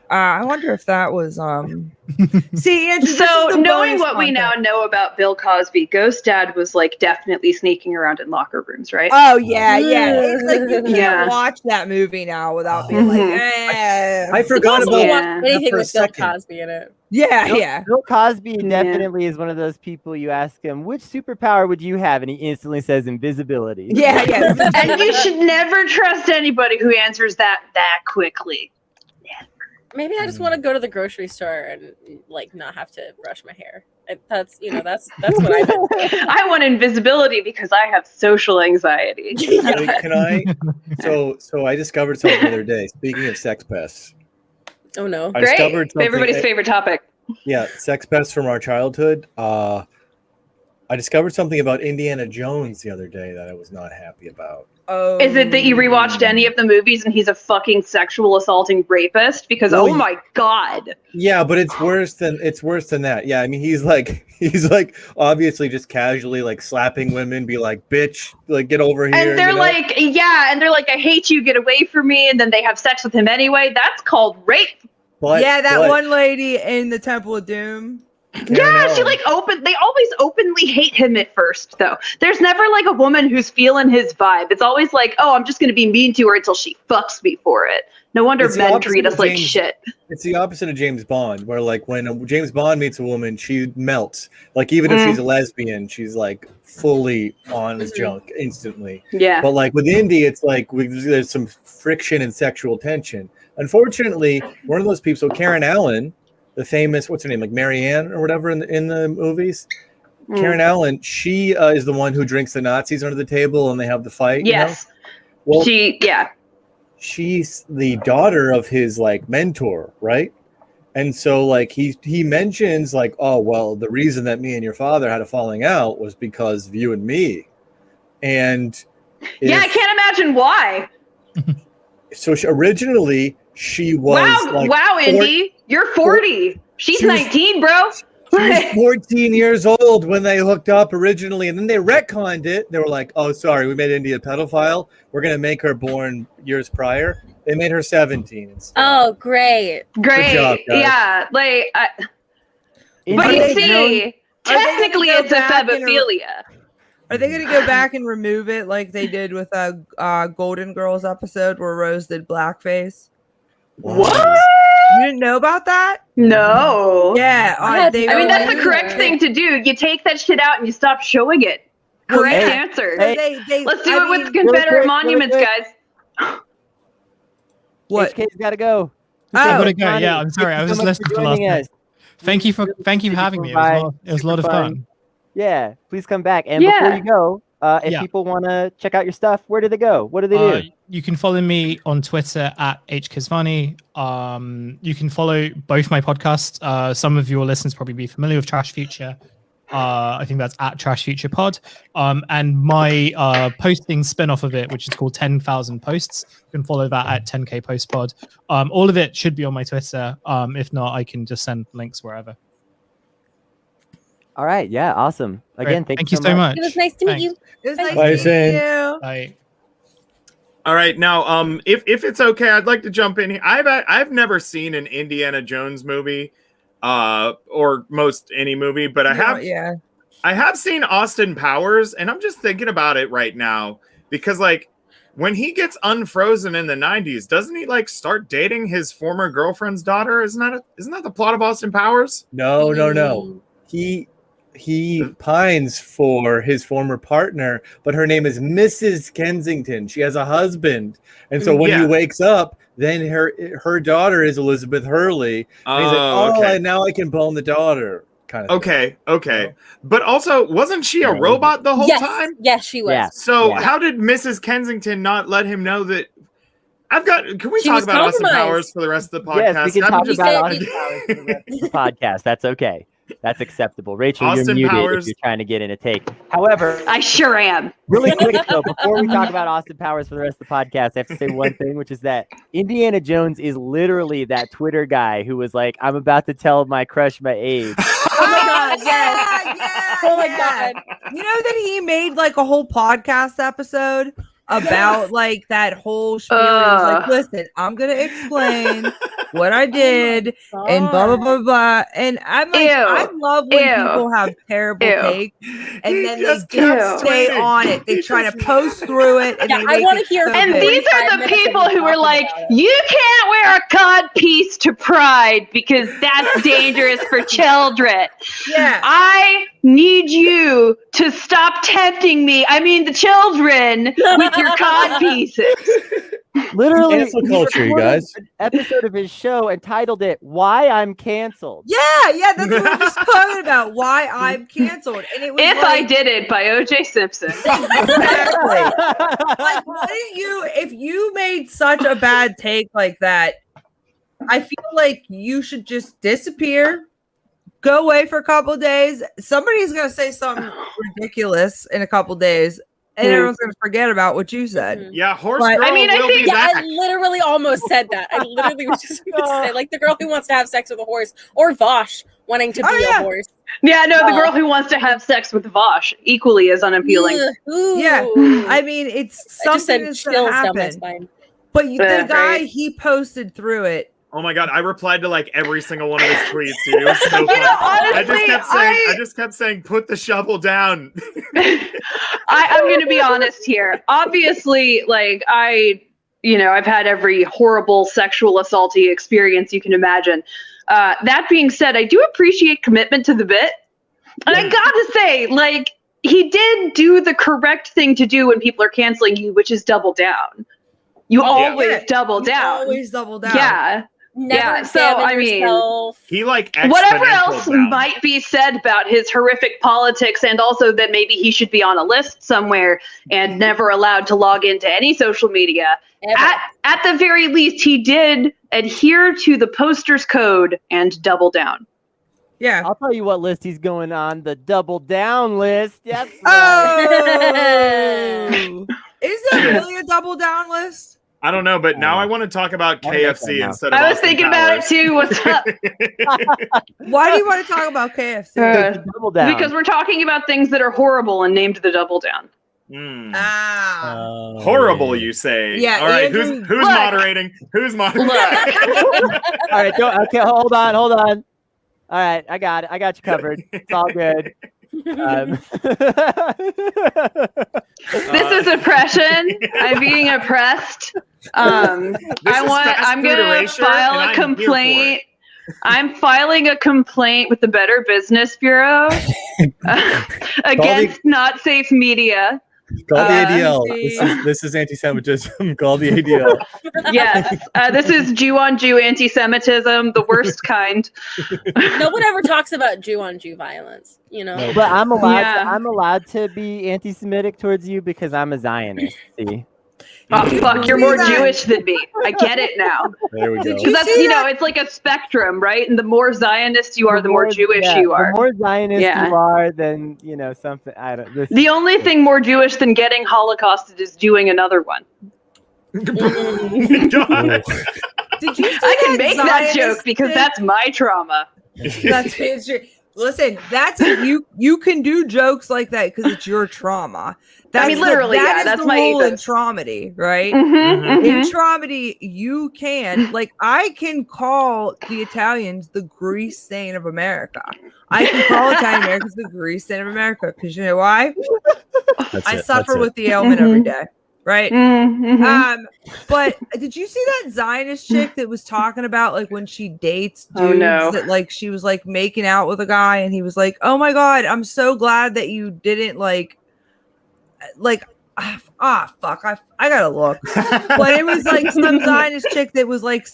I wonder if that was see, Andrew, so knowing what we content. now know about Bill Cosby, Ghost Dad was like definitely sneaking around in locker rooms, right? Oh yeah. It's like you can't Yeah. watch that movie now without being like, I forgot Possible to about watch anything for a with Bill second. Cosby in it. yeah. Bill Cosby definitely is one of those people you ask him, which superpower would you have? And he instantly says invisibility. Yeah. And you should never trust anybody who answers that quickly. Maybe I just want to go to the grocery store and like not have to brush my hair. That's what I meant. I want invisibility because I have social anxiety. Wait, can I? So I discovered something the other day. Speaking of sex pests, Oh no. I Great. discovered something. Everybody's favorite topic. Yeah, sex pests from our childhood. I discovered something about Indiana Jones the other day that I was not happy about. Oh. Is it that you rewatched any of the movies and he's a fucking sexual assaulting rapist? Because Well, oh my god. Yeah, but it's worse than that. Yeah, I mean he's like obviously just casually like slapping women, be like, bitch, like get over here. And they're you know? like, I hate you, get away from me, and then they have sex with him anyway. That's called rape. But- that but one lady in the Temple of Doom. Karen Yeah, she Allen- they always openly hate him at first, though. There's never like a woman who's feeling his vibe. It's always like, oh, I'm just gonna be mean to her until she fucks me for it. No wonder It's the men opposite treat us of like James- shit. It's the opposite of James Bond, where like when James Bond meets a woman, she melts. Like even if she's a lesbian, she's like fully on his junk instantly. Yeah. But like with Indy, it's like there's some friction and sexual tension. Unfortunately, one of those people, so Karen Allen, the famous, what's her name, like Marianne or whatever in the movies. Karen Allen, she is the one who drinks the Nazis under the table and they have the fight. Yes. You know? Well, she's the daughter of his like mentor, right? And so like he mentions like, oh well, the reason that me and your father had a falling out was because of you and me. And Yeah, I can't imagine why. So originally she was wow, Indy, you're 40. She's she was- 19, bro. She was 14 years old when they hooked up originally, and then they retconned it. They were like, oh, sorry, we made Indy a pedophile. We're going to make her born years prior. They made her 17 instead. Oh, great. Great. job, guys. Yeah, like, but you see, technically it's a febophilia. Are they going to go back and remove it like they did with a Golden Girls episode where Rose did blackface? What? You didn't know about that? No. Yeah. I they I mean, were that's the doing correct that. thing to do. You take that shit out and you stop showing it. Well, Correct yeah. answer. So they, Let's do I it with mean, Confederate quick, monuments, really guys. what? HK's got to go. Oh, Gotta go. Funny. Yeah, I'm sorry. Thank I you was so just much for listening for the last joining minute. us. Thank you for Really having me. It was a lot of Super fun. Yeah, please come back. And before Yeah. you go, if Yeah. people want to check out your stuff, where do they go? What do they do? You can follow me on Twitter at hkizvani. You can follow both my podcasts. Some of your listeners probably be familiar with Trash Future. I think that's at Trash Future Pod. And my posting spin-off of it, which is called 10,000 Posts. You can follow that at 10K Post Pod. All of it should be on my Twitter. If not, I can just send links wherever. All right. Yeah. Awesome. Again, Great. thank you so much. It was nice to meet Thanks. you. It was Bye. nice Bye, to meet Shane. you. Bye. All right, now, if it's okay, I'd like to jump in here. I've never seen an Indiana Jones movie, or most any movie, but Yeah. I have seen Austin Powers, and I'm just thinking about it right now because, like, when he gets unfrozen in the 90s, doesn't he like start dating his former girlfriend's daughter? Isn't that the plot of Austin Powers? No. He pines for his former partner, but her name is Mrs. Kensington. She has a husband, and so when he Yeah. wakes up, then her daughter is Elizabeth Hurley. And he's like, "Oh, okay. now I can bone the daughter." Kind of. Okay. No. But also, wasn't she a No. robot the whole Yes. time? Yes, she was. Yeah. So Yeah. how did Mrs. Kensington not let him know that? Can we She talk was about Austin compromised. Powers for the rest of the podcast? Yes, we can I'm talk just- about said- Austin Powers for the rest of the podcast. That's okay. That's acceptable. Rachel, Austin you're muted Powers- if you're trying to get in a take. However, I sure am. really quick though, before we talk about Austin Powers for the rest of the podcast, I have to say one thing, which is that Indiana Jones is literally that Twitter guy who was like, "I'm about to tell my crush my age." Oh my god, yes. Yeah, Oh my yeah. god. You know that he made like a whole podcast episode about like that whole spiel. He was like, "Listen, I'm gonna explain what I did and blah blah blah blah." And I'm like, Ew. I love when Ew. people have terrible Ew. takes and He then just they just kept stay tweeting. on it. They try to post through it. And Yeah, they I make wanna it hear so And good. these are 45 the minutes of people me who are talking like, about it. you can't wear a cod piece to Pride because that's dangerous for children. Yeah. I need you to stop tempting me. I mean, the children with your cod pieces. Literally, Cancel he culture, you recorded guys. an episode of his show and titled it "Why I'm Canceled." Yeah, that's what we're just talking about. Why I'm canceled. And it was If like, I Did It by O.J. Simpson. like, wouldn't you, if you made such a bad take like that, I feel like you should just disappear, go away for a couple days. Somebody's gonna say something ridiculous in a couple days, and everyone's gonna forget about what you said. Yeah, horse But- girl I mean, I will think- be Yeah, back. I literally almost said that. I literally was just going to say, like, the girl who wants to have sex with a horse, or Vosh wanting to be Oh, yeah. a horse. Yeah, no, the girl who wants to have sex with Vosh, equally as unappealing. Ugh, ooh. Yeah, I mean, it's I just something said that's gonna chills down my happen. spine. But the Yeah, guy right. he posted through it. Oh my god, I replied to like every single one of his tweets, dude. It was so You funny. know, I honestly, just kept saying, put the shovel down. I'm going to be honest here. Obviously, like, I've had every horrible sexual assaulty experience you can imagine. That being said, I do appreciate commitment to the bit. And I gotta say, like, he did do the correct thing to do when people are canceling you, which is double down. You always Yeah. double You down. always double down. Yeah. Never Yeah, so, examine I mean, yourself. He like Whatever exponential else down. might be said about his horrific politics, and also that maybe he should be on a list somewhere and never allowed to log into any social media. Ever. At the very least, he did adhere to the poster's code and double down. Yeah. I'll tell you what list he's going on, the double down list. That's right. Oh, is there really a double down list? I don't know, but now I want to talk about I'll make that KFC now. instead of I was Austin thinking about it Powers. too. What's up? Why do you want to talk about KFC? The double down. Because we're talking about things that are horrible and named the double down. Hmm. Ah. Horrible, you say? Yeah, All right, Andrew- who's Look. moderating? Who's moderating? Look. All right, okay, hold on. All right, I got it. I got you covered. It's all good. This is oppression. I'm being oppressed. I'm gonna file a complaint. I'm filing a complaint with the Better Business Bureau against not safe media. Call the ADL. This is anti-Semitism. Call the ADL. Yes, this is Jew-on-Jew anti-Semitism, the worst kind. No one ever talks about Jew-on-Jew violence, you know. But I'm allowed. Yeah. I'm allowed to be anti-Semitic towards you because I'm a Zionist. See. Oh fuck, you're more Jewish than me. I get it now. There we go. Because that's it's like a spectrum, right? And the more Zionist you are, the more Jewish you are. The more Zionist you are, then something. I don't. The only thing more Jewish than getting Holocausted is doing another one. Did you see I can make that joke because that's my trauma. That's true. Listen, that's you can do jokes like that because it's your trauma. That's literally, that's the my rule in ethos. traumedy, right? Mm-hmm, In traumedy, you can I can call the Italians the grease stain of America. I can call Italian Americans the grease stain of America because you know why? I suffer with the ailment every day. Right. Mm-hmm. But did you see that Zionist chick that was talking about like when she dates dudes that like she was like making out with a guy and he was like, "Oh my god, I'm so glad that you didn't fuck, I gotta look." But it was like some Zionist chick that was like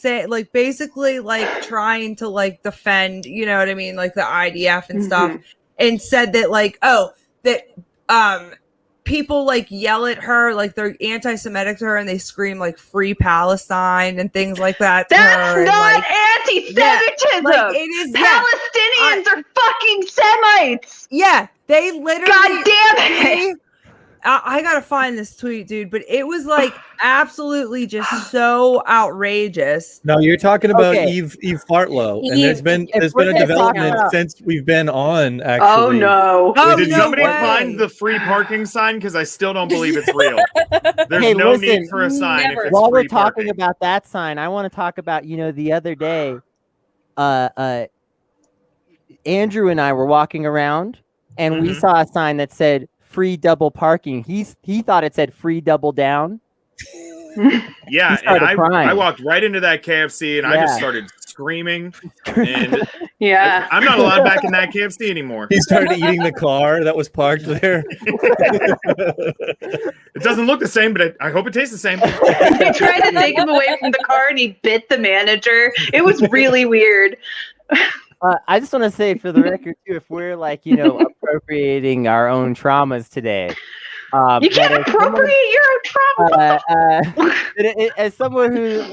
basically like trying to like defend, you know what I mean, like the IDF and stuff, and said that people like yell at her, like they're anti-Semitic to her, and they scream like "Free Palestine" and things like that. That's not anti-Semitism. Yeah, it is. Palestinians are fucking Semites. Yeah, they literally. God damn it! I gotta find this tweet, dude. But it was like absolutely just so outrageous. No, you're talking about Eve Fartlow, and there's been a development since we've been on. Actually, oh no! Did somebody find the free parking sign? Because I still don't believe it's real. There's no need for a sign if it's while free we're talking parking. about that sign, I want to talk about the other day. Andrew and I were walking around, and we saw a sign that said "free double parking." He thought it said "free double down." Yeah, and I walked right into that KFC and I just started screaming. And I'm not allowed back in that KFC anymore. He started eating the car that was parked there. It doesn't look the same, but I hope it tastes the same. They tried to take him away from the car and he bit the manager. It was really weird. I just want to say for the record too, if we're appropriating our own traumas today, you can't appropriate your own trauma. As someone who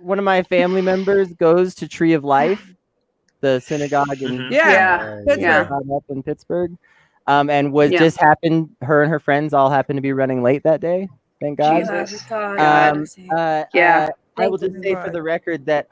one of my family members goes to Tree of Life, the synagogue in up in Pittsburgh, and just happened. Her and her friends all happened to be running late that day. Thank God. I will just say for the record that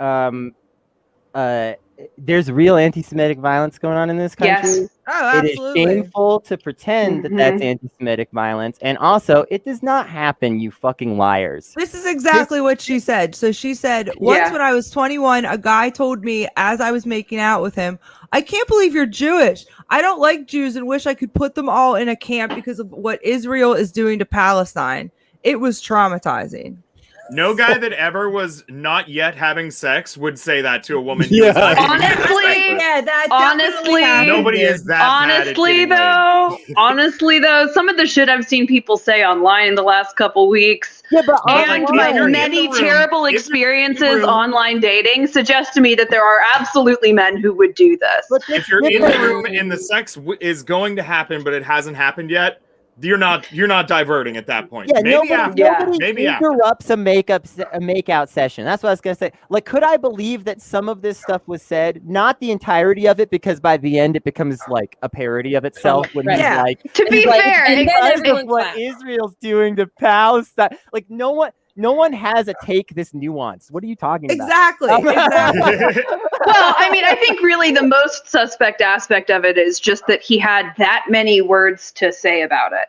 there's real anti-Semitic violence going on in this country. Yes. Oh, absolutely. It is shameful to pretend that that's anti-Semitic violence, and also it does not happen, you fucking liars. This is exactly what she said. So she said, once when I was 21, a guy told me as I was making out with him, "I can't believe you're Jewish. I don't like Jews and wish I could put them all in a camp because of what Israel is doing to Palestine." It was traumatizing. No guy that ever was not yet having sex would say that to a woman. Honestly, nobody is that honestly though, some of the shit I've seen people say online in the last couple weeks, and my many terrible experiences online dating suggest to me that there are absolutely men who would do this. If you're in the room and the sex is going to happen, but it hasn't happened yet, you're not diverting at that point. Yeah, maybe nobody interrupts a makeout session. That's what I was gonna say. Like, could I believe that some of this stuff was said? Not the entirety of it, because by the end it becomes like a parody of itself. When he's like, to be fair, because of what Israel's doing to Palestine, like no one has a take this nuance. What are you talking about? Exactly. Well, I mean, I think really the most suspect aspect of it is just that he had that many words to say about it,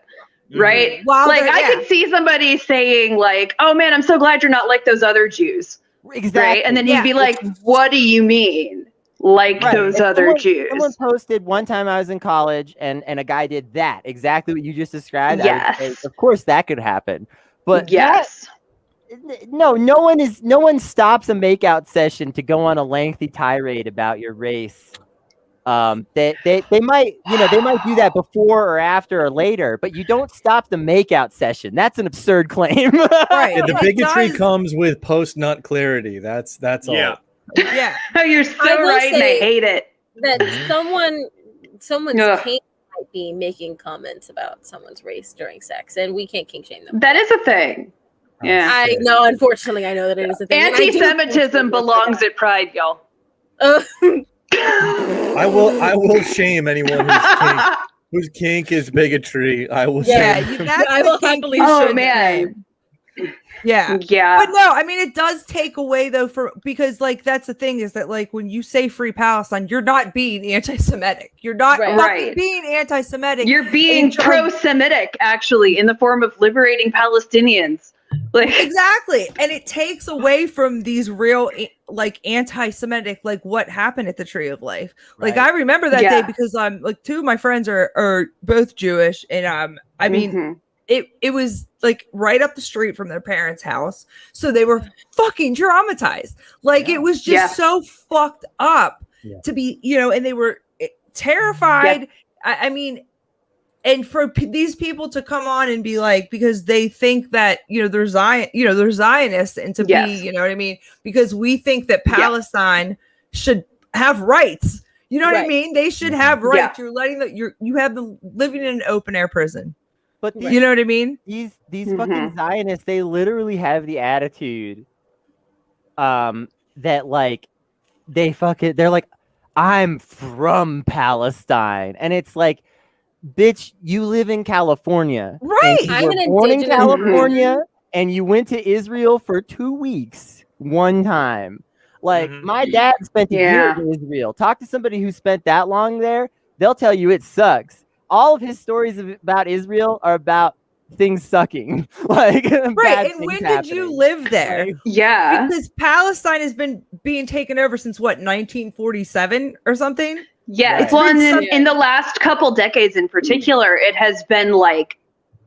right? Well, I could see somebody saying like, "Oh man, I'm so glad you're not like those other Jews." Exactly. Right? And then he'd be like, "What do you mean?" like Right. those And other Jews. Someone posted one time I was in college and a guy did that. Exactly what you just described. I would say, Yes. of course that could happen. But Yes. no one stops a makeout session to go on a lengthy tirade about your race. They might, they might do that before or after or later, but you don't stop the makeout session. That's an absurd claim. Right. Yeah, the It bigotry does- comes with post nut clarity. That's Yeah. all. Yeah. Oh, you're I so will right, and I say- hate it. That Mhm. someone's Ugh. kink might be making comments about someone's race during sex, and we can't kink shame them. That is a thing. Yeah. I know. Unfortunately, I know that it is a thing. and I do think Anti-Semitism that- belongs at Pride, y'all. I will shame anyone whose kink is bigotry. I will Yeah, shame them. that's I the will kink happily you Oh, shouldn't man. claim. Yeah. Yeah. But no, I mean it does take away though because like that's the thing is that like when you say free Palestine, you're not being anti-Semitic. You're not Right. fucking Right. being anti-Semitic. You're being And trying- pro-Semitic, actually, in the form of liberating Palestinians. Like, Exactly. And it takes away from these real like anti-Semitic, like what happened at the Tree of Life. Like Right. I remember that Yeah. day because like two of my friends are both Jewish and I mean mhm. it was like right up the street from their parents' house. So they were fucking traumatized. Like it was just Yeah. so fucked up Yeah. to be, and they were terrified. I mean, and for these people to come on and be like, because they think that, they're they're Zionists and to Yes. be, you know what I mean? Because we think that Yeah. Palestine should have rights. You know what I Right. mean? They should Mhm. have Yeah. rights. You're letting you have them living in an open air prison. But You know what I mean? these Mhm. fucking Zionists, they literally have the attitude that like they're like, I'm from Palestine. And it's like, bitch, you live in California. and Right. you I'm were an born in indigenous California and you went to Israel for 2 weeks one time. Like Mhm. my dad spent a year Yeah. in Israel. Talk to somebody who spent that long there. They'll tell you it sucks. All of his stories about Israel are about things sucking. Like Right. bad And things when did you happening. live there? Like, Yeah. Because Palestine has been being taken over since what, 1947 or something? Yeah. Right. Well, and been in the last couple decades in particular, it has been like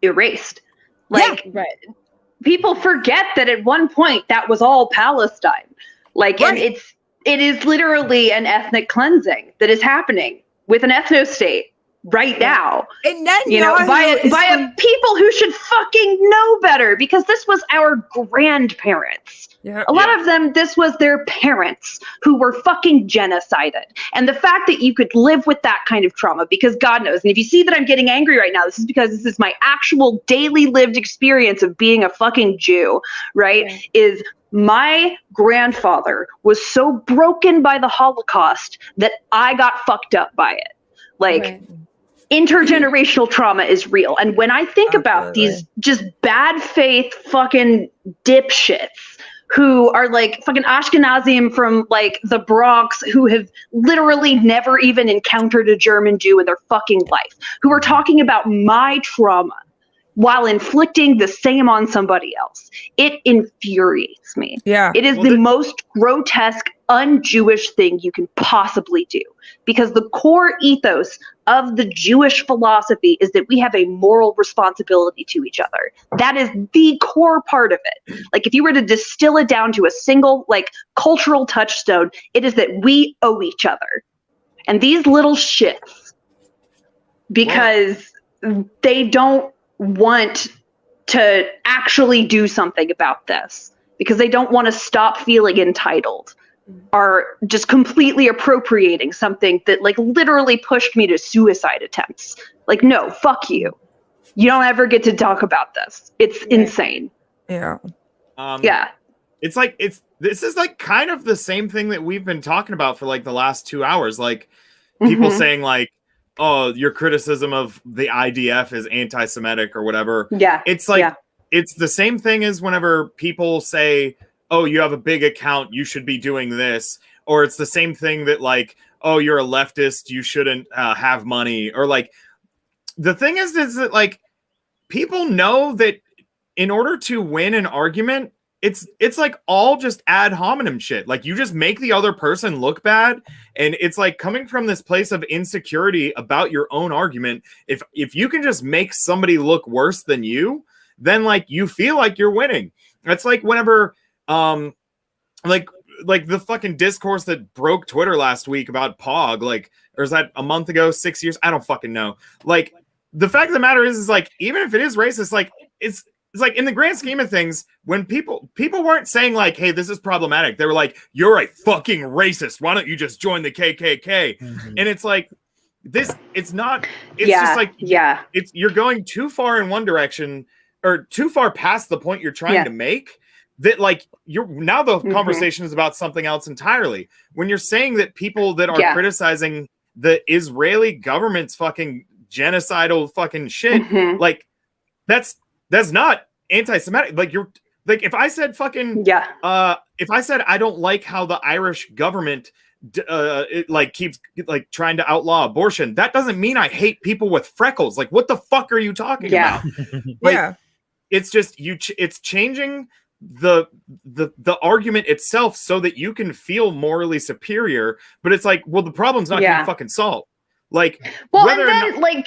erased. Like, Right. people forget that at one point that was all Palestine. Like, and Right. it is literally an ethnic cleansing that is happening with an ethno state right now. And then By people who should fucking know better, because this was our grandparents. Yeah. A lot of them, this was their parents who were fucking genocided. And the fact that you could live with that kind of trauma, because God knows, and if you see that I'm getting angry right now, this is because this is my actual daily lived experience of being a fucking Jew, right? Yeah. Is my grandfather was so broken by the Holocaust that I got fucked up by it. Like, Right. intergenerational trauma is real. And when I think about these just bad faith fucking dipshits who are like fucking Ashkenazim from like the Bronx who have literally never even encountered a German Jew in their fucking life, who are talking about my trauma while inflicting the same on somebody else, it infuriates me. Yeah. It is the most grotesque, un-Jewish thing you can possibly do, because the core ethos of the Jewish philosophy is that we have a moral responsibility to each other. That is the core part of it. Like, if you were to distill it down to a single like cultural touchstone, it is that we owe each other. And these little shits, because they don't want to actually do something about this, because they don't want to stop feeling entitled, are just completely appropriating something that like literally pushed me to suicide attempts. Like, no, fuck you. You don't ever get to talk about this. It's insane. Yeah. Yeah. It's like this is like kind of the same thing that we've been talking about for like the last 2 hours. Like, people Mhm. saying like, oh, your criticism of the IDF is anti-Semitic or whatever. Yeah. It's like, Yeah. it's the same thing as whenever people say, oh, you have a big account, you should be doing this. Or it's the same thing that like, oh, you're a leftist, you shouldn't have money. Or like, the thing is that like, people know that in order to win an argument, it's like all just ad hominem shit. Like you just make the other person look bad, and it's like coming from this place of insecurity about your own argument. If you can just make somebody look worse than you, then like you feel like you're winning. It's like whenever like the fucking discourse that broke Twitter last week about Pog, like, or is that a month ago, 6 years? I don't fucking know. Like, the fact of the matter is like, even if it is racist, like it's like in the grand scheme of things, when people weren't saying like, hey, this is problematic. They were like, you're a fucking racist. Why don't you just join the KKK? Mhm. And it's like, it's not, it's Yeah, just like, yeah. you're going too far in one direction or too far past the point you're trying to make, that like you're now the conversation is about something else entirely. When you're saying that people that are criticizing the Israeli government's fucking genocidal fucking shit, like that's not anti-Semitic. Like you're like, if I said fucking if I said I don't like how the Irish government it like keeps like trying to outlaw abortion, that doesn't mean I hate people with freckles. Like what the fuck are you talking about? Like, it's just it's changing the argument itself so that you can feel morally superior, but it's like, well, the problem's not getting fucking solved. Like, well, and then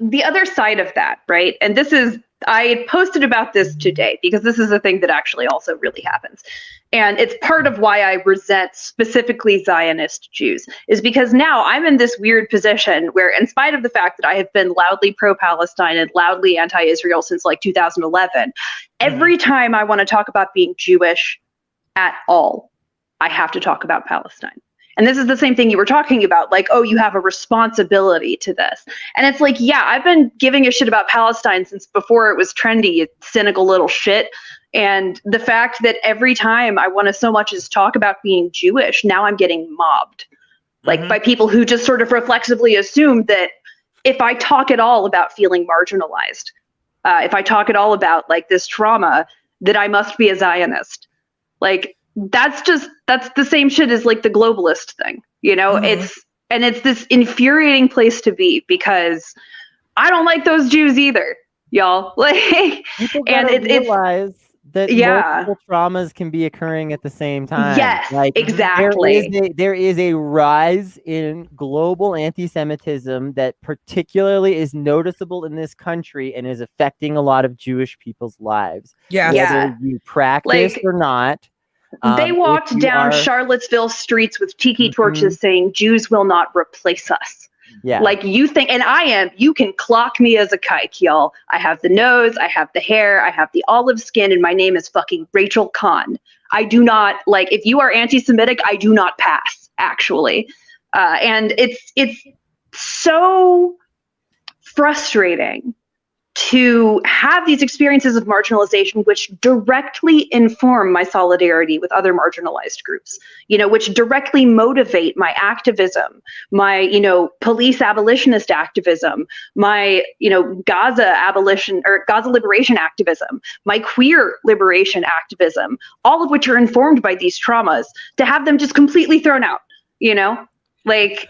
the other side of that, right? And this is, I posted about this today because this is a thing that actually also really happens. And it's part of why I resent specifically Zionist Jews, is because now I'm in this weird position where, in spite of the fact that I have been loudly pro-Palestine and loudly anti-Israel since like 2011, every time I want to talk about being Jewish at all, I have to talk about Palestine. And this is the same thing you were talking about, like, oh, you have a responsibility to this. And it's like, yeah, I've been giving a shit about Palestine since before it was trendy, you cynical little shit. And the fact that every time I want to so much as talk about being Jewish, now I'm getting mobbed, like by people who just sort of reflexively assume that if I talk at all about feeling marginalized, if I talk at all about like this trauma, that I must be a Zionist. Like, that's the same shit as like the globalist thing, you know. It's this infuriating place to be, because I don't like those Jews either, y'all. Like, people gotta realize that multiple traumas can be occurring at the same time. Yes, like, exactly. There is a rise in global anti-Semitism that particularly is noticeable in this country and is affecting a lot of Jewish people's lives. Whether you practice or not. They walked down Charlottesville streets with tiki torches saying, Jews will not replace us. Like, you think, and I am, you can clock me as a kike, y'all. I have the nose, I have the hair, I have the olive skin, and my name is fucking Rachel Kahn. I do not, like, if you are anti-Semitic, I do not pass, actually. And it's so frustrating to have these experiences of marginalization, which directly inform my solidarity with other marginalized groups, you know, which directly motivate my activism, my, you know, police abolitionist activism, my, you know, Gaza abolition or Gaza liberation activism, my queer liberation activism, all of which are informed by these traumas, to have them just completely thrown out, you know, like,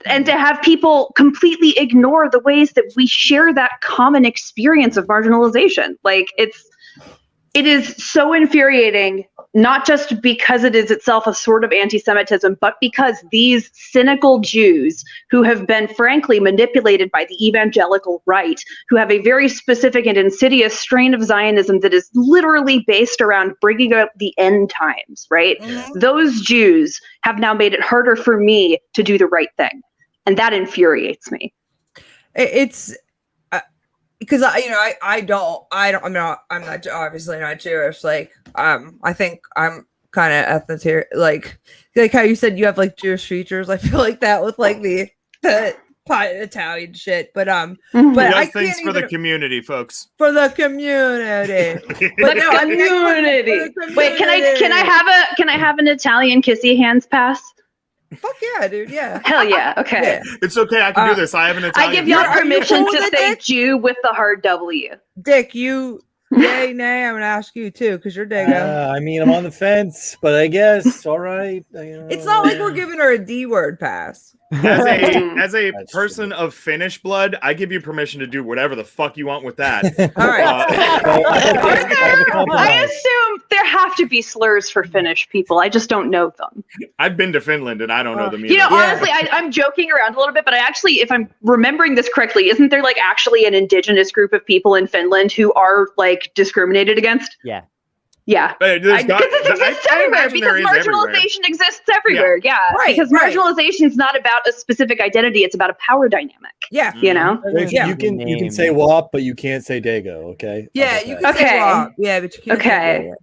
and to have people completely ignore the ways that we share that common experience of marginalization. Like, it is so infuriating, not just because it is itself a sort of anti-Semitism, but because these cynical Jews who have been frankly manipulated by the evangelical right, who have a very specific and insidious strain of Zionism that is literally based around bringing up the end times, right? Those Jews have now made it harder for me to do the right thing. And that infuriates me. It's because I'm not obviously not Jewish. Like, I think I'm kind of ethnic, like how you said you have like Jewish features. I feel like that with like the Italian shit, but but I thanks for the community, folks. For the community, but the community. Wait, can I have an Italian kissy hands pass? Fuck yeah, dude. Yeah. Hell yeah. Okay. Yeah. It's okay. I can do this. I have an Italian. I give y'all permission to say Jew with the hard W. Dick, you Yay, nay, I'm gonna ask you too, because you're Dago. I mean, I'm on the fence, but I guess all right. It's not like we're giving her a D word pass. As a That's person true. of Finnish blood, I give you permission to do whatever the fuck you want with that. All right. I assume there have to be slurs for Finnish people. I just don't know them. I've been to Finland and I don't know them either. You know, Yeah. honestly, I'm joking around a little bit, but I actually, if I'm remembering this correctly, isn't there like actually an indigenous group of people in Finland who are like discriminated against? Yeah. Yeah. But Because it exists everywhere. imagine Because there is everywhere. marginalization exists everywhere. Yeah. Right, Because right. marginalization is not about a specific identity; it's about a power dynamic. Yeah. You know. Rachel, Yeah. you can say WAP, but you can't say Dago. Okay. Yeah, How you about can say Okay. WAP. Yeah, but you can't Okay. say WAP.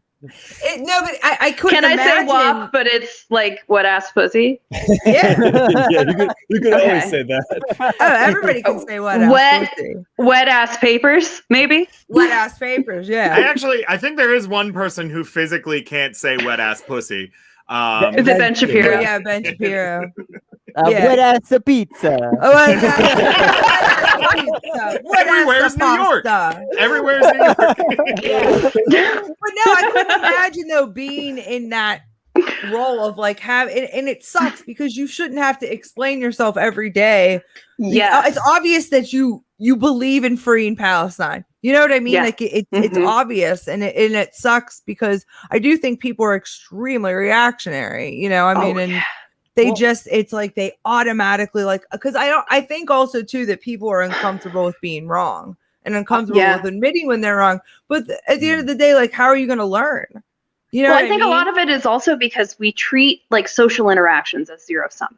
No, but I couldn't Can I say imagine. WAP? But it's like wet ass pussy. Yeah. that? Yeah, you could Okay. always say that. Oh, everybody can say wet ass Wet- pussy. Wet ass papers, maybe. Wet ass papers, yeah. I think there is one person who physically can't say wet ass pussy. Is it Ben Oh, Shapiro? yeah, Ben Shapiro. Yeah. Wet ass a pizza. Oh, wet ass pizza. Wet Everywhere's ass New York. pasta. Everywhere's New York. But no, I couldn't imagine though being in that role of like and it sucks because you shouldn't have to explain yourself every day. Yeah. It's obvious that you believe in freeing Palestine. You know what I mean? Yeah. Like it's Mhm. obvious, and it sucks because I do think people are extremely reactionary. You know, I mean, and they it's like they automatically like, because I think also too that people are uncomfortable with being wrong and uncomfortable Yeah. with admitting when they're wrong. But at the end of the day, like, how are you going to learn? You know, Well, what I think a lot of it is also because we treat like social interactions as zero sum.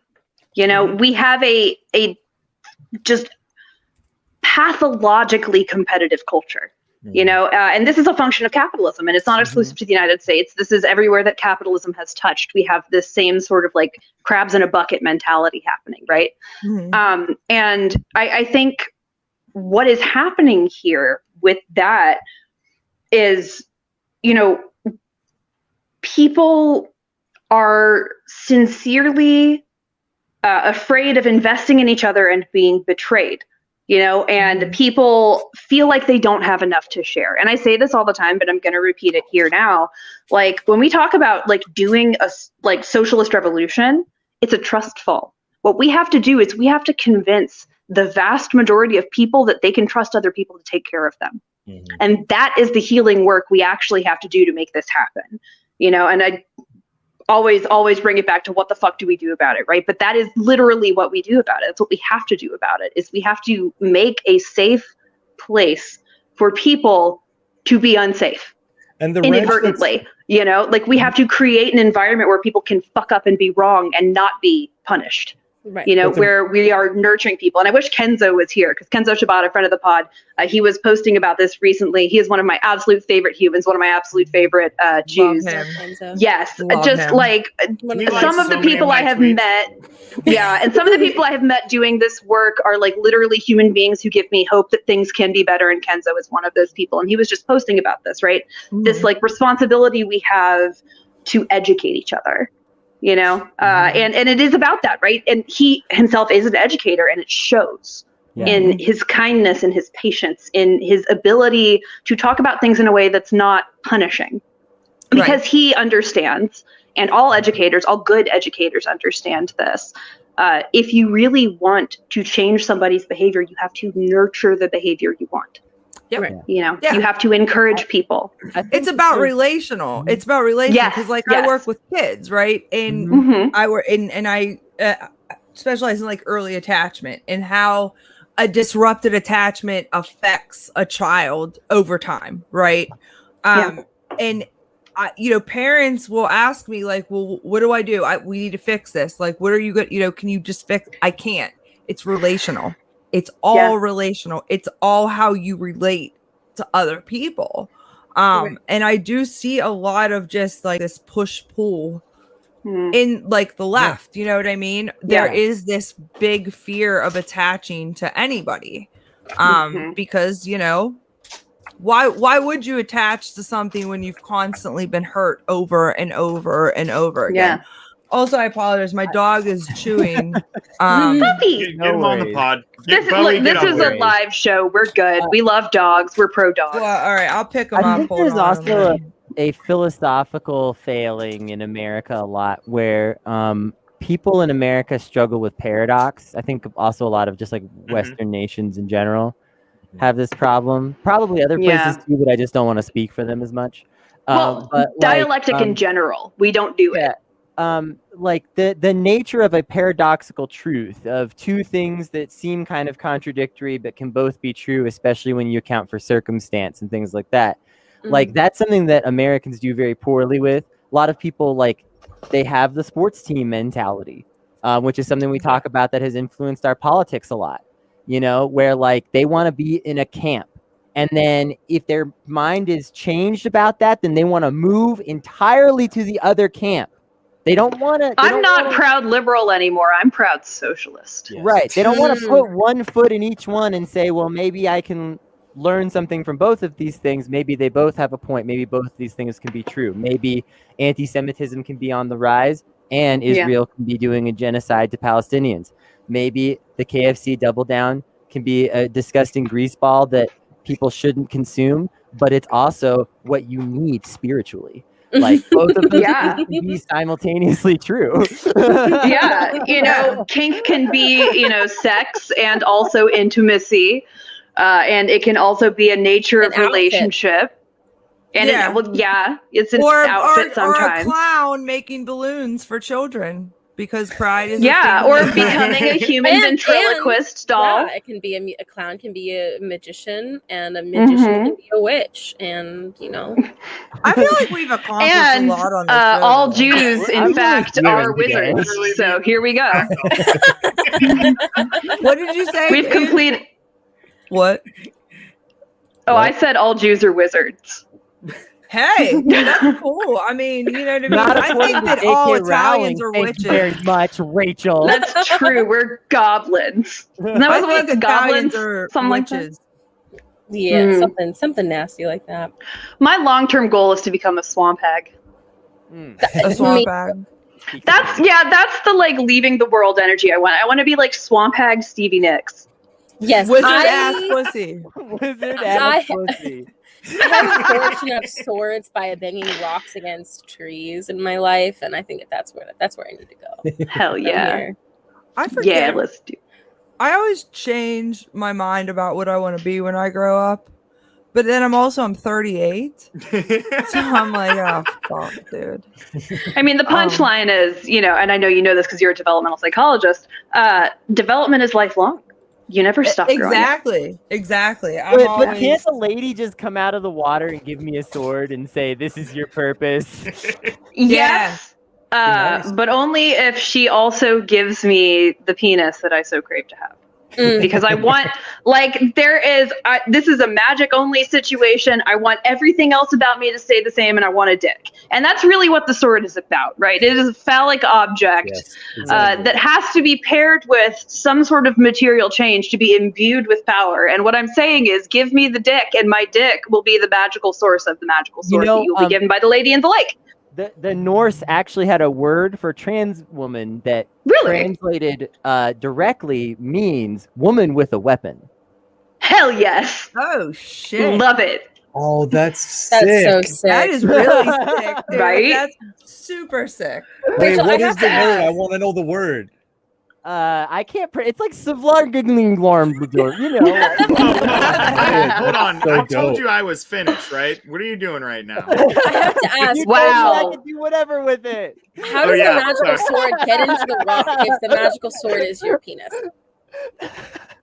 You know, we have a just pathologically competitive culture. You know, and this is a function of capitalism, and it's not exclusive to the United States. This is everywhere that capitalism has touched. We have this same sort of like crabs in a bucket mentality happening, right? Mhm. And I think what is happening here with that is, you know, people are sincerely afraid of investing in each other and being betrayed. You know, and people feel like they don't have enough to share. And I say this all the time, but I'm going to repeat it here now. Like when we talk about like doing a like socialist revolution, it's a trust fall. What we have to do is we have to convince the vast majority of people that they can trust other people to take care of them. And that is the healing work we actually have to do to make this happen. You know, and I always bring it back to what the fuck do we do about it, right? But that is literally what we do about it. It's what we have to do about it, is we have to make a safe place for people to be unsafe. And the inadvertently, you know, like we have to create an environment where people can fuck up and be wrong and not be punished. Right. You know, where we are nurturing people. And I wish Kenzo was here, because Kenzo Shabbat, a friend of the pod, he was posting about this recently. He is one of my absolute favorite humans, one of my absolute favorite Jews. Love him. Kenzo. Yes, Love just him. like He some likes of the so many people of I my have tweets. met, yeah, and some of the people I have met doing this work are like literally human beings who give me hope that things can be better. And Kenzo is one of those people. And he was just posting about this, right? This like responsibility we have to educate each other. You know, and it is about that, right? And he himself is an educator, and it shows in his kindness and his patience, in his ability to talk about things in a way that's not punishing, because he understands, and all educators, all good educators understand this. If you really want to change somebody's behavior, you have to nurture the behavior you want. Yep. You know, Yeah. you have to encourage people. It's about relational. It's about relational, Yes, because like yes. I work with kids, right? And Mhm. I work and I specialize in like early attachment and how a disrupted attachment affects a child over time, right? And you know, parents will ask me like, well, what do I do? We need to fix this. Like, what are you good? You know, can you just fix? I can't. It's relational. It's all relational. It's all how you relate to other people. And I do see a lot of just like this push pull in like the left. You know what I mean? There is this big fear of attaching to anybody. Because, you know, why would you attach to something when you've constantly been hurt over and over and over again? Also, I apologize. My dog is chewing. Puppy. Get him on the worries. pod. This, Bowie, look, get this on is board. a live show. We're good. We love dogs. We're pro dog. Well, all right, I'll pick him I up. think Hold there's on also minute. a philosophical failing in America a lot where people in America struggle with paradox. I think also a lot of just like Western nations in general have this problem. Probably other places Yeah. too, but I just don't want to speak for them as much. Well, But dialectic in general, we don't do it. like the nature of a paradoxical truth of two things that seem kind of contradictory but can both be true, especially when you account for circumstance and things like that. Like that's something that Americans do very poorly with. A lot of people like they have the sports team mentality, which is something we talk about that has influenced our politics a lot. You know, where like they want to be in a camp. And then if their mind is changed about that, then they want to move entirely to the other camp. They don't want to. I'm not proud liberal anymore. I'm proud socialist. Yes. Right. They don't want to put one foot in each one and say, well, maybe I can learn something from both of these things. Maybe they both have a point. Maybe both of these things can be true. Maybe anti-Semitism can be on the rise and Israel can be doing a genocide to Palestinians. Maybe the KFC Double Down can be a disgusting greaseball that people shouldn't consume, but it's also what you need spiritually. Like both of those things can be simultaneously true. Yeah, you know, kink can be, you know, sex and also intimacy, and it can also be a nature of An outfit. relationship. And it's an or outfit sometimes. Or a clown making balloons for children because pride is. Or becoming a human ventriloquist doll. Yeah, it can be a clown can be a magician, and a magician can be a witch, and you know. I feel like we've accomplished a lot on this show. All Jews, in fact, are wizards. So here we go. What did you say? We've completed. What? Oh, I said all Jews are wizards. Hey, that's cool. I mean, you know what I mean? Not I think according to that all J.K. Rowling. Italians are Thank witches. you very much, Rachel. That's true. We're goblins. Isn't that I what think the Italians goblins? are Something like that? witches. Yeah, something nasty like that. My long-term goal is to become a swamp hag. A swamp hag. That's the like leaving the world energy I want. I want to be like swamp hag Stevie Nicks. Yes, Wizard ass pussy. Wizard ass pussy. I have a portion of swords by banging rocks against trees in my life, and I think that's where I need to go. Hell yeah! I forget. Yeah, let's do. I always change my mind about what I want to be when I grow up, but then I'm 38, so I'm like, oh fuck, dude. I mean, the punchline is, you know, and I know you know this because you're a developmental psychologist. Development is lifelong. You never stop growing up. Exactly. But can't the lady just come out of the water and give me a sword and say, "This is your purpose"? Yes. But only if she also gives me the penis that I so crave to have. Because I want, like, this is a magic only situation. I want everything else about me to stay the same, and I want a dick. And that's really what the sword is about, right? It is a phallic object that has to be paired with some sort of material change to be imbued with power. And what I'm saying is, give me the dick, and my dick will be the magical source of the magical sword that you will be given by the lady in the lake. The Norse actually had a word for trans woman that translated directly means woman with a weapon. Hell yes. Oh shit. Love it. Oh, that's so sick. sick. That is really sick, dude. Right? That's super sick. Wait, Rachel, what I is have the to word? I ask. want to know the word. I can't. It's like Savlargiglinglorm, you know. Hold on. So I told dope. you I was finished, right? What are you doing right now? I have to ask. You told me I Wow. could do whatever with it. How does yeah, the magical sorry. sword get into the rock if the magical sword is your penis?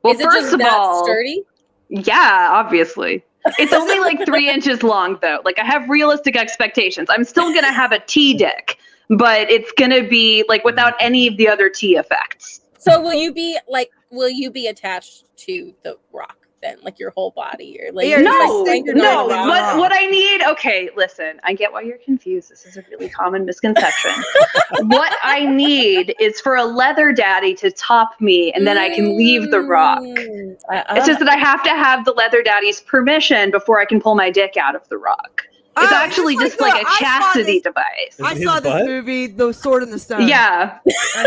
Well, Is it first just of that all, sturdy? yeah, obviously. It's only like 3 inches long, though. Like, I have realistic expectations. I'm still going to have a T dick, but it's going to be like without any of the other T effects. So will you be attached to the rock then, like your whole body, or like Yeah, just, No, like, anchored no. on the rock? What I need, okay, listen, I get why you're confused. This is a really common misconception. What I need is for a leather daddy to top me, and then I can leave the rock. It's just that I have to have the leather daddy's permission before I can pull my dick out of the rock. It's actually just like a chastity device. I His saw this butt? movie, The Sword in the Stone. Yeah,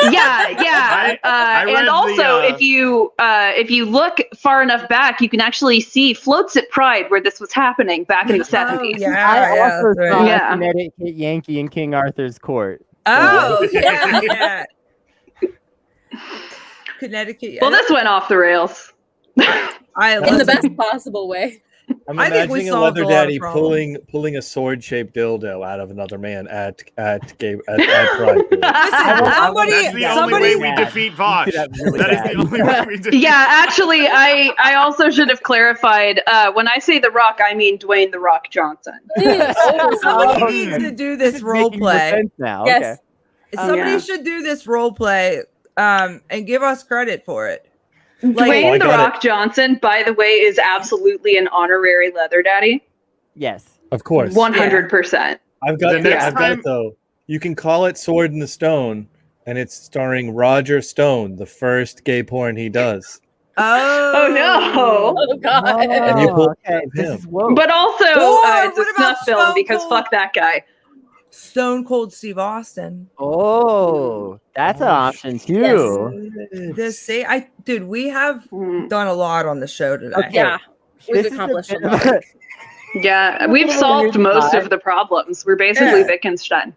yeah. I read And also, the, if you look far enough back, you can actually see floats at Pride where this was happening back in the 70s. I also that's saw right. Yeah. Connecticut Yankee in King Arthur's court. Oh, yeah. Connecticut. Well, this went off the rails. I In the love best possible way. I'm I think we imagining a solved leather a lot of daddy problems. pulling a sword-shaped dildo out of another man at Pride. Somebody, That's the only somebody, way we defeat Vosh. Did that really That is bad. the only way we defeat. Yeah, actually, I also should have clarified. When I say The Rock, I mean Dwayne The Rock Johnson. somebody Oh, needs okay. to do this It's role making more play. sense now. Yes. Okay. Somebody Yeah. should do this role play, and give us credit for it. Dwayne Oh, I The got Rock Johnson, by the way, is absolutely an honorary leather daddy. Yes. Of course. 100%. I've got The it. next I've got time- it though. You can call it Sword in the Stone, and it's starring Roger Stone, the first gay porn he does. Oh no! Oh God. And you pull okay. This him. is woke. But also, Or it's a what about snuff film Stone because Cold? fuck that guy. Stone Cold Steve Austin. Oh, that's an option too. Dude, we have Mm. done a lot on the show today. Okay. Yeah. We've This is accomplished a bit of lot. a- Yeah, we've solved most of the problems. We're basically Yeah. Wittgenstein.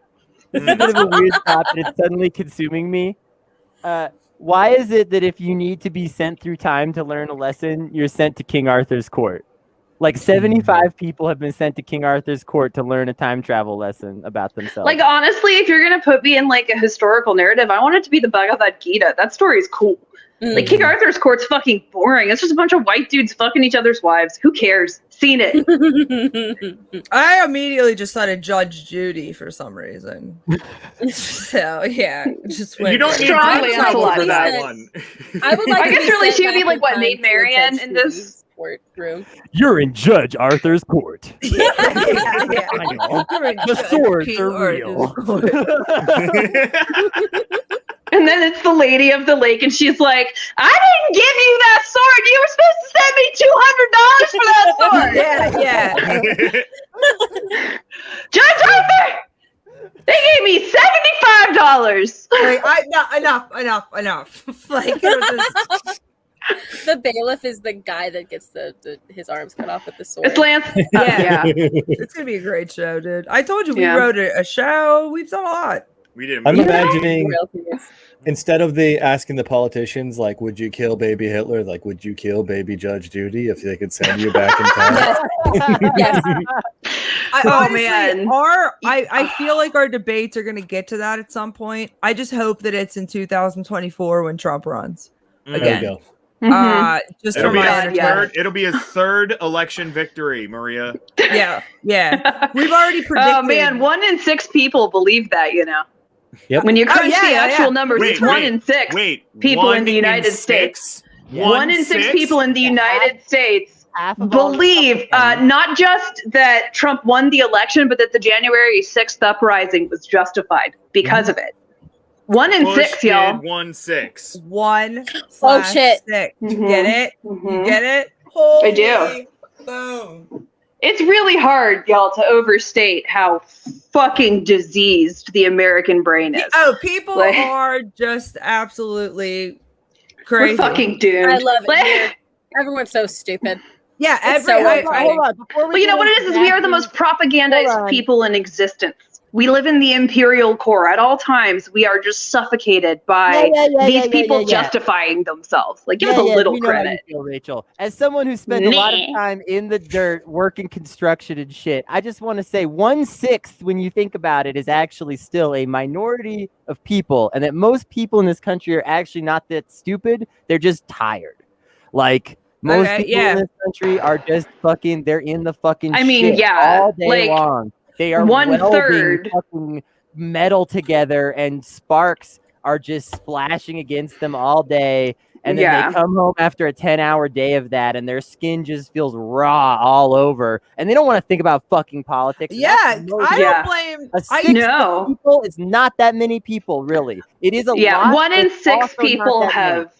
This is a bit of a weird thought, but it's suddenly consuming me. Why is it that if you need to be sent through time to learn a lesson, you're sent to King Arthur's court? Like 75 people have been sent to King Arthur's court to learn a time travel lesson about themselves. Like, honestly, if you're gonna put me in like a historical narrative, I want it to be the Bhagavad Gita. That story is cool. Like, King Arthur's court's fucking boring. It's just a bunch of white dudes fucking each other's wives. Who cares? Seen it. I immediately just thought of Judge Judy for some reason. So yeah, just went You don't need Strong time Lancelot travel for that said- one. I would like I to guess be really sent she would be back like in what time Maid to Marian Judge in this. Judy's courtroom. you're in Judge Arthur's court. yeah. The swords are real. And then it's the lady of the lake, and she's like, "I didn't give you that sword. You were supposed to send me $200 for that sword." Yeah. Judge Arthur, they gave me $75. Enough. Like, it was just, The bailiff is the guy that gets his arms cut off with the sword. It's Lance. Yeah. It's gonna be a great show, dude. I told you we Yeah. wrote a show. We've done a lot. We did. I'm movie. imagining Royalties. instead of asking the politicians like, "Would you kill baby Hitler?" Like, "Would you kill baby Judge Judy if they could send you back in time?" Yes. Honestly, man. I feel like our debates are gonna get to that at some point. I just hope that it's in 2024 when Trump runs. Mm. There Again. you go. Just It'll for be, my God, his yeah. entertainment. it'll be his third election victory, Maria. Yeah. We've already predicted. Oh man, 1 in 6 people believe that. You know, Yep. when you crunch yeah, the yeah, actual yeah. numbers, it's 1 in 6 people in the United States. 1 in 6 people in the United States Half of all the believe Republicans- not just that Trump won the election, but that the January 6th uprising was justified because of it. 1 in 6, y'all. 1-6. 1 Oh, shit. 6. You Mhm. get it? You Mhm. get it? I do. Holy boom. It's really hard, y'all, to overstate how fucking diseased the American brain is. Oh, people Like- are just absolutely We're crazy. fucking doomed. I love it Like- here. Everyone's so stupid. Yeah, It's every so I- unfunny. Hold on, before we Well, you get know what it into is we are the that, most Hold propagandized on. people in existence. We live in the imperial core. At all times, we are just suffocated by these people justifying themselves. Like, give us a little we know how you credit. feel, Rachel. As someone who spent a lot of Nah. time in the dirt working construction and shit, I just want to say 1/6, when you think about it, is actually still a minority of people, and that most people in this country are actually not that stupid. They're just tired. Like, most Okay, people yeah. in this country are just fucking, they're in the fucking I mean, shit yeah, all day like, long. They are 1/3. welding fucking metal together, and sparks are just splashing against them all day. And then Yeah. they come home after a 10-hour day of that, and their skin just feels raw all over. And they don't want to think about fucking politics. And Yeah, that's most- I Yeah. don't blame. a I 6 No. people is not that many people, really. It is a Yeah, lot. 1 but in it's 6 also not people that many. have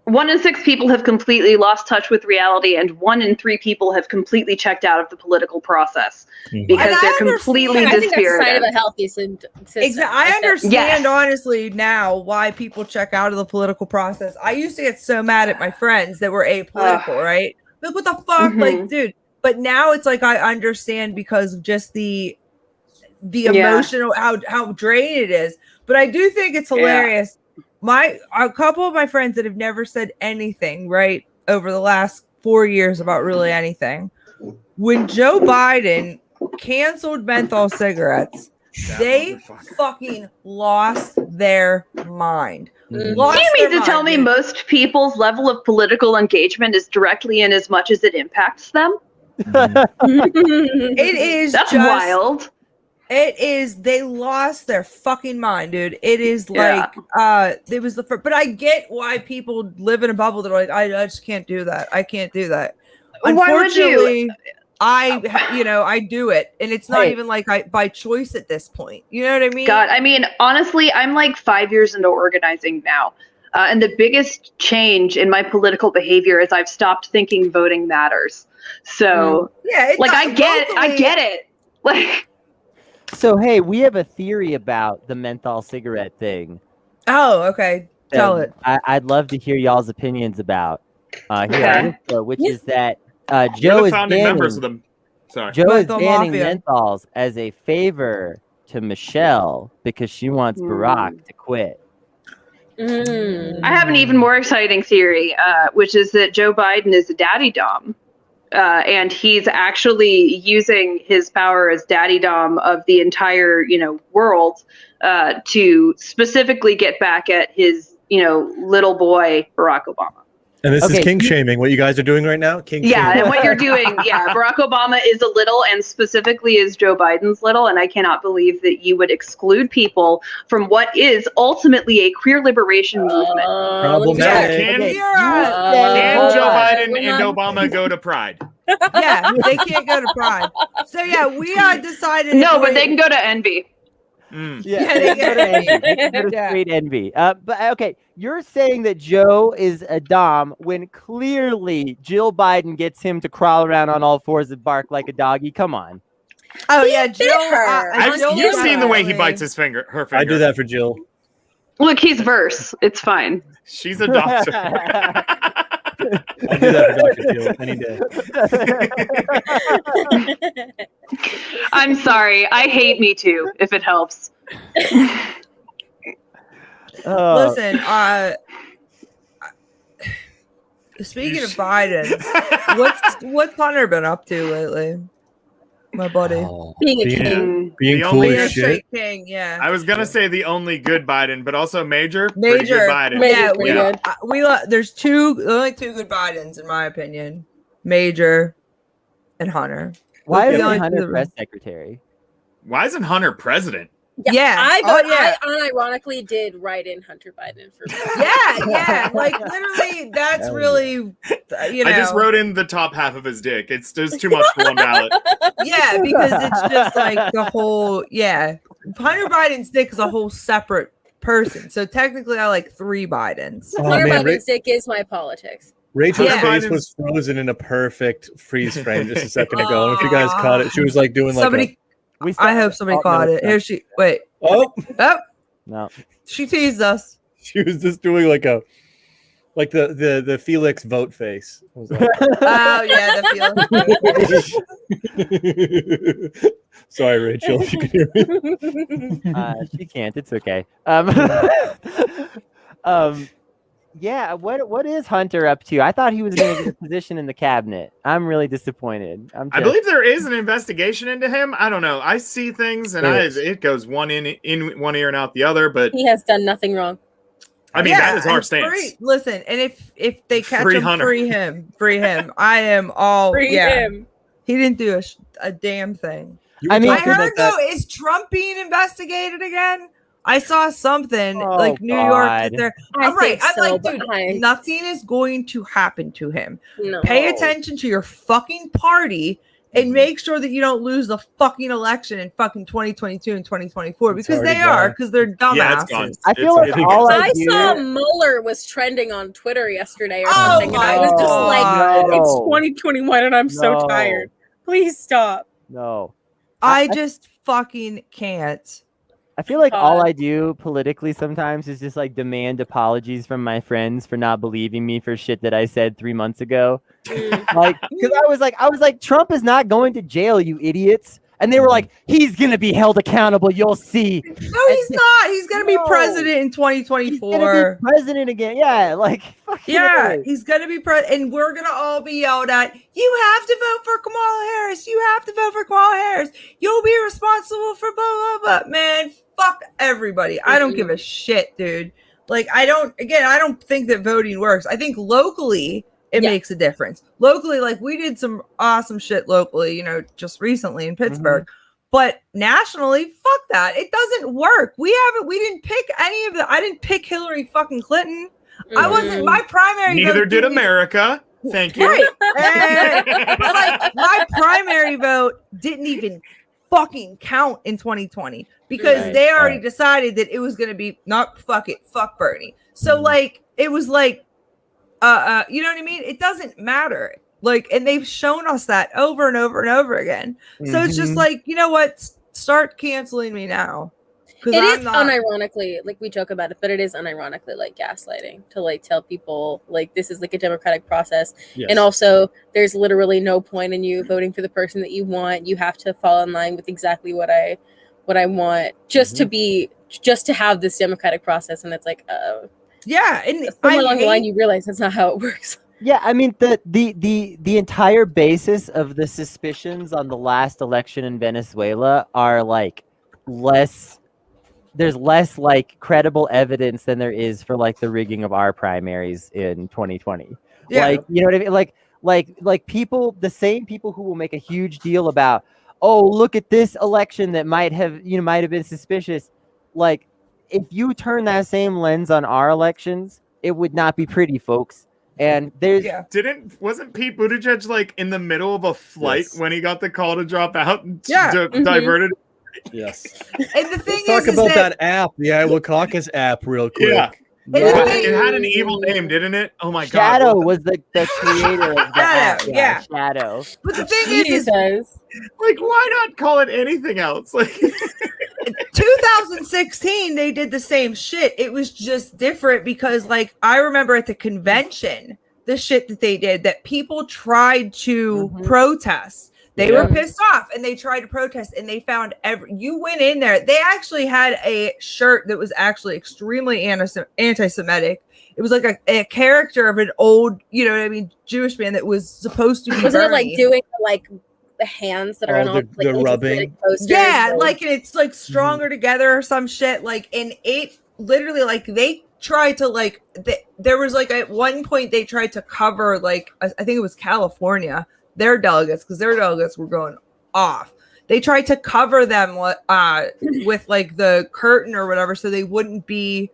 1 in 6 people have completely lost touch with reality, and 1 in 3 people have completely checked out of the political process because And I they're completely I think that's a sign of dispirited. a healthy system. Exactly. I Like, understand Yes. honestly now why people check out of the political process. I used to get so mad at my friends that were apolitical, right? Like, what the fuck, like, Mhm. dude. But now it's like I understand because of just the Yeah. emotional how draining it is. But I do think it's hilarious. A couple of my friends that have never said anything right over the last 4 years about really anything. When Joe Biden canceled menthol cigarettes, they fucking lost their mind. Mhm. Lost Do you their mean to tell mind, me dude. most people's level of political engagement is directly in as much as it impacts them? It is That's just wild. It is. They lost their fucking mind, dude. It is Yeah. like it was the first. But I get why people live in a bubble that are like, I just can't do that. I can't do that. Why would you? Unfortunately, I do it, and it's not Hey. even like by choice at this point. You know what I mean? God, I mean, honestly, I'm like 5 years into organizing now. And the biggest change in my political behavior is I've stopped thinking voting matters. So, Yeah. It like, does. I get it. Like, So hey, we have a theory about the menthol cigarette thing. Oh, okay. Tell that it. I'd love to hear y'all's opinions about here on Okay. this show, which is that We're Joe the is founding members of banning, the. Sorry. Joe is Menthol banning Mafia. menthols as a favor to Michelle because she wants Barack to quit. I have an even more exciting theory, which is that Joe Biden is a daddy dom. And he's actually using his power as daddy dom of the entire, world to specifically get back at his, little boy, Barack Obama. And this Okay. is kink shaming. What you guys are doing right now? Kink Yeah, shaming. and what you're doing, Barack Obama is a little, and specifically is Joe Biden's little, and I cannot believe that you would exclude people from what is ultimately a queer liberation movement. Problematic. Can Okay, Can hold Joe on. Biden and Obama go to Pride? Yeah, they can't go to Pride. So yeah, we decided. No, if but we- they can go to Envy. Mm. Yeah, they they go to envy. They can go to Yeah. straight envy. But okay, you're saying that Joe is a dom when clearly Jill Biden gets him to crawl around on all fours and bark like a doggy. Come on. Oh He yeah, bit Jill. her. You've seen the way he definitely- bites her finger. I do that for Jill. Look, he's verse. It's fine. She's a doctor. I do that for Dr. Jill any day. I'm sorry. I hate Me Too, if it helps. Oh, Listen, speaking of Biden, what's Hunter been up to lately? My buddy. Oh, Being a being, king. being The cool only- Being a as shit. straight king, yeah. I was gonna say the only good Biden, but also Major. Pretty Major. good Biden. Major's Yeah, pretty we good. there's only two good Bidens in my opinion. Major and Hunter. why Those is are the only two Hunter that- press secretary? Why isn't Hunter president? Yeah. I Oh, yeah. unironically did write in Hunter Biden for Yeah, like literally, that's Hell really, I just wrote in the top half of his dick. It's there's too much for one ballot. yeah, because it's just like the whole, Hunter Biden's dick is a whole separate person. So technically, I like 3 Bidens. Oh, Hunter man, Biden's dick is my politics. Rachel's Yeah. face was frozen in a perfect freeze frame just a second ago. I don't know if you guys caught it. She was like doing like Somebody, I hope somebody Oh, caught no, it. Here she, wait, oh, No. she teased us. she was just doing like the Felix vote face. I was like, Oh yeah, the feeling. sorry, Rachel, if you can hear me. She can't. It's okay. Yeah. What is Hunter up to? I thought he was going to get a position in the cabinet. I'm really disappointed. I believe there is an investigation into him. I don't know. I see things and There is. it goes one in one ear and out the other. But He has done nothing wrong. I mean, that is our and stance. Listen, and if they catch Free him, Hunter. free him. I am all Free him. He didn't do a damn thing. You were I mean- I talking heard about though, is Trump being investigated again? I saw something Oh, like New God. York. There, I I'm right. think I'm so, like, but dude, nothing is going to happen to him. No. Pay attention to your fucking party and make sure that you don't lose the fucking election in fucking 2022 and 2024 It's because already they are gone. because they're Yeah, it's gone. dumbasses. I feel It's- like all So I I do. saw Mueller was trending on Twitter yesterday or Oh something, and I was just my like, God. "It's No. 2021, and I'm so No. tired. Please stop." No. I just fucking can't. I feel like all God. I do politically sometimes is just like demand apologies from my friends for not believing me for shit that I said 3 months ago. Like, because I was like, Trump is not going to jail, you idiots. And they were like, he's gonna be held accountable. You'll see. No, he's not. He's gonna be No. president in He's gonna 2024. be president again. Yeah, like fucking Yeah, A. he's gonna be president, and we're gonna all be yelled at. You have to vote for Kamala Harris. You have to vote for Kamala Harris. You'll be responsible for blah blah blah. Man, fuck everybody. I don't give a shit, dude. Like, I don't think that voting works. I think locally it makes a difference. Locally, like, we did some awesome shit locally, you know, just recently in Pittsburgh. But nationally, fuck that. It doesn't work. We didn't pick any of I didn't pick Hillary fucking Clinton. I wasn't my primary. Neither vote did didn't- America. Thank you. Right. But like, my primary vote didn't even fucking count in 2020 because Right, they already right. decided that it was going to be not fuck Bernie. So like, it was like, you know what I mean? It doesn't matter. Like, and they've shown us that over and over and over again. So it's just like, you know what? Start canceling me now. It is unironically, like, we joke about it, but it is unironically like gaslighting to like tell people like this is like a democratic process. Yes. And also there's literally no point in you voting for the person that you want. You have to fall in line with exactly what I want just to have this democratic process. And it's like, yeah. And somewhere along the line you realize that's not how it works. Yeah, I mean the entire basis of the suspicions on the last election in Venezuela are like there's less like credible evidence than there is for like the rigging of our primaries in 2020. Yeah. Like, you know what I mean? Like people, the same people who will make a huge deal about, oh, look at this election that might have been suspicious. Like, if you turn that same lens on our elections, it would not be pretty, folks. And there's Wasn't Pete Buttigieg like in the middle of a flight when he got the call to drop out and Mm-hmm. diverted? Yes. And the thing Let's talk is about that that app, the Iowa Caucus app, real quick. Yeah. the thing- It had an evil name, didn't it? Oh my Shadow god! was the creator of the app. Yeah. Shadow. But the thing is Jesus. Like, why not call it anything else? Like, 2016 they did the same shit. It was just different because, like, I remember at the convention the shit that they did, that people tried to protest. They were pissed off and they tried to protest, and they found you went in there. They actually had a shirt that was actually extremely anti-Semitic. It was like a character of an old, you know what I mean, Jewish man that was supposed to be Wasn't it Bernie. like doing like the hands that are Oh, on all the like rubbing. posters? Yeah, like it's like stronger together or some shit. Like, and it literally, like, they tried to like there was like at one point they tried to cover, like, I think it was California, their delegates, because their delegates were going off. They tried to cover them with like the curtain or whatever, so it wouldn't be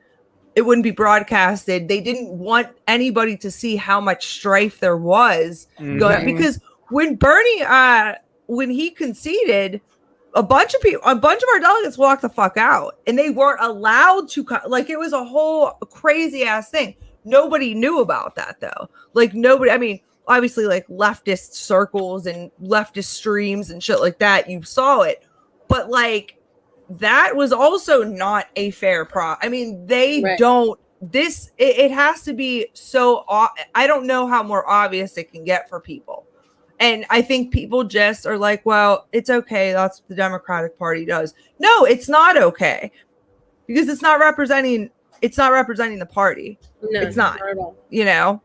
broadcasted. They didn't want anybody to see how much strife there was going, because when Bernie when he conceded, a bunch of our delegates walked the fuck out, and they weren't allowed to like, it was a whole crazy ass thing. Nobody knew about that though. Like, nobody, I mean, obviously, like, leftist circles and leftist streams and shit like that, you saw it, but like, that was also not a fair I mean, they don't, it has to be so, I don't know how more obvious it can get for people. And I think people just are like, well, it's okay. That's what the Democratic Party does. No, it's not okay, because it's not representing the party. No, it's not. at all. You know,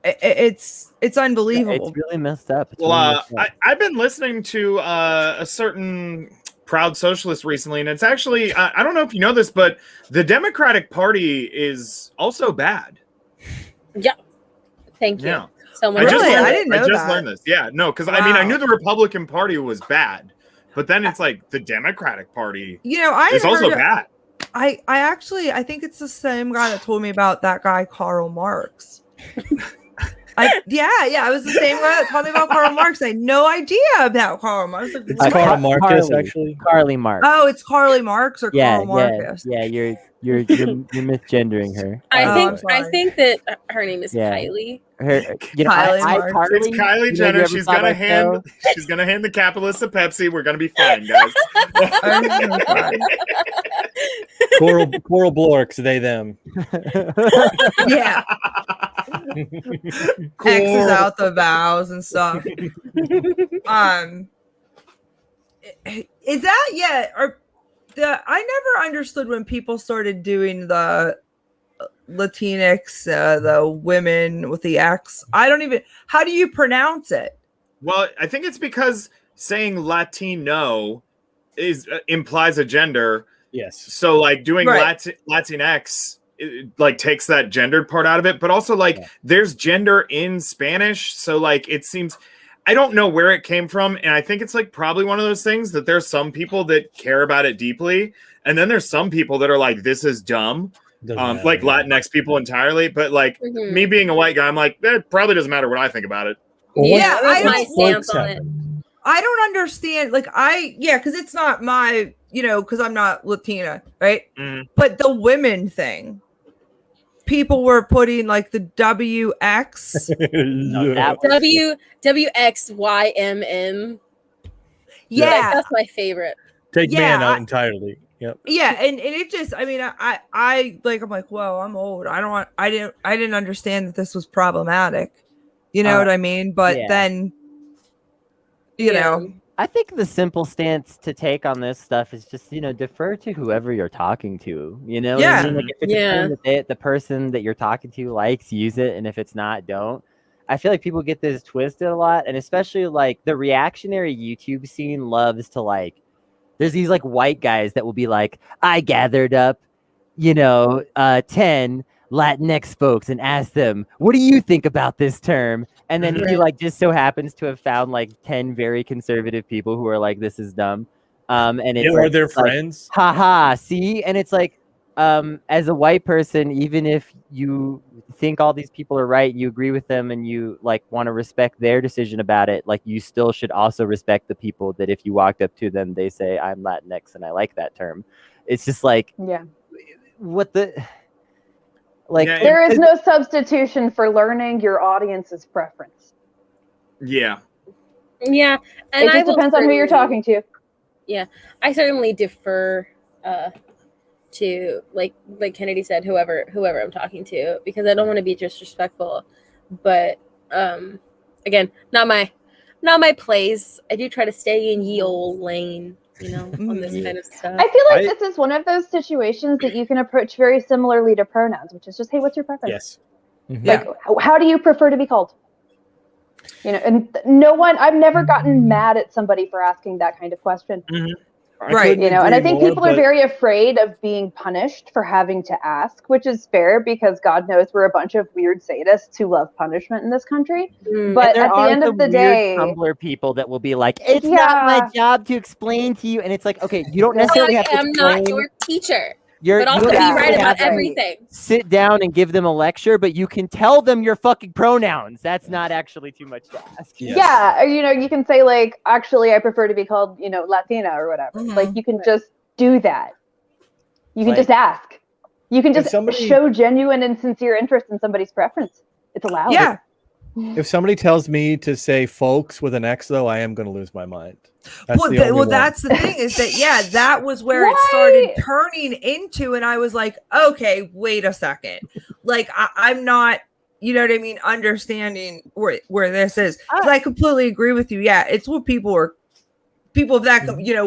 it's unbelievable. It's really messed up. I've been listening to a certain Proud Socialist recently, and it's actually, I don't know if you know this, but the Democratic Party is also bad. Yeah. Thank you. Yeah. Someone I just that. learned this. Yeah, no, because I mean, I knew the Republican Party was bad, but then it's like the Democratic Party is also bad. I think it's the same guy that told me about that guy Karl Marx. I was the same guy that told me about Karl Marx. I had no idea about Karl Marx. I was like, It's what? Karl Marcus, Carly. actually. Carly Marx. Oh, it's Carly Marx or Karl yeah, Marcus? yeah. You're misgendering her. I'm I sorry. think that her name is Yeah. Kylie. Her, Kylie I Marx. Carly. It's Kylie you know, you Jenner. ever She's saw gonna that show? hand the capitalists a Pepsi. We're gonna be fine, guys. I'm so sorry. Coral Blorks, they them. Yeah, X's out the vows and stuff. Is that or I never understood when people started doing the Latinx, the women with the X. I don't even. How do you pronounce it? Well, I think it's because saying Latino implies a gender. Yes. So like doing Right. Latinx like takes that gendered part out of it, but also like there's gender in Spanish. So like it seems, I don't know where it came from. And I think it's like probably one of those things that there's some people that care about it deeply. And then there's some people that are like, this is dumb. Like Latinx people entirely. But like me being a white guy, I'm like, it probably doesn't matter what I think about it. Yeah, That's my stance on it. I don't understand. Like because it's not my, because I'm not Latina, right? Mhm. But the women thing, people were putting like the WX. WXYMM. Yeah, That's my favorite. Take Yeah, man out entirely. Yep. yeah, and it just, I mean, I like, I'm like, whoa, I'm old. I didn't understand that this was problematic. You know what I mean? But yeah. then, you know. I think the simple stance to take on this stuff is just, defer to whoever you're talking to. You know, what I mean? Like if it's a term that the person that you're talking to likes, use it, and if it's not, don't. I feel like people get this twisted a lot, and especially like the reactionary YouTube scene loves to like. There's these like white guys that will be like, I gathered up, 10 Latinx folks and asked them, what do you think about this term? And then he like just so happens to have found like 10 very conservative people who are like, this is dumb. And it's or like, their friends. Haha, see? And it's like, as a white person, even if you think all these people are right, you agree with them and you like want to respect their decision about it, like you still should also respect the people that if you walked up to them, they say, I'm Latinx and I like that term. It's just like, what the... Like there is no substitution for learning your audience's preference. Yeah. Yeah. And it just depends on who you're talking to. Yeah. I certainly defer to like Kennedy said, whoever I'm talking to, because I don't want to be disrespectful. But again, not my place. I do try to stay in ye old lane, on this kind of stuff. I feel like this is one of those situations that you can approach very similarly to pronouns, which is just, hey, what's your preference? Yes. Like, how do you prefer to be called? And I've never gotten mad at somebody for asking that kind of question. Right. And I think people are very afraid of being punished for having to ask, which is fair because God knows we're a bunch of weird sadists who love punishment in this country. But at the end of the day, Tumblr people that will be like, it's not my job to explain to you. And it's like, okay, you don't necessarily have to explain. I'm not your teacher. But also be right about everything. Sit down and give them a lecture, but you can tell them your fucking pronouns. That's not actually too much to ask. Yes. Yeah, or you can say like, actually, I prefer to be called, Latina or whatever. Like you can just do that. You can just ask. You can just show genuine and sincere interest in somebody's preference. It's allowed. Yeah. If somebody tells me to say folks with an X, though, I am going to lose my mind. That's that's the thing is that, that was where it started turning into, and I was like, okay, wait a second. Like, I'm not, you know what I mean, understanding where this is. 'Cause I completely agree with you. Yeah, it's what people of that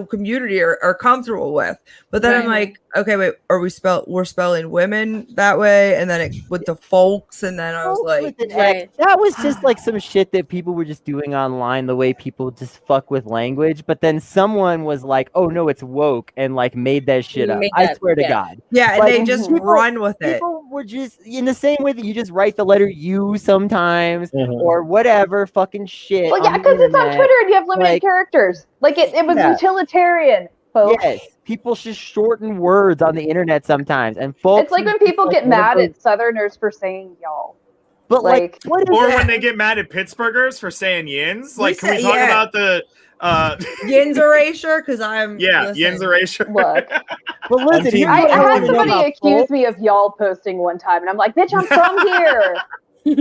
community are comfortable with. But then I'm like, okay, wait, we're spelling women that way, and then with the folks, and then I was like, that was just like some shit that people were just doing online, the way people just fuck with language. But then someone was like, oh no, it's woke, and like made that shit up. I swear to God. Yeah, and they just run with it. People were just in the same way that you just write the letter U sometimes or whatever fucking shit. Well, yeah, because it's on Twitter and you have limited characters. Like it was utilitarian, folks. Yes, people just shorten words on the internet sometimes, and folks. It's like when people get mad at Southerners for saying y'all. But like, what is Or that? when they get mad at Pittsburghers for saying yins. Like, can we said- talk yeah. about the Yins erasure? Because I'm yins erasure? Look, But listen, team- here's I what I had want to know somebody about accuse folk. me of y'all posting one time, and I'm like, bitch, I'm from here.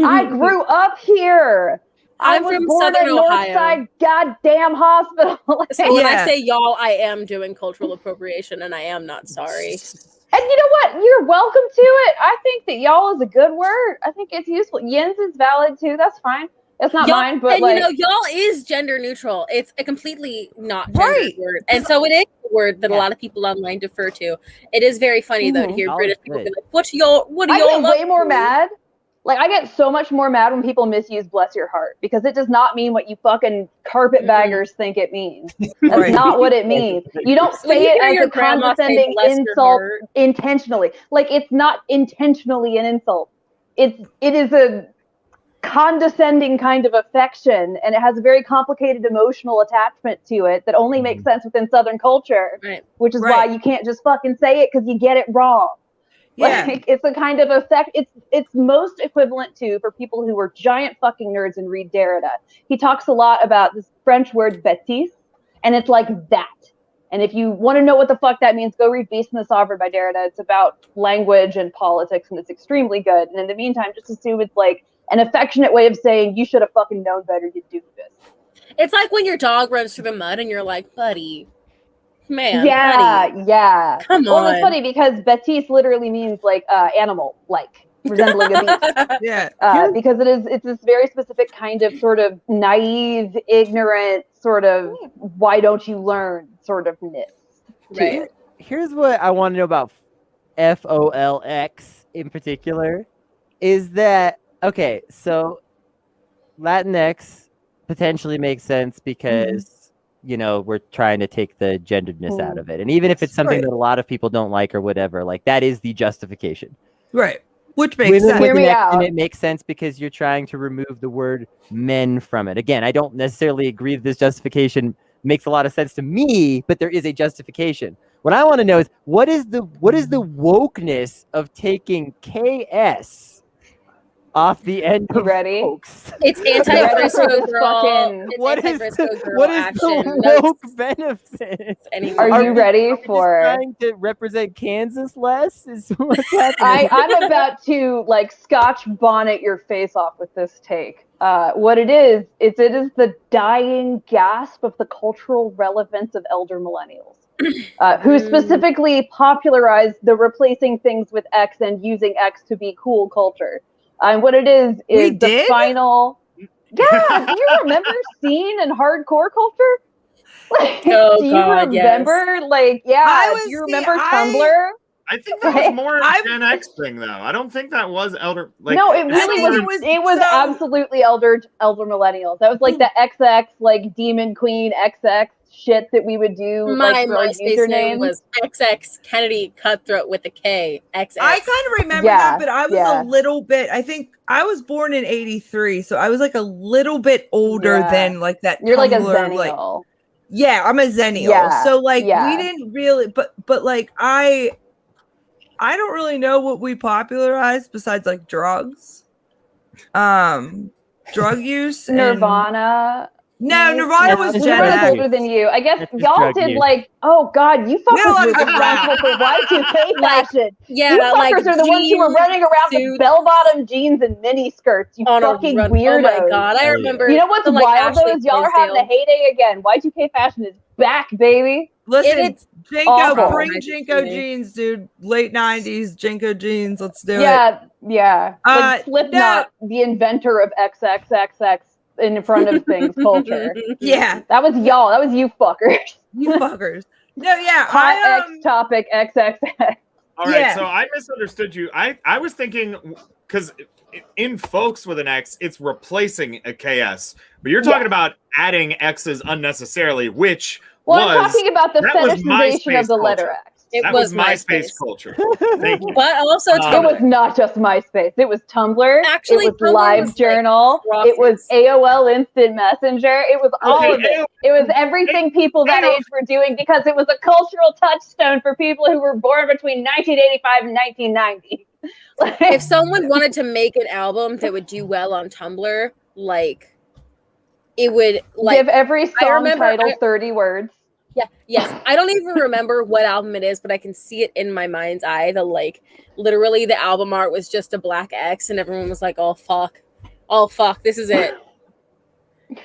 I grew up here. I I'm was from born Southern at Ohio. Northside goddamn hospital. So when I Yeah. say y'all, I am doing cultural appropriation, and I am not sorry. And you know what? You're welcome to it. I think that y'all is a good word. I think it's useful. Yins is valid too. That's fine. That's not Y'all, mine, but and like, you know, y'all is gender neutral. It's a completely not gendered Right. word, and so it is a word that a Yeah. lot of people online defer to. It is very funny though to Mhm. hear Y'all British is people be great. like, "What do I y'all get way up more to?" mad. Like, I get so much more mad when people misuse "bless your heart" because it does not mean what you fucking carpetbaggers think it means. That's Right. not what it means. You don't When say you it hear as your a grandma say, condescending "Bless your insult heart." intentionally. Like, it's not intentionally an insult. It is a condescending kind of affection, and it has a very complicated emotional attachment to it that only makes sense within Southern culture, Right. which is Right. why you can't just fucking say it because you get it wrong. Yeah. Like, it's a kind of effect. It's most equivalent to, for people who are giant fucking nerds and read Derrida. He talks a lot about this French word bêtise, and it's like that. And if you want to know what the fuck that means, go read Beast and the Sovereign by Derrida. It's about language and politics, and it's extremely good. And in the meantime, just assume it's like an affectionate way of saying you should have fucking known better, you doofus. It's like when your dog runs through the mud, and you're like, "Buddy, man, Yeah, buddy, yeah. come Well, it's on." funny because bêtise literally means like animal, like resembling a beast. Yeah. Because it's this very specific kind of sort of naive, ignorant sort of why don't you learn sort of ness. Right. Here's what I want to know about FOLX in particular is that, okay, so Latinx potentially makes sense because, you know, we're trying to take the genderedness out of it. And even if it's something Right. that a lot of people don't like or whatever, like that is the justification. Right. Which makes Women sense. with Hear an me X in out. it makes sense because you're trying to remove the word men from it. Again, I don't necessarily agree that this justification makes a lot of sense to me, but there is a justification. What I want to know is what is the wokeness of taking KS off the end You of ready? folks? It's ready for anti-Frisco this girl. fucking- It's What is anti-Frisco the, girl what is action. the No woke benefit? anymore. Are you ready Are we just for? trying to represent Kansas less? Is what's happening? I'm about to like Scotch bonnet your face off with this take. What it is the dying gasp of the cultural relevance of elder millennials, who specifically popularized the replacing things with X and using X to be cool culture. And what it is We the did? final. Yeah, do you remember scene and hardcore culture? Like, Oh, do you God, yes. remember? Like, yeah, I do you was- remember see, Tumblr? I think that was more a I'm- Gen X thing, though. I don't think that was elder. Like, No, it this really think was. more- It was so- absolutely elder millennials. That was like the XX, like Demon Queen XX shit that we would do, My like for our MySpace name usernames. was XX Kennedy Cutthroat with a K. XX. I kind of remember Yeah, that, but I was yeah. a little bit. I think I was born in '83, so I was like a little bit older Yeah. than like that. You're like a Tumblr, like- zennial. yeah, I'm a zennial. Yeah, So like yeah. we didn't really, but like I don't really know what we popularized besides like drugs, drug use, and- Nirvana. No, Nirvana was That's Gen Nirvana's X. older than you. I guess That's just y'all drug did use. like, oh God, you We don't fuckers were like responsible for Y2K Like, fashion. Yeah, You fuckers like are the ones who were jean running around with suits bell-bottom jeans and mini skirts. You on a fucking run. weirdos. Oh my God, I Oh, yeah. remember. You know what's the, like, wild though Ashley is y'all are having a Tisdale. heyday again. Y2K fashion is back, baby. Listen, It's Jinko, awful. bring Nice Jinko to me. jeans, dude. Late '90s Jinko jeans. Let's do it. Yeah. Like Slipknot, the inventor of XXXX in front of things culture. Yeah, That was y'all. That was you fuckers. you fuckers. No, yeah, Hot I X topic XXX. All right, Yeah. so I misunderstood you. I was thinking because in folks with an X, it's replacing a KS, but you're talking about adding X's unnecessarily, which Well, was I'm talking about the that was fetishization of the MySpace letter culture. X. It that was was MySpace MySpace. culture. Thank you. But also It It Tumblr. was not just MySpace. It was Tumblr. Actually, it was Tumblr Live was, like, Journal. It was Crossfits. AOL Instant Messenger. It was all Okay, of it. It was everything people that AOL age were doing because it was a cultural touchstone for people who were born between 1985 and 1990. Like, If someone wanted to make an album that would do well on Tumblr, like it would like give every song remember- title 30 words. yeah, yes. I don't even remember what album it is, but I can see it in my mind's eye. The like literally the album art was just a black X and everyone was like, oh fuck, this is it.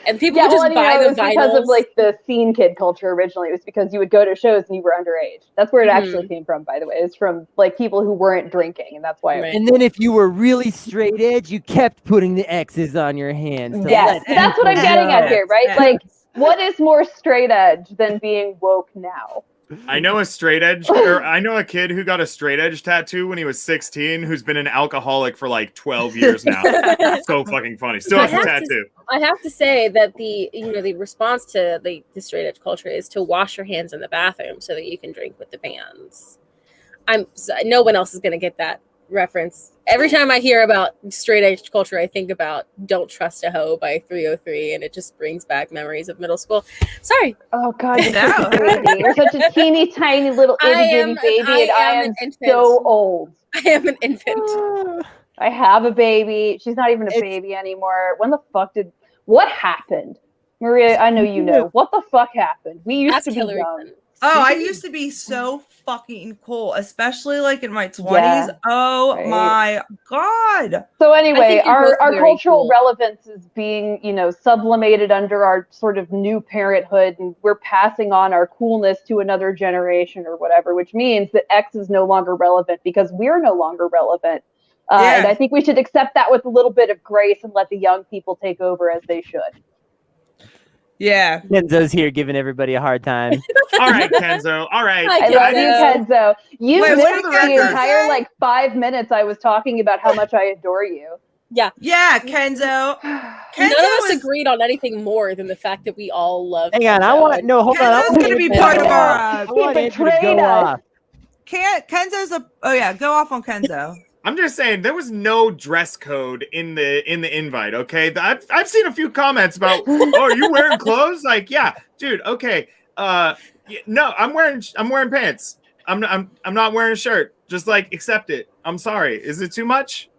And people would just buy it the was because of vinyls. like the scene kid culture originally. It was because you would go to shows and you were underage. That's where it actually came from, by the way. It's from like people who weren't drinking, and that's why. Right. And then if you were really straight edge, you kept putting the X's on your hands. to Yes, let that's what I'm people getting at know. here, right? Like, what is more straight edge than being woke now? I know a straight edge, or I know a kid who got a straight edge tattoo when he was 16, who's been an alcoholic for like 12 years now. So fucking funny. Still has a tattoo. I have to say that the response to the straight edge culture is to wash your hands in the bathroom so that you can drink with the bands. No one else is going to get that reference. Every time I hear about straight edge culture, I think about "Don't Trust a Hoe" by 303, and it just brings back memories of middle school. Sorry. Oh God, you're such a baby. You're such a teeny tiny little itty bitty baby, and I am so old. I am an infant. I have a baby. She's not even a baby anymore. When the fuck what happened? Maria, I know you know. What the fuck happened? We used to be young. Oh, I used to be so fucking cool, especially like in my 20s. Yeah, oh my God. So anyway, our very cultural cool. relevance is being, sublimated under our sort of new parenthood, and we're passing on our coolness to another generation or whatever, which means that X is no longer relevant because we're no longer relevant. And I think we should accept that with a little bit of grace and let the young people take over as they should. Yeah. Kenzo's here giving everybody a hard time. All right, Kenzo. All right. I love you, Kenzo. You Wait, what missed did the Kenzo entire say? like 5 minutes I was talking about how much I adore you. Yeah. Yeah, Kenzo. None of us agreed on anything more than the fact that we all love. Hang on, I Kenzo. want no. Hold on, I Kenzo's want gonna be Andrew part to of go our. off. I want Andrew to go off. Kenzo's a. Oh yeah, go off on Kenzo. I'm just saying there was no dress code in the invite. Okay, I've seen a few comments about, oh, are you wearing clothes? Like, yeah, dude. Okay, no, I'm wearing pants. I'm not wearing a shirt. Just like accept it. I'm sorry. Is it too much?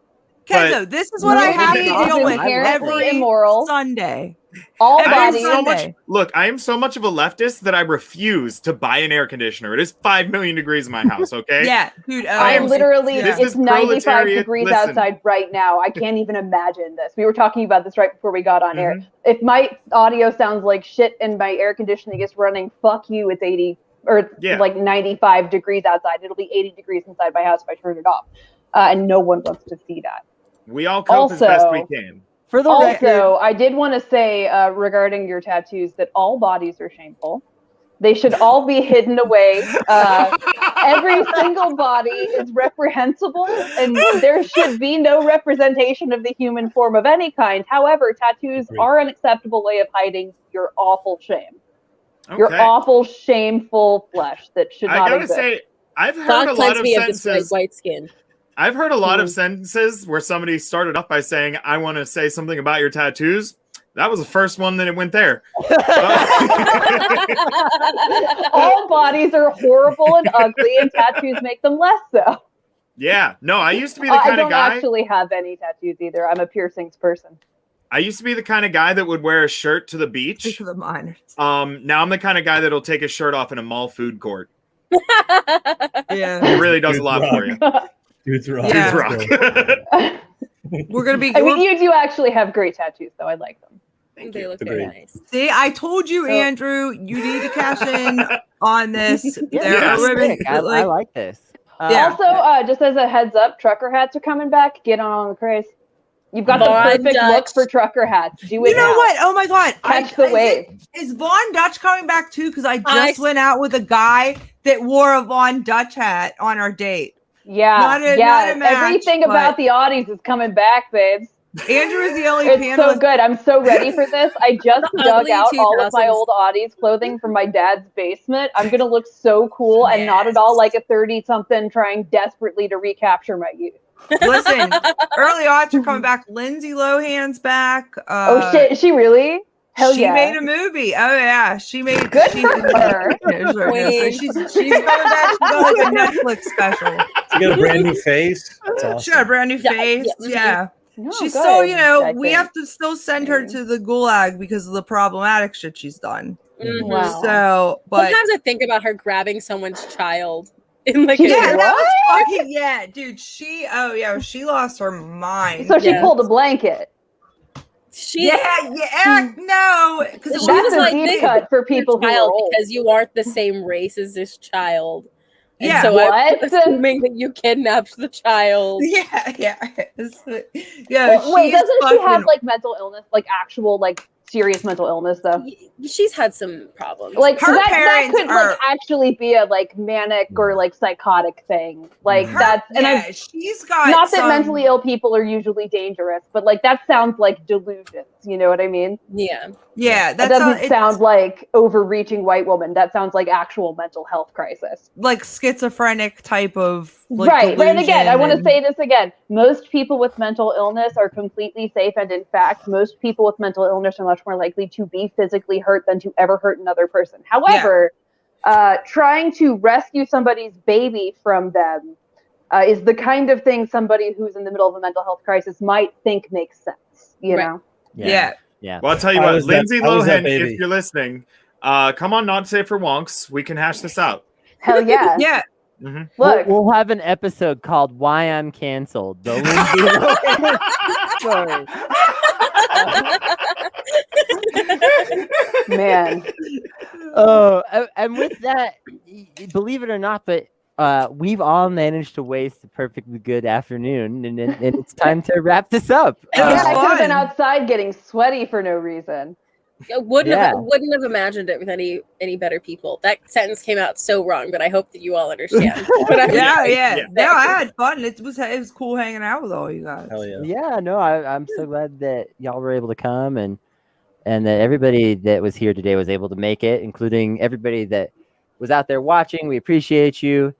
Kenzo, this is what I have to deal with every immoral. Sunday. All I am bodies. so much. Look, I am so much of a leftist that I refuse to buy an air conditioner. It is 5 million degrees in my house. Okay. Yeah, dude. I'm literally, it's 95 proletariat. degrees Listen. outside right now. I can't even imagine this. We were talking about this right before we got on air. Mhm. If my audio sounds like shit and my air conditioning is running, fuck you, it's 80 or like 95 degrees outside. It'll be 80 degrees inside my house if I turn it off. And no one wants to see that. We all cope as best we can. For the Also, I did want to say regarding your tattoos that all bodies are shameful. They should all be hidden away. Every single body is reprehensible, and there should be no representation of the human form of any kind. However, tattoos are an acceptable way of hiding your awful shame. Your Okay. awful, shameful flesh that should not I gotta exist. say, I've heard God a lot cleanse of me of this sentences. white skin. I've heard a lot of sentences where somebody started off by saying, I want to say something about your tattoos. That was the first one that it went there. All bodies are horrible and ugly, and tattoos make them less so. Yeah. No, I used to be the I kind of don't guy. actually have any tattoos either. I'm a piercings person. I used to be the kind of guy that would wear a shirt to the beach. To the minors. Now I'm the kind of guy that'll take his shirt off in a mall food court. Yeah. It really does a lot for you. Dudes rock. Yeah. Dudes rock. We're gonna be. I mean, you do actually have great tattoos, though. I like them. They look very nice. See, I told you, So- Andrew, you need to cash in on this. Yeah, There are this is women. sick. I like this. Yeah. Also, just as a heads up, trucker hats are coming back. Get on the craze. You've got the Von perfect look Dutch. for trucker hats. Do it You know now. what? Oh my God. Catch the wave. Is Von Dutch coming back too? Because I I- just went out with a guy that wore a Von Dutch hat on our date. Yeah, Not a yeah. match, Everything but- about the Audis is coming back, babes. Andrew is the only It's panelist. so good. I'm so ready for this. I just The dug ugly out all of my 2000s. old Audis clothing from my dad's basement. I'm gonna look so cool and not at all like a 30-something trying desperately to recapture my youth. Listen, early odds are coming back. Lindsay Lohan's back. Oh shit, is she really? Hell she yeah. made a movie. Oh yeah, she made. Good she, for her. So Queen. she's coming back. She got like a Netflix special. She got a brand new face. That's awesome. She got a brand new Yeah, face. yeah, Yeah. No, She's good, still, you know, I we think. have to still send her to the gulag because of the problematic shit she's done. Mhm. Wow. So, but Sometimes I think about her grabbing someone's child in like She a did yeah, what? that was fucking dude. She she lost her mind. So she Yeah. pulled a blanket. she no, because She That's was a like, deep "This cut for is your people who are child old. because you aren't the same race as this child." And Yeah. so I'm What? assuming that you kidnapped the child. yeah. Wait, she's doesn't she have fucking- like mental illness, like actual like serious mental illness though? She's had some problems. Like Her that parents could are- like actually be a like manic or like psychotic thing. Like Her- that's and I she's got not that some- mentally ill people are usually dangerous, but like that sounds like delusions. You know what I mean? Yeah. Yeah, That that's doesn't sound like overreaching white woman. That sounds like actual mental health crisis. like schizophrenic type of like, Right. And again, I want to delusion say this again. Most people with mental illness are completely safe, and in fact, most people with mental illness are much more likely to be physically hurt than to ever hurt another person. However, trying to rescue somebody's baby from them is the kind of thing somebody who's in the middle of a mental health crisis might think makes sense. You Right. know? Yeah. Well, I'll tell you How what, was that- Lindsay how was that Lohan, baby? if you're listening, come on, Not Safe for Wonks. We can hash this out. Hell yeah. Yeah. Look, We'll have an episode called "Why I'm Canceled." The Lindsay Lohan story. man. Oh, and with that, believe it or not, but we've all managed to waste a perfectly good afternoon, and it's time to wrap this up. It was Yeah, I could have been fun. outside getting sweaty for no reason. I wouldn't Yeah. have imagined it with any better people. That sentence came out so wrong, but I hope that you all understand. What I was Yeah, trying to yeah. say. No, I had fun. It was cool hanging out with all you guys. Hell yeah. Yeah, no, I'm so glad that y'all were able to come and that everybody that was here today was able to make it, including everybody that was out there watching. We appreciate you.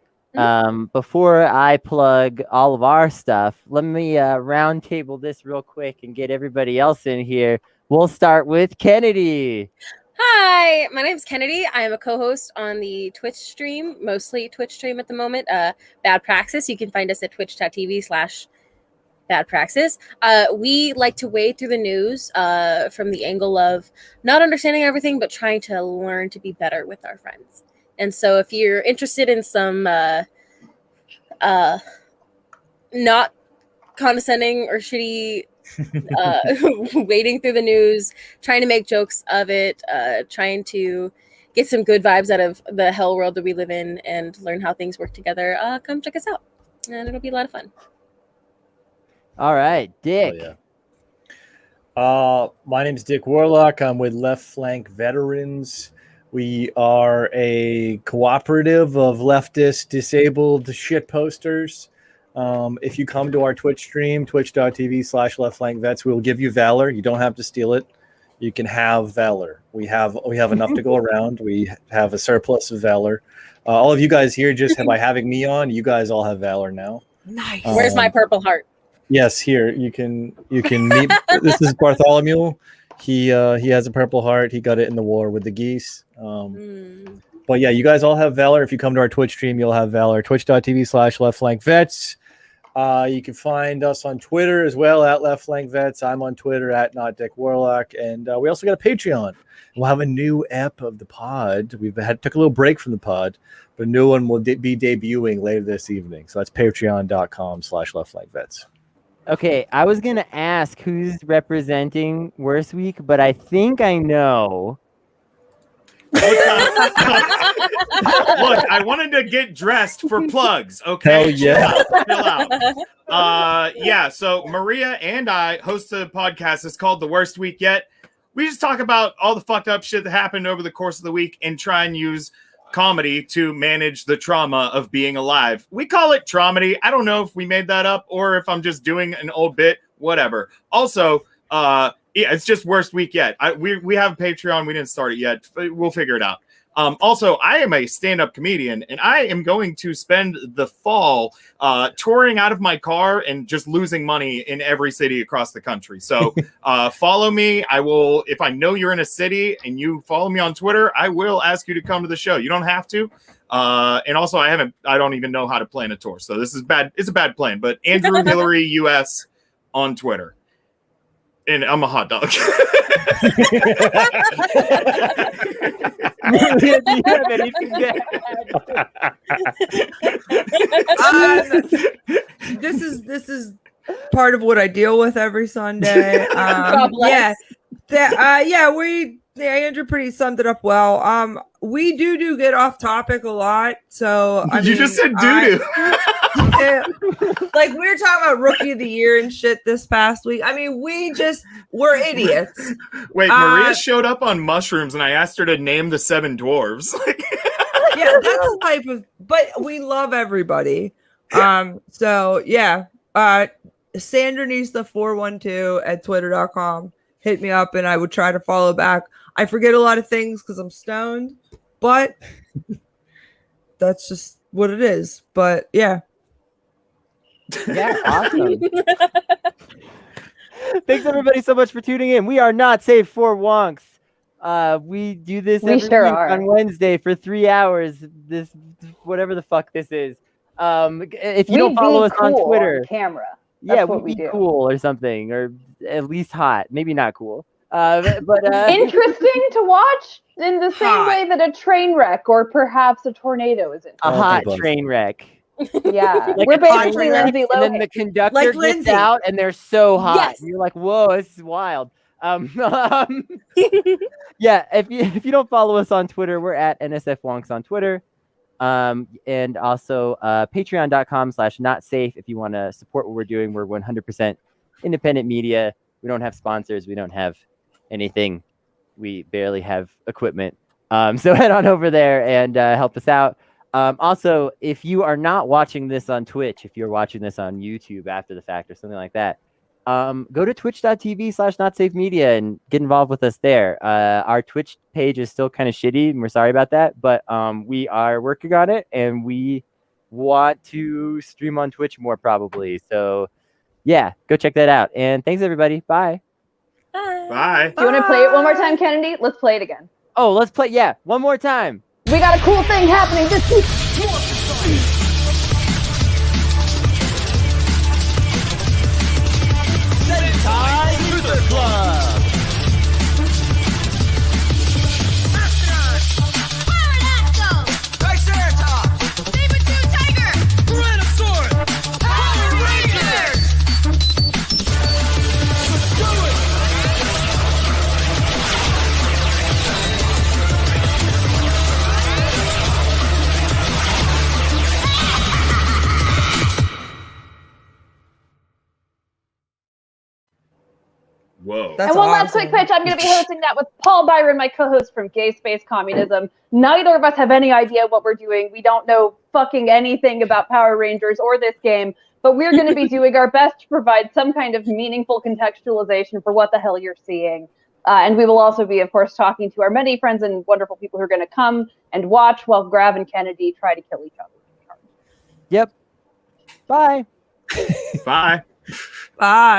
Before I plug all of our stuff, let me round table this real quick and get everybody else in here. We'll start with Kennedy. Hi, my name's Kennedy. I am a co-host on the Twitch stream, mostly Twitch stream at the moment. Bad Praxis. You can find us at twitch.tv/Bad Praxis. We like to wade through the news from the angle of not understanding everything, but trying to learn to be better with our friends. And so if you're interested in some not condescending or shitty wading through the news, trying to make jokes of it, trying to get some good vibes out of the hell world that we live in and learn how things work together, come check us out. And it'll be a lot of fun. All right, Dick. Oh, yeah. My name's Dick Warlock. I'm with Left Flank Veterans. We are a cooperative of leftist disabled shit posters. If you come to our Twitch stream, twitch.tv/leftflankvets, we'll give you valor. You don't have to steal it. You can have valor. We have enough to go around. We have a surplus of valor. All of you guys here, just by having me on, you guys all have valor now. Nice. Where's my purple heart? Yes, here you can meet. This is Bartholomew. He has a purple heart. He got it in the war with the geese. But yeah, you guys all have valor. If you come to our Twitch stream, you'll have valor. Twitch.tv/leftflankvets. You can find us on Twitter as well at leftflankvets. I'm on Twitter at NotDickWarlock, and we also got a Patreon. We'll have a new ep of the pod. Took a little break from the pod, but a new one will be debuting later this evening. So that's patreon.com/leftflankvets. Okay, I was gonna ask who's representing Worst Week, but I think I know. Look, I wanted to get dressed for plugs. Okay, Hell yeah. Chill out. Yeah. So Maria and I host a podcast. It's called The Worst Week Yet. We just talk about all the fucked up shit that happened over the course of the week and try and use comedy to manage the trauma of being alive. We call it traumedy. I don't know if we made that up or if I'm just doing an old bit. Whatever. Also, yeah, it's just Worst Week Yet. We have a Patreon. We didn't start it yet. We'll figure it out. Also, I am a stand-up comedian, and I am going to spend the fall touring out of my car and just losing money in every city across the country. So follow me. I will, if I know you're in a city and you follow me on Twitter, I will ask you to come to the show. You don't have to. And also, I don't even know how to plan a tour. So this is bad. It's a bad plan. But Andrew Hillary US on Twitter. And I'm a hot dog. Do you have anything to add? This is part of what I deal with every Sunday. Yeah, Andrew pretty summed it up well. We do get off topic a lot, so You just said doo-doo. Like we were talking about Rookie of the Year and shit this past week. I mean, we're idiots. Wait, Maria showed up on mushrooms, and I asked her to name the 7 dwarves. Yeah, that's the type of. But we love everybody. So yeah, Sandernista412 at twitter.com. Hit me up, and I would try to follow back. I forget a lot of things because I'm stoned, but that's just what it is. But yeah. Yeah, awesome. Thanks everybody so much for tuning in. We are not safe for Wonks. We do this We every sure week are. on Wednesday for 3 hours. This whatever the fuck this is. If you don't follow us on Twitter, camera. yeah, what we'd we be do. cool or something, or at least hot. Maybe not cool. But Interesting to watch in the same Hot. way that a train wreck or perhaps a tornado is a interesting. hot both. train wreck. Yeah, Like we're a train basically wreck, Lindsay and then Lohan. the conductor Like gets Lindsay. out, and they're so hot. Yes. And you're like, whoa, this is wild. Yeah, if you don't follow us on Twitter, we're at nsfwonks on Twitter. And also patreon.com/notsafe if you want to support what we're doing. We're 100% independent media. We don't have sponsors. We don't have anything. We barely have equipment. So head on over there and help us out. Also, if you are not watching this on Twitch, if you're watching this on YouTube after the fact or something like that, go to twitch.tv/notsafemedia and get involved with us there. Our Twitch page is still kind of shitty, and we're sorry about that, but we are working on it, and we want to stream on Twitch more probably. So yeah, go check that out. And thanks everybody. Bye. Bye. Do you want to play it one more time, Kennedy? Let's play it again. Oh, let's play. Yeah, one more time. We got a cool thing happening this week. Whoa. That's And one last awesome. quick pitch. I'm going to be hosting that with Paul Byron, my co-host from Gay Space Communism. Neither of us have any idea what we're doing. We don't know fucking anything about Power Rangers or this game, but we're going to be doing our best to provide some kind of meaningful contextualization for what the hell you're seeing. And we will also be, of course, talking to our many friends and wonderful people who are going to come and watch while Grav and Kennedy try to kill each other. Yep. Bye. Bye. Bye.